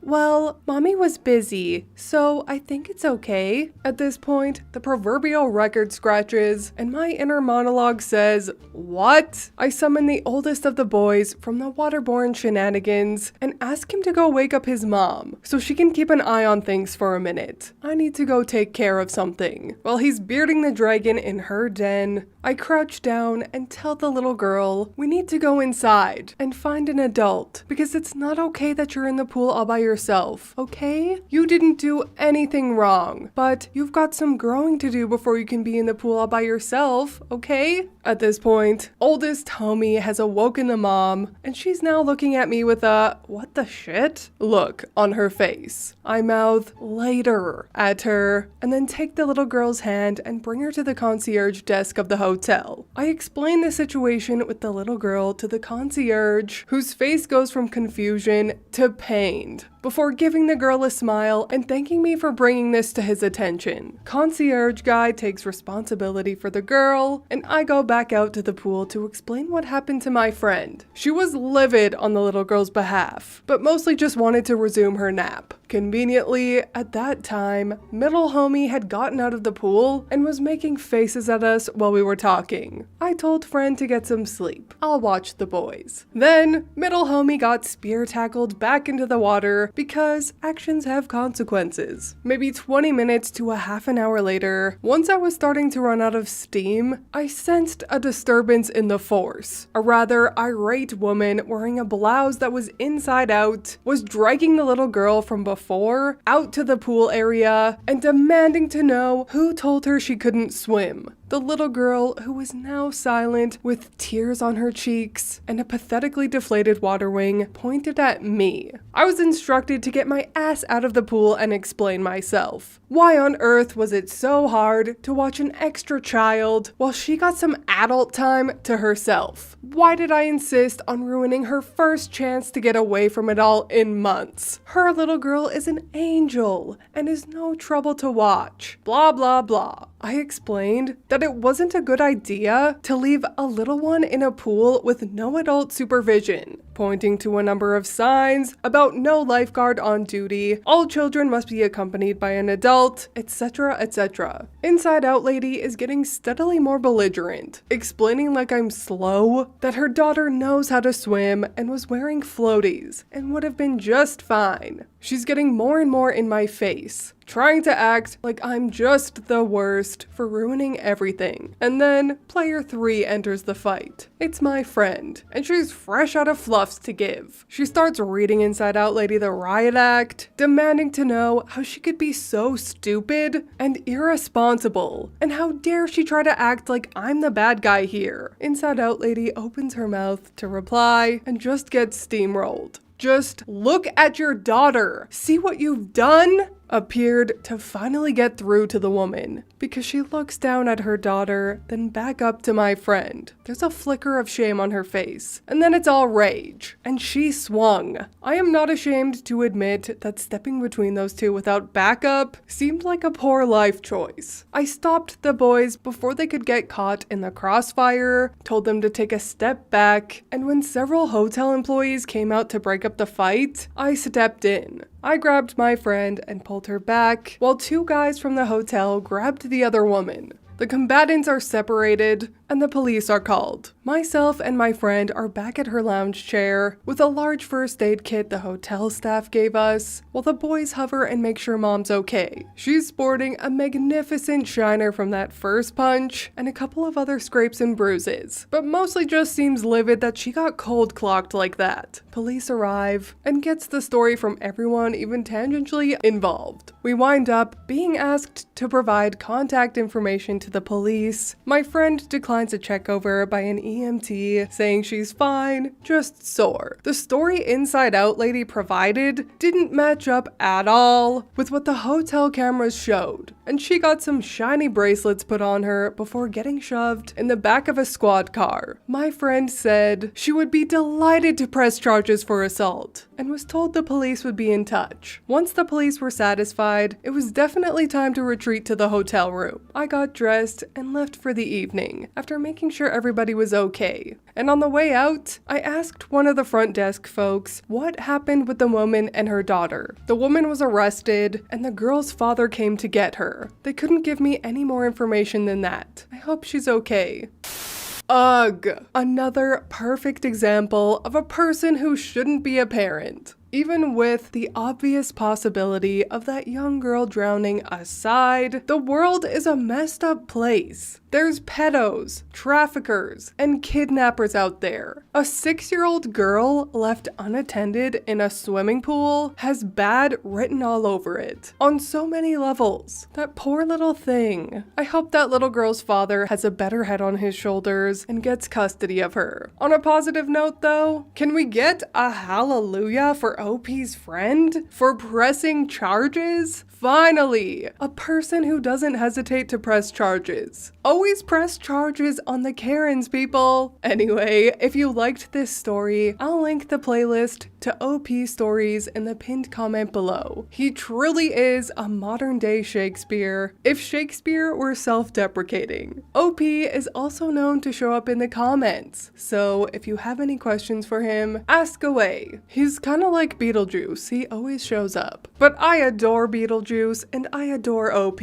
[SPEAKER 1] well, Mommy was busy, so I think it's okay. At this point, the proverbial record scratches, and my inner monologue says, what? I summon the oldest of the boys from the waterborne shenanigans and ask him to go wake up his mom so she can keep an eye on things for a minute. I need to go take care of something. While he's bearding the dragon in her den, I crouch down and tell the little girl we need to go inside and find an adult because it's not okay that you're in the pool all by yourself, okay? You didn't do anything wrong, but you've got some growing to do before you can be in the pool all by yourself, okay? At this point, oldest homie has awoken the mom, and she's now looking at me with a what the shit look on her face. I mouth later at her, and then take the little girl's hand and bring her to the concierge desk of the hotel. I explain the situation with the little girl to the concierge, whose face goes from confusion to pained, before giving the girl a smile and thanking me for bringing this to his attention. Concierge guy takes responsibility for the girl, and I go back out to the pool to explain what happened to my friend. She was livid on the little girl's behalf, but mostly just wanted to resume her nap. Conveniently, at that time, middle homie had gotten out of the pool and was making faces at us while we were talking. I told friend to get some sleep. I'll watch the boys. Then, middle homie got spear tackled back into the water because actions have consequences. Maybe 20 minutes to a half an hour later, once I was starting to run out of steam, I sensed a disturbance in the force. A rather irate woman wearing a blouse that was inside out was dragging the little girl from before out to the pool area and demanding to know who told her she couldn't swim. The little girl, who was now silent with tears on her cheeks and a pathetically deflated water wing, pointed at me. I was instructed to get my ass out of the pool and explain myself. Why on earth was it so hard to watch an extra child while she got some adult time to herself? Why did I insist on ruining her first chance to get away from it all in months? Her little girl is an angel and is no trouble to watch. Blah, blah, blah. I explained that it wasn't a good idea to leave a little one in a pool with no adult supervision, pointing to a number of signs about no lifeguard on duty, all children must be accompanied by an adult, etc., etc. Inside Out Lady is getting steadily more belligerent, explaining like I'm slow that her daughter knows how to swim and was wearing floaties and would have been just fine. She's getting more and more in my face, trying to act like I'm just the worst for ruining everything. And then player 3 enters the fight. It's my friend, and she's fresh out of fluffs to give. She starts reading Inside Out Lady the riot act, demanding to know how she could be so stupid and irresponsible, and how dare she try to act like I'm the bad guy here. Inside Out Lady opens her mouth to reply and just gets steamrolled. just look at your daughter. See what you've done? Appeared to finally get through to the woman because she looks down at her daughter, then back up to my friend. There's a flicker of shame on her face, and then it's all rage, and she swung. I am not ashamed to admit that stepping between those two without backup seemed like a poor life choice. I stopped the boys before they could get caught in the crossfire, told them to take a step back, and when several hotel employees came out to break up the fight, I stepped in. I grabbed my friend and pulled her back, while two guys from the hotel grabbed the other woman. The combatants are separated, and the police are called. Myself and my friend are back at her lounge chair with a large first aid kit the hotel staff gave us, while the boys hover and make sure mom's okay. She's sporting a magnificent shiner from that first punch and a couple of other scrapes and bruises, but mostly just seems livid that she got cold clocked like that. Police arrive and gets the story from everyone even tangentially involved. We wind up being asked to provide contact information to the police. My friend declines a check over by an EMT saying she's fine, just sore. The story Inside Out lady provided didn't match up at all with what the hotel cameras showed, and she got some shiny bracelets put on her before getting shoved in the back of a squad car. My friend said she would be delighted to press charges for assault and was told the police would be in touch. Once the police were satisfied, it was definitely time to retreat to the hotel room. I got dressed and left for the evening after making sure everybody was okay. And on the way out, I asked one of the front desk folks what happened with the woman and her daughter. The woman was arrested and the girl's father came to get her. They couldn't give me any more information than that. I hope she's okay. Ugh, another perfect example of a person who shouldn't be a parent. Even with the obvious possibility of that young girl drowning aside, the world is a messed up place. There's pedos, traffickers, and kidnappers out there. A 6-year-old girl left unattended in a swimming pool has bad written all over it, on so many levels. That poor little thing. I hope that little girl's father has a better head on his shoulders and gets custody of her. On a positive note though, can we get a hallelujah for OP's friend for pressing charges? Finally, a person who doesn't hesitate to press charges. Always press charges on the Karens, people. Anyway, if you liked this story, I'll link the playlist to OP stories in the pinned comment below. He truly is a modern day Shakespeare, if Shakespeare were self-deprecating. OP is also known to show up in the comments, so if you have any questions for him, ask away. He's kind of like Beetlejuice, he always shows up. But I adore Beetlejuice and I adore OP.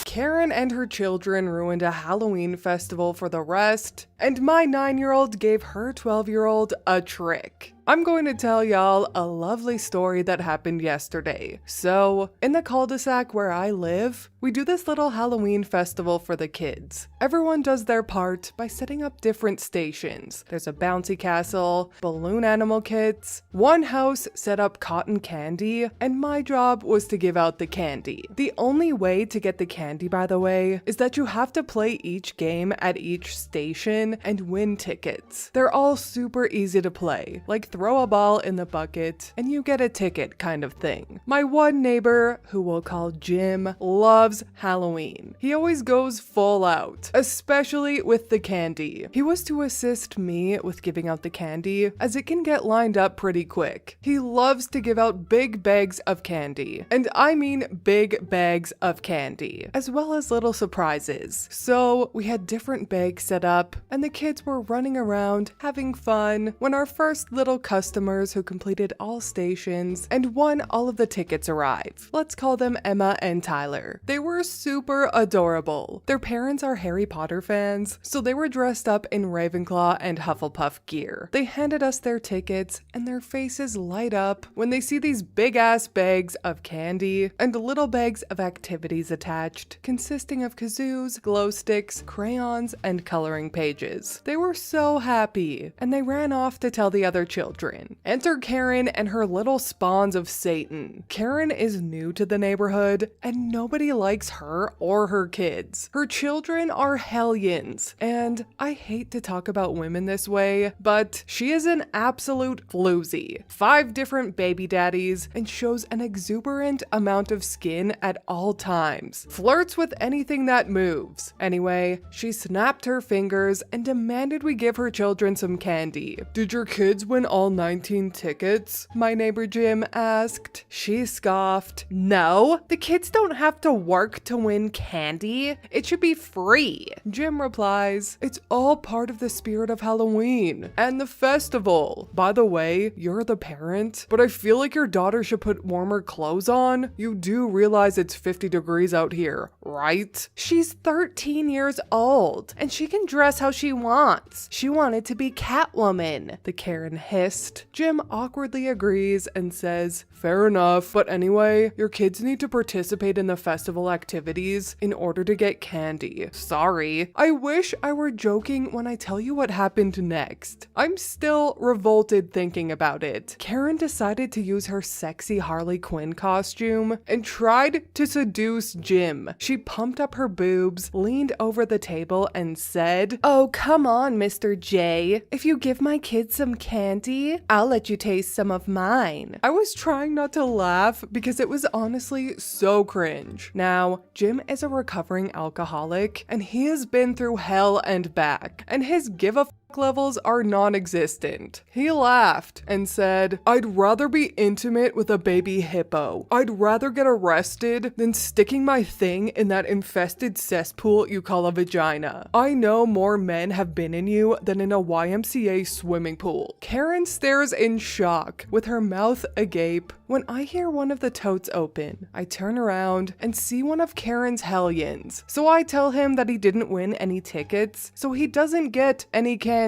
[SPEAKER 1] Karen and her children ruined a Halloween festival for the rest, and my 9-year-old gave her 12-year-old a trick. I'm going to tell y'all a lovely story that happened yesterday. So, in the cul-de-sac where I live, we do this little Halloween festival for the kids. Everyone does their part by setting up different stations. There's a bouncy castle, balloon animal kits, one house set up cotton candy, and my job was to give out the candy. The only way to get the candy, by the way, is that you have to play each game at each station and win tickets. They're all super easy to play, like throw a ball in the bucket and you get a ticket kind of thing. My one neighbor, who we'll call Jim, loves Halloween. He always goes full out, especially with the candy. He was to assist me with giving out the candy, as it can get lined up pretty quick. He loves to give out big bags of candy, and I mean big bags of candy, as well as little surprises. So we had different bags set up, and the kids were running around having fun when our first little customers who completed all stations and won all of the tickets arrive. Let's call them Emma and Tyler. They were super adorable. Their parents are Harry Potter fans, so they were dressed up in Ravenclaw and Hufflepuff gear. They handed us their tickets and their faces light up when they see these big ass bags of candy and little bags of activities attached, consisting of kazoos, glow sticks, crayons, and coloring pages. They were so happy, and they ran off to tell the other children. children. Enter Karen and her little spawns of Satan. Karen is new to the neighborhood, and nobody likes her or her kids. Her children are hellions, and I hate to talk about women this way, but she is an absolute floozy. 5 different baby daddies, and shows an exuberant amount of skin at all times. Flirts with anything that moves. Anyway, she snapped her fingers and demanded we give her children some candy. "Did your kids win all 19 tickets?" my neighbor Jim asked. She scoffed. "No, the kids don't have to work to win candy. It should be free." Jim replies, "It's all part of the spirit of Halloween and the festival. By the way, you're the parent, but I feel like your daughter should put warmer clothes on. You do realize it's 50 degrees out here, right?"
[SPEAKER 2] She's 13 years old, and she can dress how she wants. She wanted to be Catwoman,
[SPEAKER 1] the Karen hissed. Jim awkwardly agrees and says, "Fair enough, but anyway, your kids need to participate in the festival activities in order to get candy. Sorry. I wish I were joking when I tell you what happened next. I'm still revolted thinking about it. Karen decided to use her sexy Harley Quinn costume and tried to seduce Jim. She pumped up her boobs, leaned over the table, and said,
[SPEAKER 2] "Oh, come on, Mr. J. If you give my kids some candy, I'll let you taste some of mine."
[SPEAKER 1] I was trying not to laugh because it was honestly so cringe. Now, Jim is a recovering alcoholic, and he has been through hell and back, and his give a levels are non-existent. He laughed and said, "I'd rather be intimate with a baby hippo. I'd rather get arrested than sticking my thing in that infested cesspool you call a vagina. I know more men have been in you than in a YMCA swimming pool." Karen stares in shock with her mouth agape. When I hear one of the totes open, I turn around and see one of Karen's hellions. So I tell him that he didn't win any tickets, so he doesn't get any candy.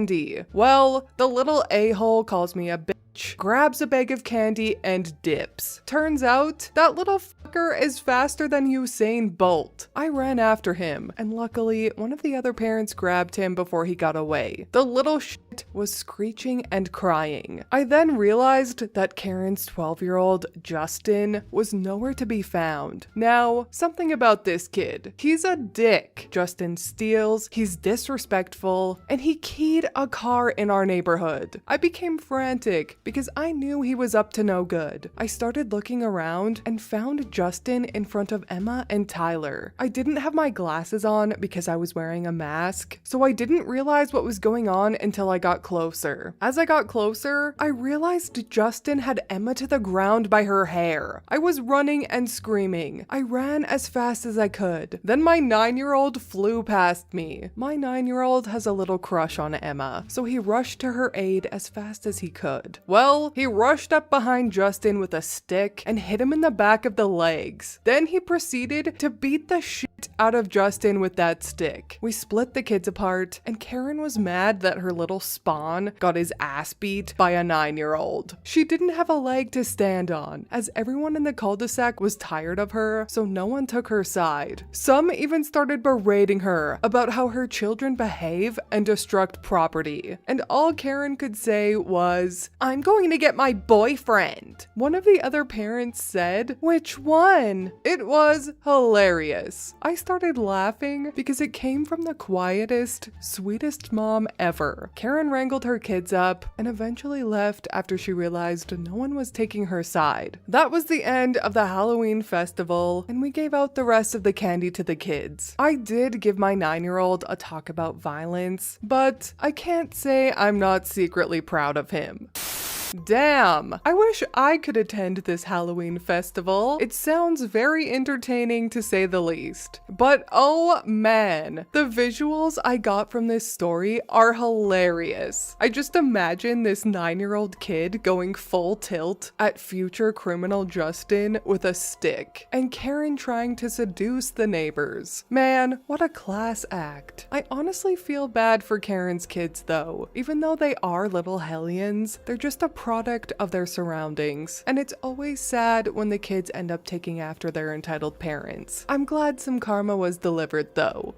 [SPEAKER 1] Well, the little a-hole calls me a bitch, grabs a bag of candy, and dips. Turns out, that little fucker is faster than Usain Bolt. I ran after him, and luckily, one of the other parents grabbed him before he got away. The little shit was screeching and crying. I then realized that Karen's 12-year-old Justin was nowhere to be found. Now, something about this kid. He's a dick. Justin steals, he's disrespectful, and he keyed a car in our neighborhood. I became frantic because I knew he was up to no good. I started looking around and found Justin in front of Emma and Tyler. I didn't have my glasses on because I was wearing a mask, so I didn't realize what was going on until I got closer. As I got closer, I realized Justin had Emma to the ground by her hair. I was running and screaming. I ran as fast as I could. Then my 9-year-old flew past me. My 9-year-old has a little crush on Emma, so he rushed to her aid as fast as he could. Well, he rushed up behind Justin with a stick and hit him in the back of the legs. Then he proceeded to beat the shit out of Justin with that stick. We split the kids apart, and Karen was mad that her little spawn got his ass beat by a 9-year-old. She didn't have a leg to stand on, as everyone in the cul-de-sac was tired of her, so no one took her side. Some even started berating her about how her children behave and destruct property, and all Karen could say was, "I'm going to get my boyfriend." One of the other parents said, "Which one?" It was hilarious. I started laughing because it came from the quietest, sweetest mom ever. Karen wrangled her kids up and eventually left after she realized no one was taking her side. That was the end of the Halloween festival, and we gave out the rest of the candy to the kids. I did give my 9-year-old a talk about violence, but I can't say I'm not secretly proud of him. Damn, I wish I could attend this Halloween festival. It sounds very entertaining to say the least. But oh man, the visuals I got from this story are hilarious. I just imagine this 9-year-old kid going full tilt at future criminal Justin with a stick, and Karen trying to seduce the neighbors. Man, what a class act. I honestly feel bad for Karen's kids though. Even though they are little hellions, they're just a product of their surroundings, and it's always sad when the kids end up taking after their entitled parents. I'm glad some karma was delivered though.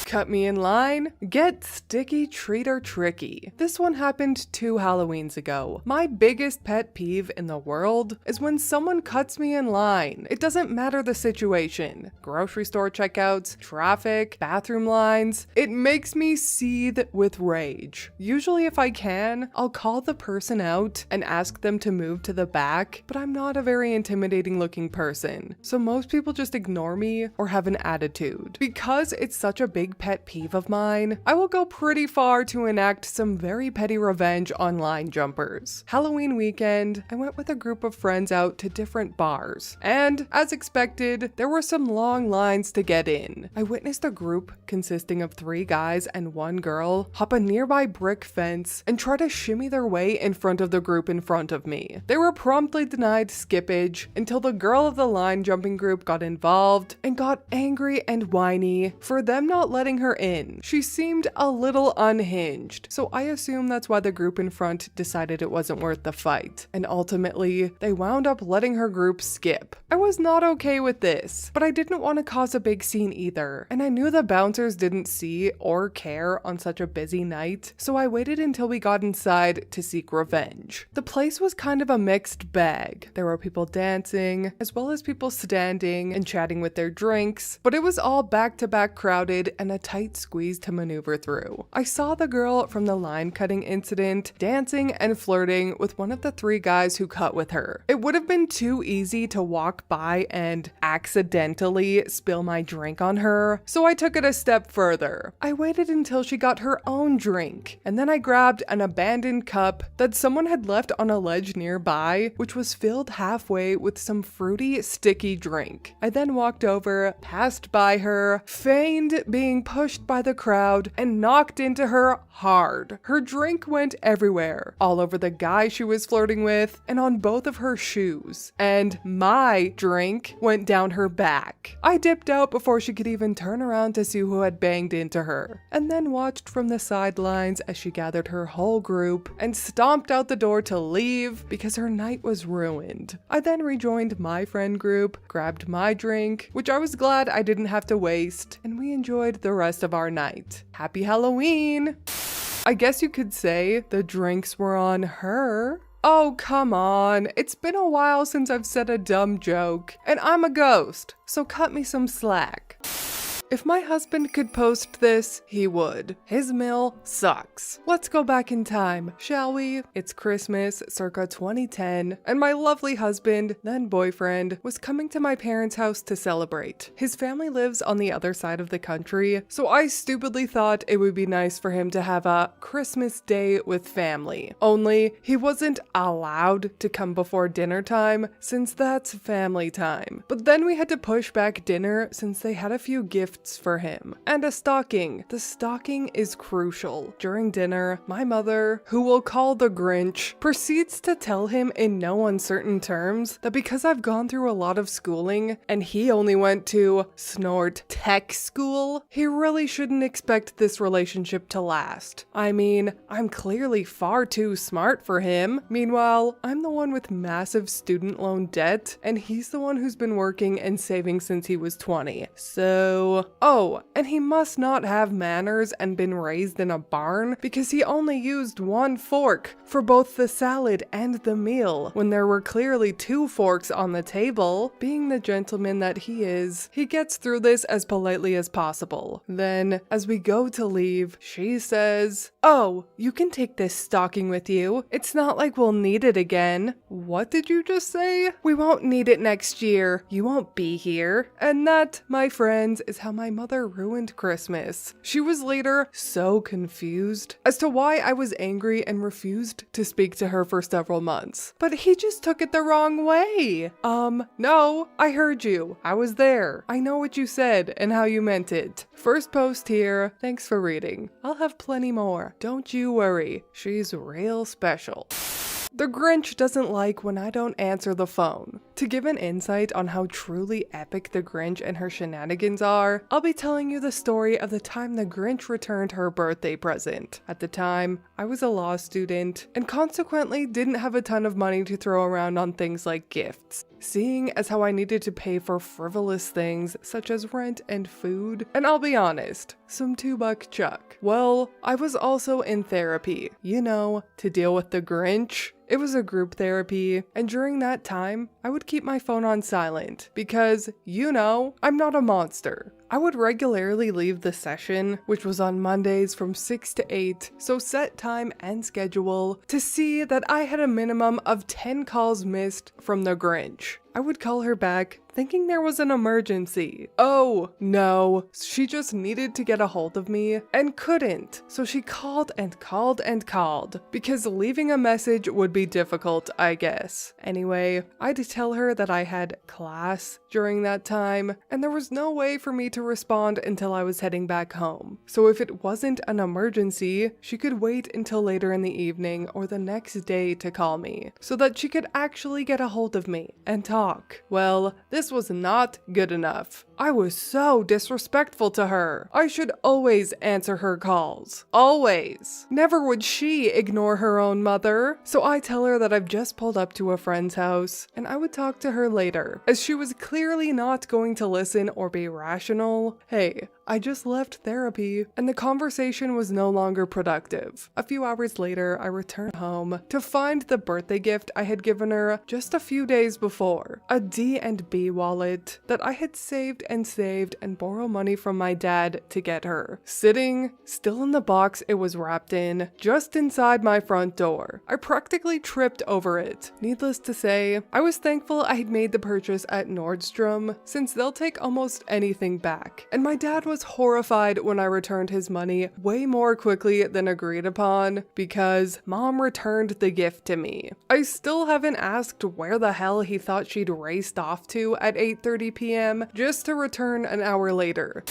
[SPEAKER 1] Cut me in line, get sticky, treat or tricky. This one happened 2 Halloweens ago. My biggest pet peeve in the world is when someone cuts me in line. It doesn't matter the situation. Grocery store checkouts, traffic, bathroom lines. It makes me seethe with rage. Usually if I can, I'll call the person out and ask them to move to the back, but I'm not a very intimidating looking person, so most people just ignore me or have an attitude. Because it's such a big pet peeve of mine, I will go pretty far to enact some very petty revenge on line jumpers. Halloween weekend, I went with a group of friends out to different bars, and as expected, there were some long lines to get in. I witnessed a group consisting of 3 guys and 1 girl hop a nearby brick fence and try to shimmy their way in front of the group in front of me. They were promptly denied skippage until the girl of the line jumping group got involved and got angry and whiny for them not letting her in. She seemed a little unhinged, so I assume that's why the group in front decided it wasn't worth the fight, and ultimately they wound up letting her group skip. I was not okay with this, but I didn't want to cause a big scene either, and I knew the bouncers didn't see or care on such a busy night, so I waited until we got inside to seek revenge. The place was kind of a mixed bag. There were people dancing, as well as people standing and chatting with their drinks, but it was all back-to-back crowded and a tight squeeze to maneuver through. I saw the girl from the line cutting incident dancing and flirting with one of the 3 guys who cut with her. It would have been too easy to walk by and accidentally spill my drink on her, so I took it a step further. I waited until she got her own drink, and then I grabbed an abandoned cup that someone had left on a ledge nearby, which was filled halfway with some fruity, sticky drink. I then walked over, passed by her, feigned being pushed by the crowd, and knocked into her hard. Her drink went everywhere, all over the guy she was flirting with, and on both of her shoes. And my drink went down her back. I dipped out before she could even turn around to see who had banged into her, and then watched from the sidelines as she gathered her whole group and stomped out the door to leave because her night was ruined. I then rejoined my friend group, grabbed my drink, which I was glad I didn't have to waste, and we enjoyed the rest of our night. Happy Halloween! I guess you could say the drinks were on her. Oh, come on. It's been a while since I've said a dumb joke, and I'm a ghost, so cut me some slack. If my husband could post this, he would. His meal sucks. Let's go back in time, shall we? It's Christmas, circa 2010, and my lovely husband, then boyfriend, was coming to my parents' house to celebrate. His family lives on the other side of the country, so I stupidly thought it would be nice for him to have a Christmas day with family. Only, he wasn't allowed to come before dinner time, since that's family time. But then we had to push back dinner since they had a few gifts for him, and a stocking. The stocking is crucial. During dinner, my mother, who we'll call the Grinch, proceeds to tell him in no uncertain terms that because I've gone through a lot of schooling and he only went to snort tech school, he really shouldn't expect this relationship to last. I mean, I'm clearly far too smart for him. Meanwhile, I'm the one with massive student loan debt, and he's the one who's been working and saving since he was 20. So, oh, and he must not have manners and been raised in a barn because he only used 1 fork for both the salad and the meal when there were clearly 2 forks on the table. Being the gentleman that he is, he gets through this as politely as possible. Then, as we go to leave, she says, "Oh, you can take this stocking with you. It's not like we'll need it again." What did you just say? We won't need it next year. You won't be here. And that, my friends, is how my mother ruined Christmas. She was later so confused as to why I was angry and refused to speak to her for several months. But he just took it the wrong way. No, I heard you. I was there. I know what you said and how you meant it. First post here. Thanks for reading. I'll have plenty more. Don't you worry. She's real special. The Grinch doesn't like when I don't answer the phone. To give an insight on how truly epic the Grinch and her shenanigans are, I'll be telling you the story of the time the Grinch returned her birthday present. At the time, I was a law student and consequently didn't have a ton of money to throw around on things like gifts. seeing as how I needed to pay for frivolous things such as rent and food, and I'll be honest, some $2 chuck. Well, I was also in therapy, to deal with the Grinch. It was a group therapy, and during that time, I would keep my phone on silent because, I'm not a monster. I would regularly leave the session, which was on Mondays from 6 to 8, so set time and schedule, to see that I had a minimum of 10 calls missed from the Grinch. I would call her back, thinking there was an emergency. Oh, no, she just needed to get a hold of me and couldn't. So she called and called and called, because leaving a message would be difficult, I guess. Anyway, I'd tell her that I had class during that time, and there was no way for me to respond until I was heading back home. So if it wasn't an emergency, she could wait until later in the evening or the next day to call me, so that she could actually get a hold of me and talk. Well, this was not good enough. I was so disrespectful to her. I should always answer her calls. Always. Never would she ignore her own mother. So I tell her that I've just pulled up to a friend's house and I would talk to her later, as she was clearly not going to listen or be rational. Hey, I just left therapy and the conversation was no longer productive. A few hours later, I returned home to find the birthday gift I had given her just a few days before, a D&B wallet that I had saved and borrowed money from my dad to get her, sitting still in the box it was wrapped in, just inside my front door. I practically tripped over it. Needless to say, I was thankful I had made the purchase at Nordstrom, since they'll take almost anything back, and my dad was horrified when I returned his money way more quickly than agreed upon, because Mom returned the gift to me. I still haven't asked where the hell he thought she'd raced off to at 8:30 p.m. just to return an hour later.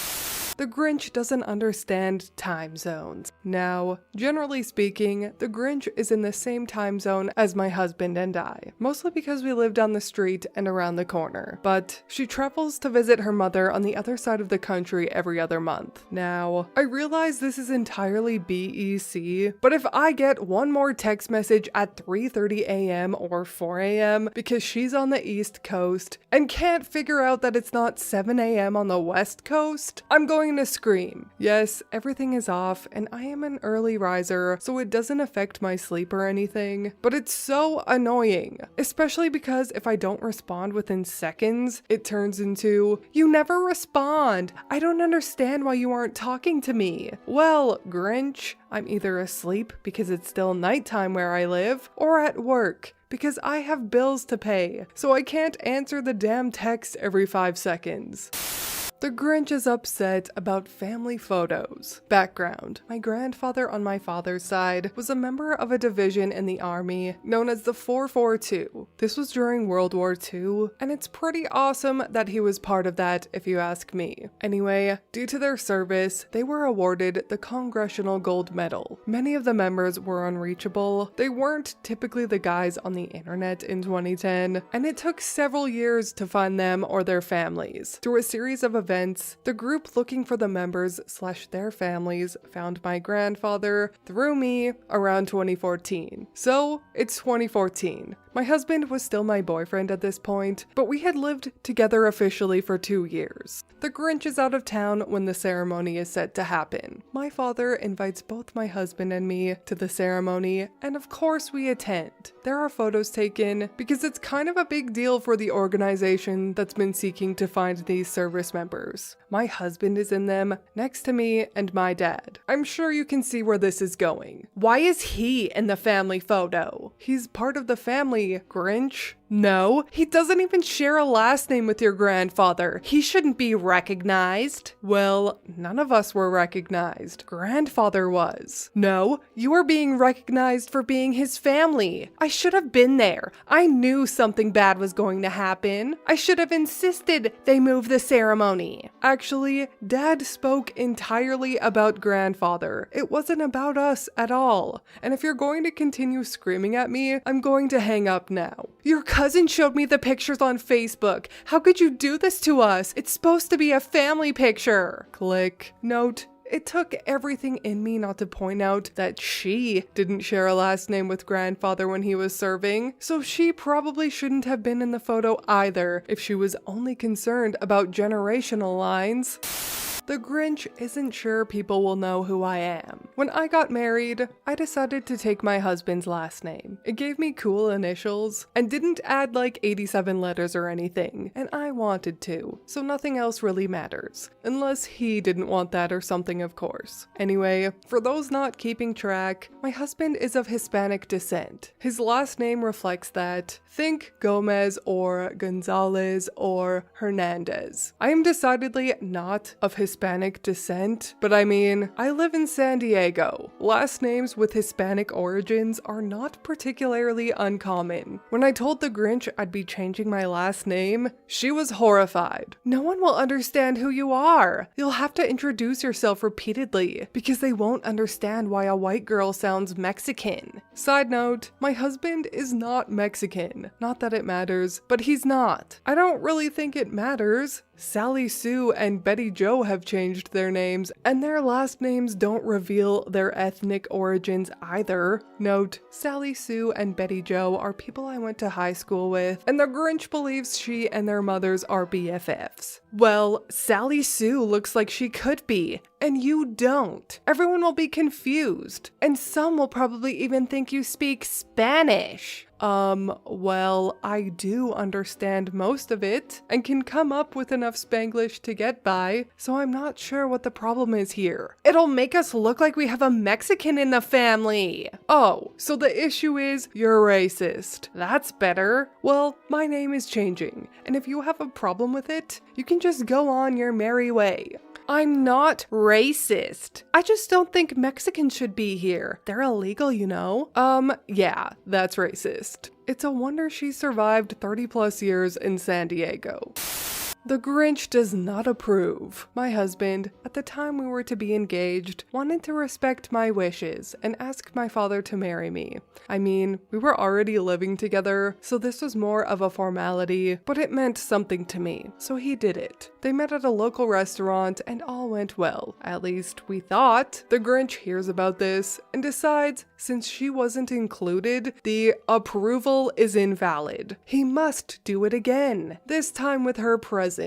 [SPEAKER 1] The Grinch doesn't understand time zones. Now, generally speaking, the Grinch is in the same time zone as my husband and I, mostly because we live down the street and around the corner, but she travels to visit her mother on the other side of the country every other month. Now, I realize this is entirely BEC, but if I get one more text message at 3:30 a.m. or 4 a.m. because she's on the East Coast and can't figure out that it's not 7 a.m. on the West Coast, I'm going to scream. Yes, everything is off and I am an early riser, so it doesn't affect my sleep or anything, but it's so annoying, especially because if I don't respond within seconds, it turns into, "You never respond. I don't understand why you aren't talking to me." Well, Grinch, I'm either asleep because it's still nighttime where I live, or at work because I have bills to pay, so I can't answer the damn text every 5 seconds. The Grinch is upset about family photos. Background: my grandfather on my father's side was a member of a division in the army known as the 442. This was during World War II, and it's pretty awesome that he was part of that if you ask me. Anyway, due to their service, they were awarded the Congressional Gold Medal. Many of the members were unreachable. They weren't typically the guys on the internet in 2010, and it took several years to find them or their families. Through a series of events, the group looking for the members / their families found my grandfather through me around 2014. So it's 2014. My husband was still my boyfriend at this point, but we had lived together officially for 2 years. The Grinch is out of town when the ceremony is set to happen. My father invites both my husband and me to the ceremony, and of course we attend. There are photos taken because it's kind of a big deal for the organization that's been seeking to find these service members. My husband is in them, next to me and my dad. I'm sure you can see where this is going. Why is he in the family photo? He's part of the family, Grinch. No, he doesn't even share a last name with your grandfather. He shouldn't be recognized. Well, none of us were recognized. Grandfather was. No, you are being recognized for being his family. I should have been there. I knew something bad was going to happen. I should have insisted they move the ceremony. Actually, Dad spoke entirely about grandfather. It wasn't about us at all. And if you're going to continue screaming at me, I'm going to hang up now. Your cousin showed me the pictures on Facebook. How could you do this to us? It's supposed to be a family picture. Click. Note: It took everything in me not to point out that she didn't share a last name with grandfather when he was serving, so she probably shouldn't have been in the photo either if she was only concerned about generational lines. The Grinch isn't sure people will know who I am. When I got married, I decided to take my husband's last name. It gave me cool initials and didn't add like 87 letters or anything, and I wanted to, so nothing else really matters. Unless he didn't want that or something, of course. Anyway, for those not keeping track, my husband is of Hispanic descent. His last name reflects that. Think Gomez or Gonzalez or Hernandez. I am decidedly not of Hispanic descent, but I mean, I live in San Diego. Last names with Hispanic origins are not particularly uncommon. When I told the Grinch I'd be changing my last name, she was horrified. No one will understand who you are. You'll have to introduce yourself repeatedly because they won't understand why a white girl sounds Mexican. Side note, my husband is not Mexican. Not that it matters, but he's not. I don't really think it matters. Sally Sue and Betty Jo have changed their names, and their last names don't reveal their ethnic origins either. Note, Sally Sue and Betty Jo are people I went to high school with, and the Grinch believes she and their mothers are BFFs. Well, Sally Sue looks like she could be, and you don't. Everyone will be confused, and some will probably even think you speak Spanish. Well, I do understand most of it, and can come up with enough Spanglish to get by, so I'm not sure what the problem is here. It'll make us look like we have a Mexican in the family. Oh, so the issue is you're racist. That's better. Well, my name is changing, and if you have a problem with it, you can just go on your merry way. I'm not racist. I just don't think Mexicans should be here. They're illegal, you know. Yeah, that's racist. It's a wonder she survived 30 plus years in San Diego. The Grinch does not approve. My husband, at the time we were to be engaged, wanted to respect my wishes and ask my father to marry me. I mean, we were already living together, so this was more of a formality, but it meant something to me, so he did it. They met at a local restaurant and all went well. At least we thought. The Grinch hears about this and decides, since she wasn't included, the approval is invalid. He must do it again, this time with her present.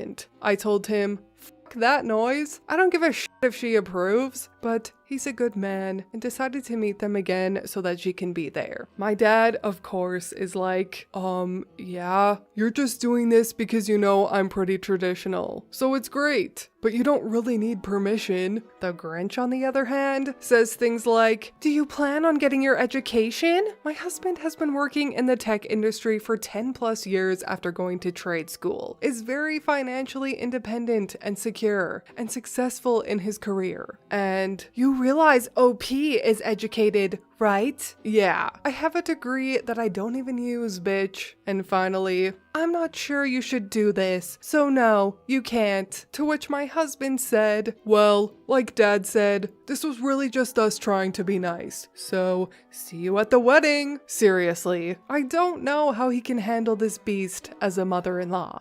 [SPEAKER 1] I told him, "Fuck that noise. I don't give a shit if she approves," but he's a good man and decided to meet them again so that she can be there. My dad, of course, is like, yeah, you're just doing this because you know I'm pretty traditional, so it's great, but you don't really need permission. The Grinch, on the other hand, says things like, do you plan on getting your education? My husband has been working in the tech industry for 10 plus years after going to trade school, is very financially independent and secure, and successful in his career. And you realize OP is educated, right? Yeah, I have a degree that I don't even use, bitch. And finally, I'm not sure you should do this, so no, you can't. To which my husband said, well, like Dad said, this was really just us trying to be nice, so see you at the wedding. Seriously, I don't know how he can handle this beast as a mother-in-law.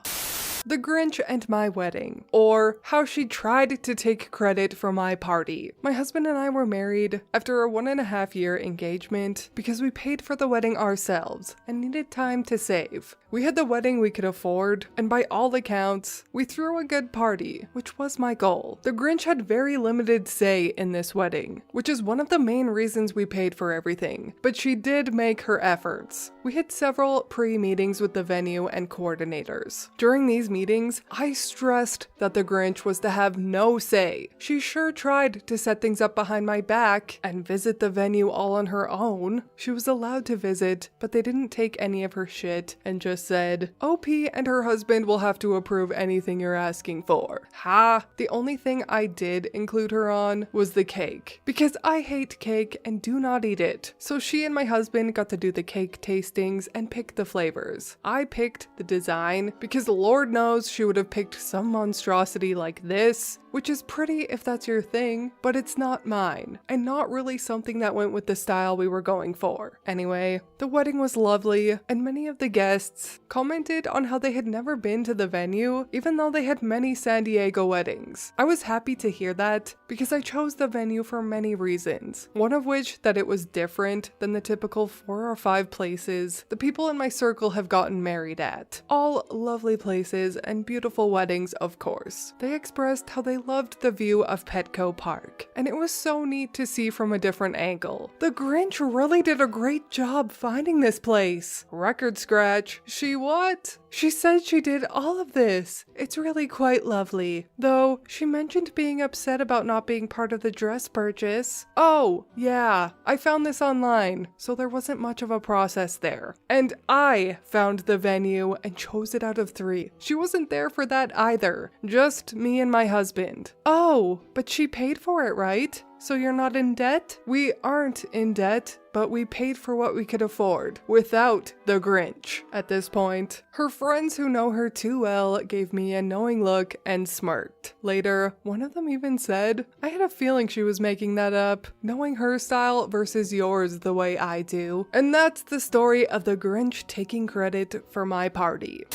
[SPEAKER 1] The Grinch and my wedding, or how she tried to take credit for my party. My husband and I were married after a 1.5 year engagement because we paid for the wedding ourselves and needed time to save. We had the wedding we could afford, and by all accounts, we threw a good party, which was my goal. The Grinch had very limited say in this wedding, which is one of the main reasons we paid for everything, but she did make her efforts. We had several pre-meetings with the venue and coordinators. During these meetings, I stressed that the Grinch was to have no say. She sure tried to set things up behind my back and visit the venue all on her own. She was allowed to visit, but they didn't take any of her shit and just said, OP and her husband will have to approve anything you're asking for. Ha! The only thing I did include her on was the cake, because I hate cake and do not eat it. So she and my husband got to do the cake tastings and pick the flavors. I picked the design because Lord knows knows she would have picked some monstrosity like this, which is pretty if that's your thing, but it's not mine, and not really something that went with the style we were going for. Anyway, the wedding was lovely, and many of the guests commented on how they had never been to the venue, even though they had many San Diego weddings. I was happy to hear that, because I chose the venue for many reasons, one of which that it was different than the typical 4 or 5 places the people in my circle have gotten married at. All lovely places and beautiful weddings, of course. They expressed how they loved the view of Petco Park, and it was so neat to see from a different angle. The Grinch really did a great job finding this place. Record scratch. She what? She said she did all of this. It's really quite lovely. Though, she mentioned being upset about not being part of the dress purchase. Oh, yeah, I found this online, so there wasn't much of a process there. And I found the venue and chose it out of 3. She wasn't there for that either. Just me and my husband. Oh, but she paid for it, right? So you're not in debt? We aren't in debt, but we paid for what we could afford, without the Grinch. At this point, her friends who know her too well gave me a knowing look and smirked. Later, one of them even said, I had a feeling she was making that up, knowing her style versus yours the way I do. And that's the story of the Grinch taking credit for my party.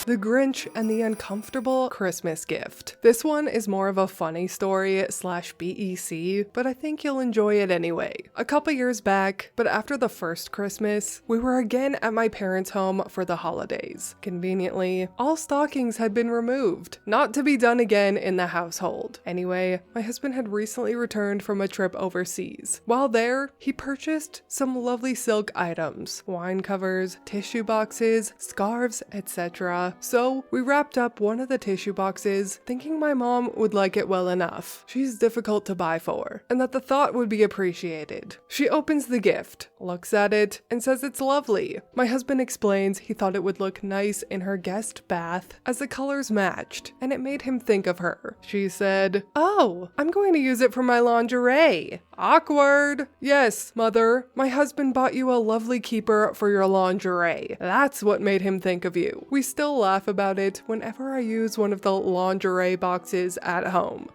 [SPEAKER 1] The Grinch and the Uncomfortable Christmas Gift. This one is more of a funny story / BEC, but I think you'll enjoy it anyway. A couple years back, but after the first Christmas, we were again at my parents' home for the holidays. Conveniently, all stockings had been removed, not to be done again in the household. Anyway, my husband had recently returned from a trip overseas. While there, he purchased some lovely silk items, wine covers, tissue boxes, scarves, etc. So we wrapped up one of the tissue boxes, thinking my mom would like it well enough. She's difficult to buy for, and that the thought would be appreciated. She opens the gift, looks at it, and says it's lovely. My husband explains he thought it would look nice in her guest bath as the colors matched, and it made him think of her. She said, "Oh, I'm going to use it for my lingerie." Awkward. Yes, mother, my husband bought you a lovely keeper for your lingerie. That's what made him think of you. We still laugh about it whenever I use one of the lingerie boxes at home.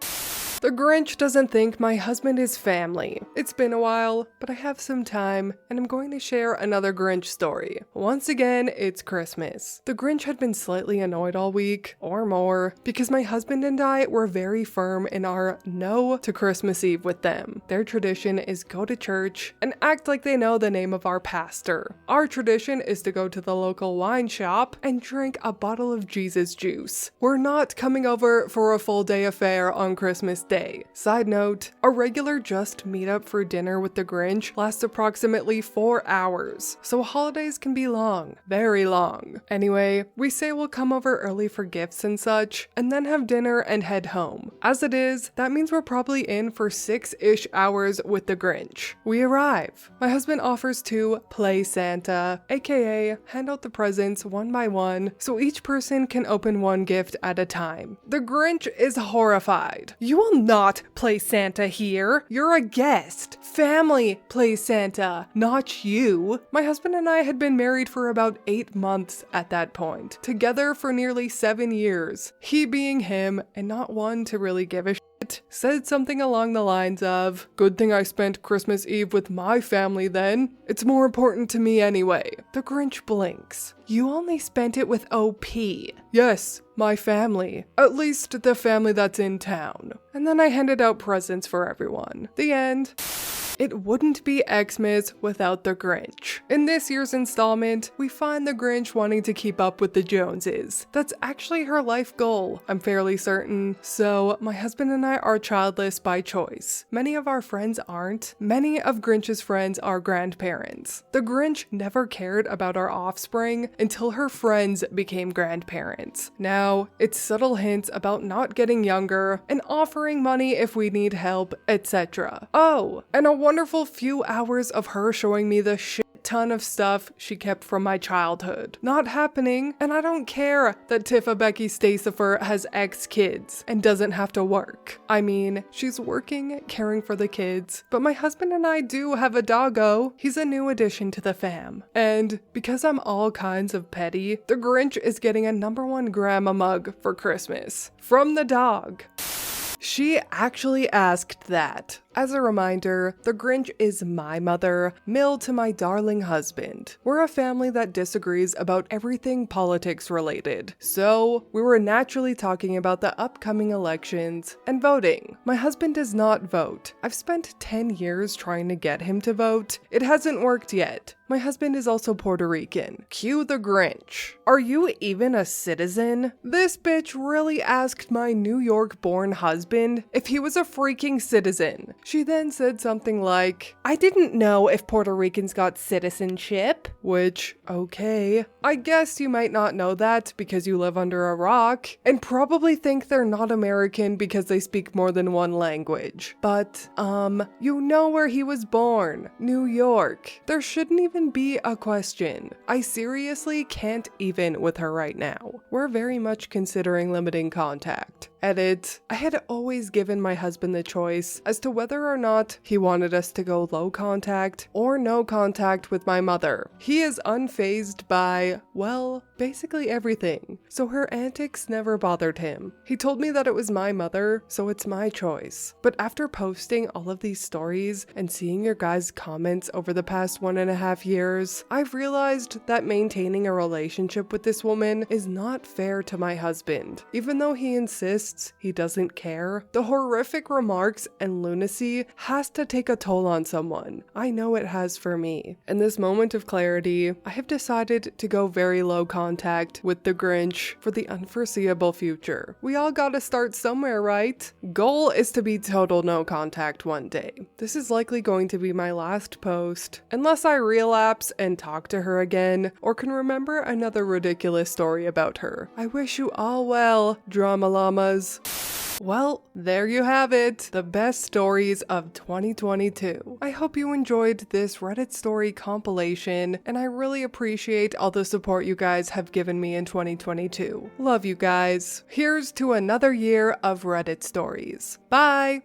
[SPEAKER 1] The Grinch doesn't think my husband is family. It's been a while, but I have some time, and I'm going to share another Grinch story. Once again, it's Christmas. The Grinch had been slightly annoyed all week, or more, because my husband and I were very firm in our no to Christmas Eve with them. Their tradition is go to church and act like they know the name of our pastor. Our tradition is to go to the local wine shop and drink a bottle of Jesus juice. We're not coming over for a full day affair on Christmas Day. Side note, a regular just meetup for dinner with the Grinch lasts approximately 4 hours, so holidays can be long, very long. Anyway, we say we'll come over early for gifts and such, and then have dinner and head home. As it is, that means we're probably in for 6-ish hours with the Grinch. We arrive. My husband offers to play Santa, aka hand out the presents one by one so each person can open one gift at a time. The Grinch is horrified. You will not play Santa here. You're a guest. Family plays Santa, not you. My husband and I had been married for about 8 months at that point, together for nearly 7 years. He being him, and not one to really give a shit, said something along the lines of, "Good thing I spent Christmas Eve with my family then. It's more important to me anyway." The Grinch blinks. You only spent it with OP. Yes, my family. At least the family that's in town. And then I handed out presents for everyone. The end. It wouldn't be Xmas without the Grinch. In this year's installment, we find the Grinch wanting to keep up with the Joneses. That's actually her life goal, I'm fairly certain. So, my husband and I are childless by choice. Many of our friends aren't. Many of Grinch's friends are grandparents. The Grinch never cared about our offspring until her friends became grandparents. Now, it's subtle hints about not getting younger and offering money if we need help, etc. Oh, and a wonderful few hours of her showing me the shit ton of stuff she kept from my childhood. Not happening, and I don't care that Tifa Becky Stacifer has ex-kids and doesn't have to work. I mean, she's working, caring for the kids, but my husband and I do have a doggo. He's a new addition to the fam. And because I'm all kinds of petty, the Grinch is getting a #1 grandma mug for Christmas from the dog. She actually asked that. As a reminder, the Grinch is my mother, Mill to my darling husband. We're a family that disagrees about everything politics related, so we were naturally talking about the upcoming elections and voting. My husband does not vote. I've spent 10 years trying to get him to vote. It hasn't worked yet. My husband is also Puerto Rican. Cue the Grinch. Are you even a citizen? This bitch really asked my New York-born husband if he was a freaking citizen. She then said something like, "I didn't know if Puerto Ricans got citizenship." Which, okay. I guess you might not know that because you live under a rock, and probably think they're not American because they speak more than one language. But, you know where he was born. New York. There shouldn't even be a question. I seriously can't even with her right now. We're very much considering limiting contact. Edit. I had always given my husband the choice as to whether or not he wanted us to go low contact or no contact with my mother. He is unfazed by, well, basically everything, so her antics never bothered him. He told me that it was my mother, so it's my choice. But after posting all of these stories and seeing your guys' comments over the past 1.5 years, I've realized that maintaining a relationship with this woman is not fair to my husband. Even though he insists he doesn't care, the horrific remarks and lunacy has to take a toll on someone. I know it has for me. In this moment of clarity, I have decided to go very low contact with the Grinch for the unforeseeable future. We all gotta start somewhere, right? Goal is to be total no contact one day. This is likely going to be my last post, unless I relapse and talk to her again, or can remember another ridiculous story about her. I wish you all well, drama llamas. Well, there you have it, the best stories of 2022. I hope you enjoyed this Reddit story compilation, and I really appreciate all the support you guys have given me in 2022. Love you guys. Here's to another year of Reddit stories. Bye!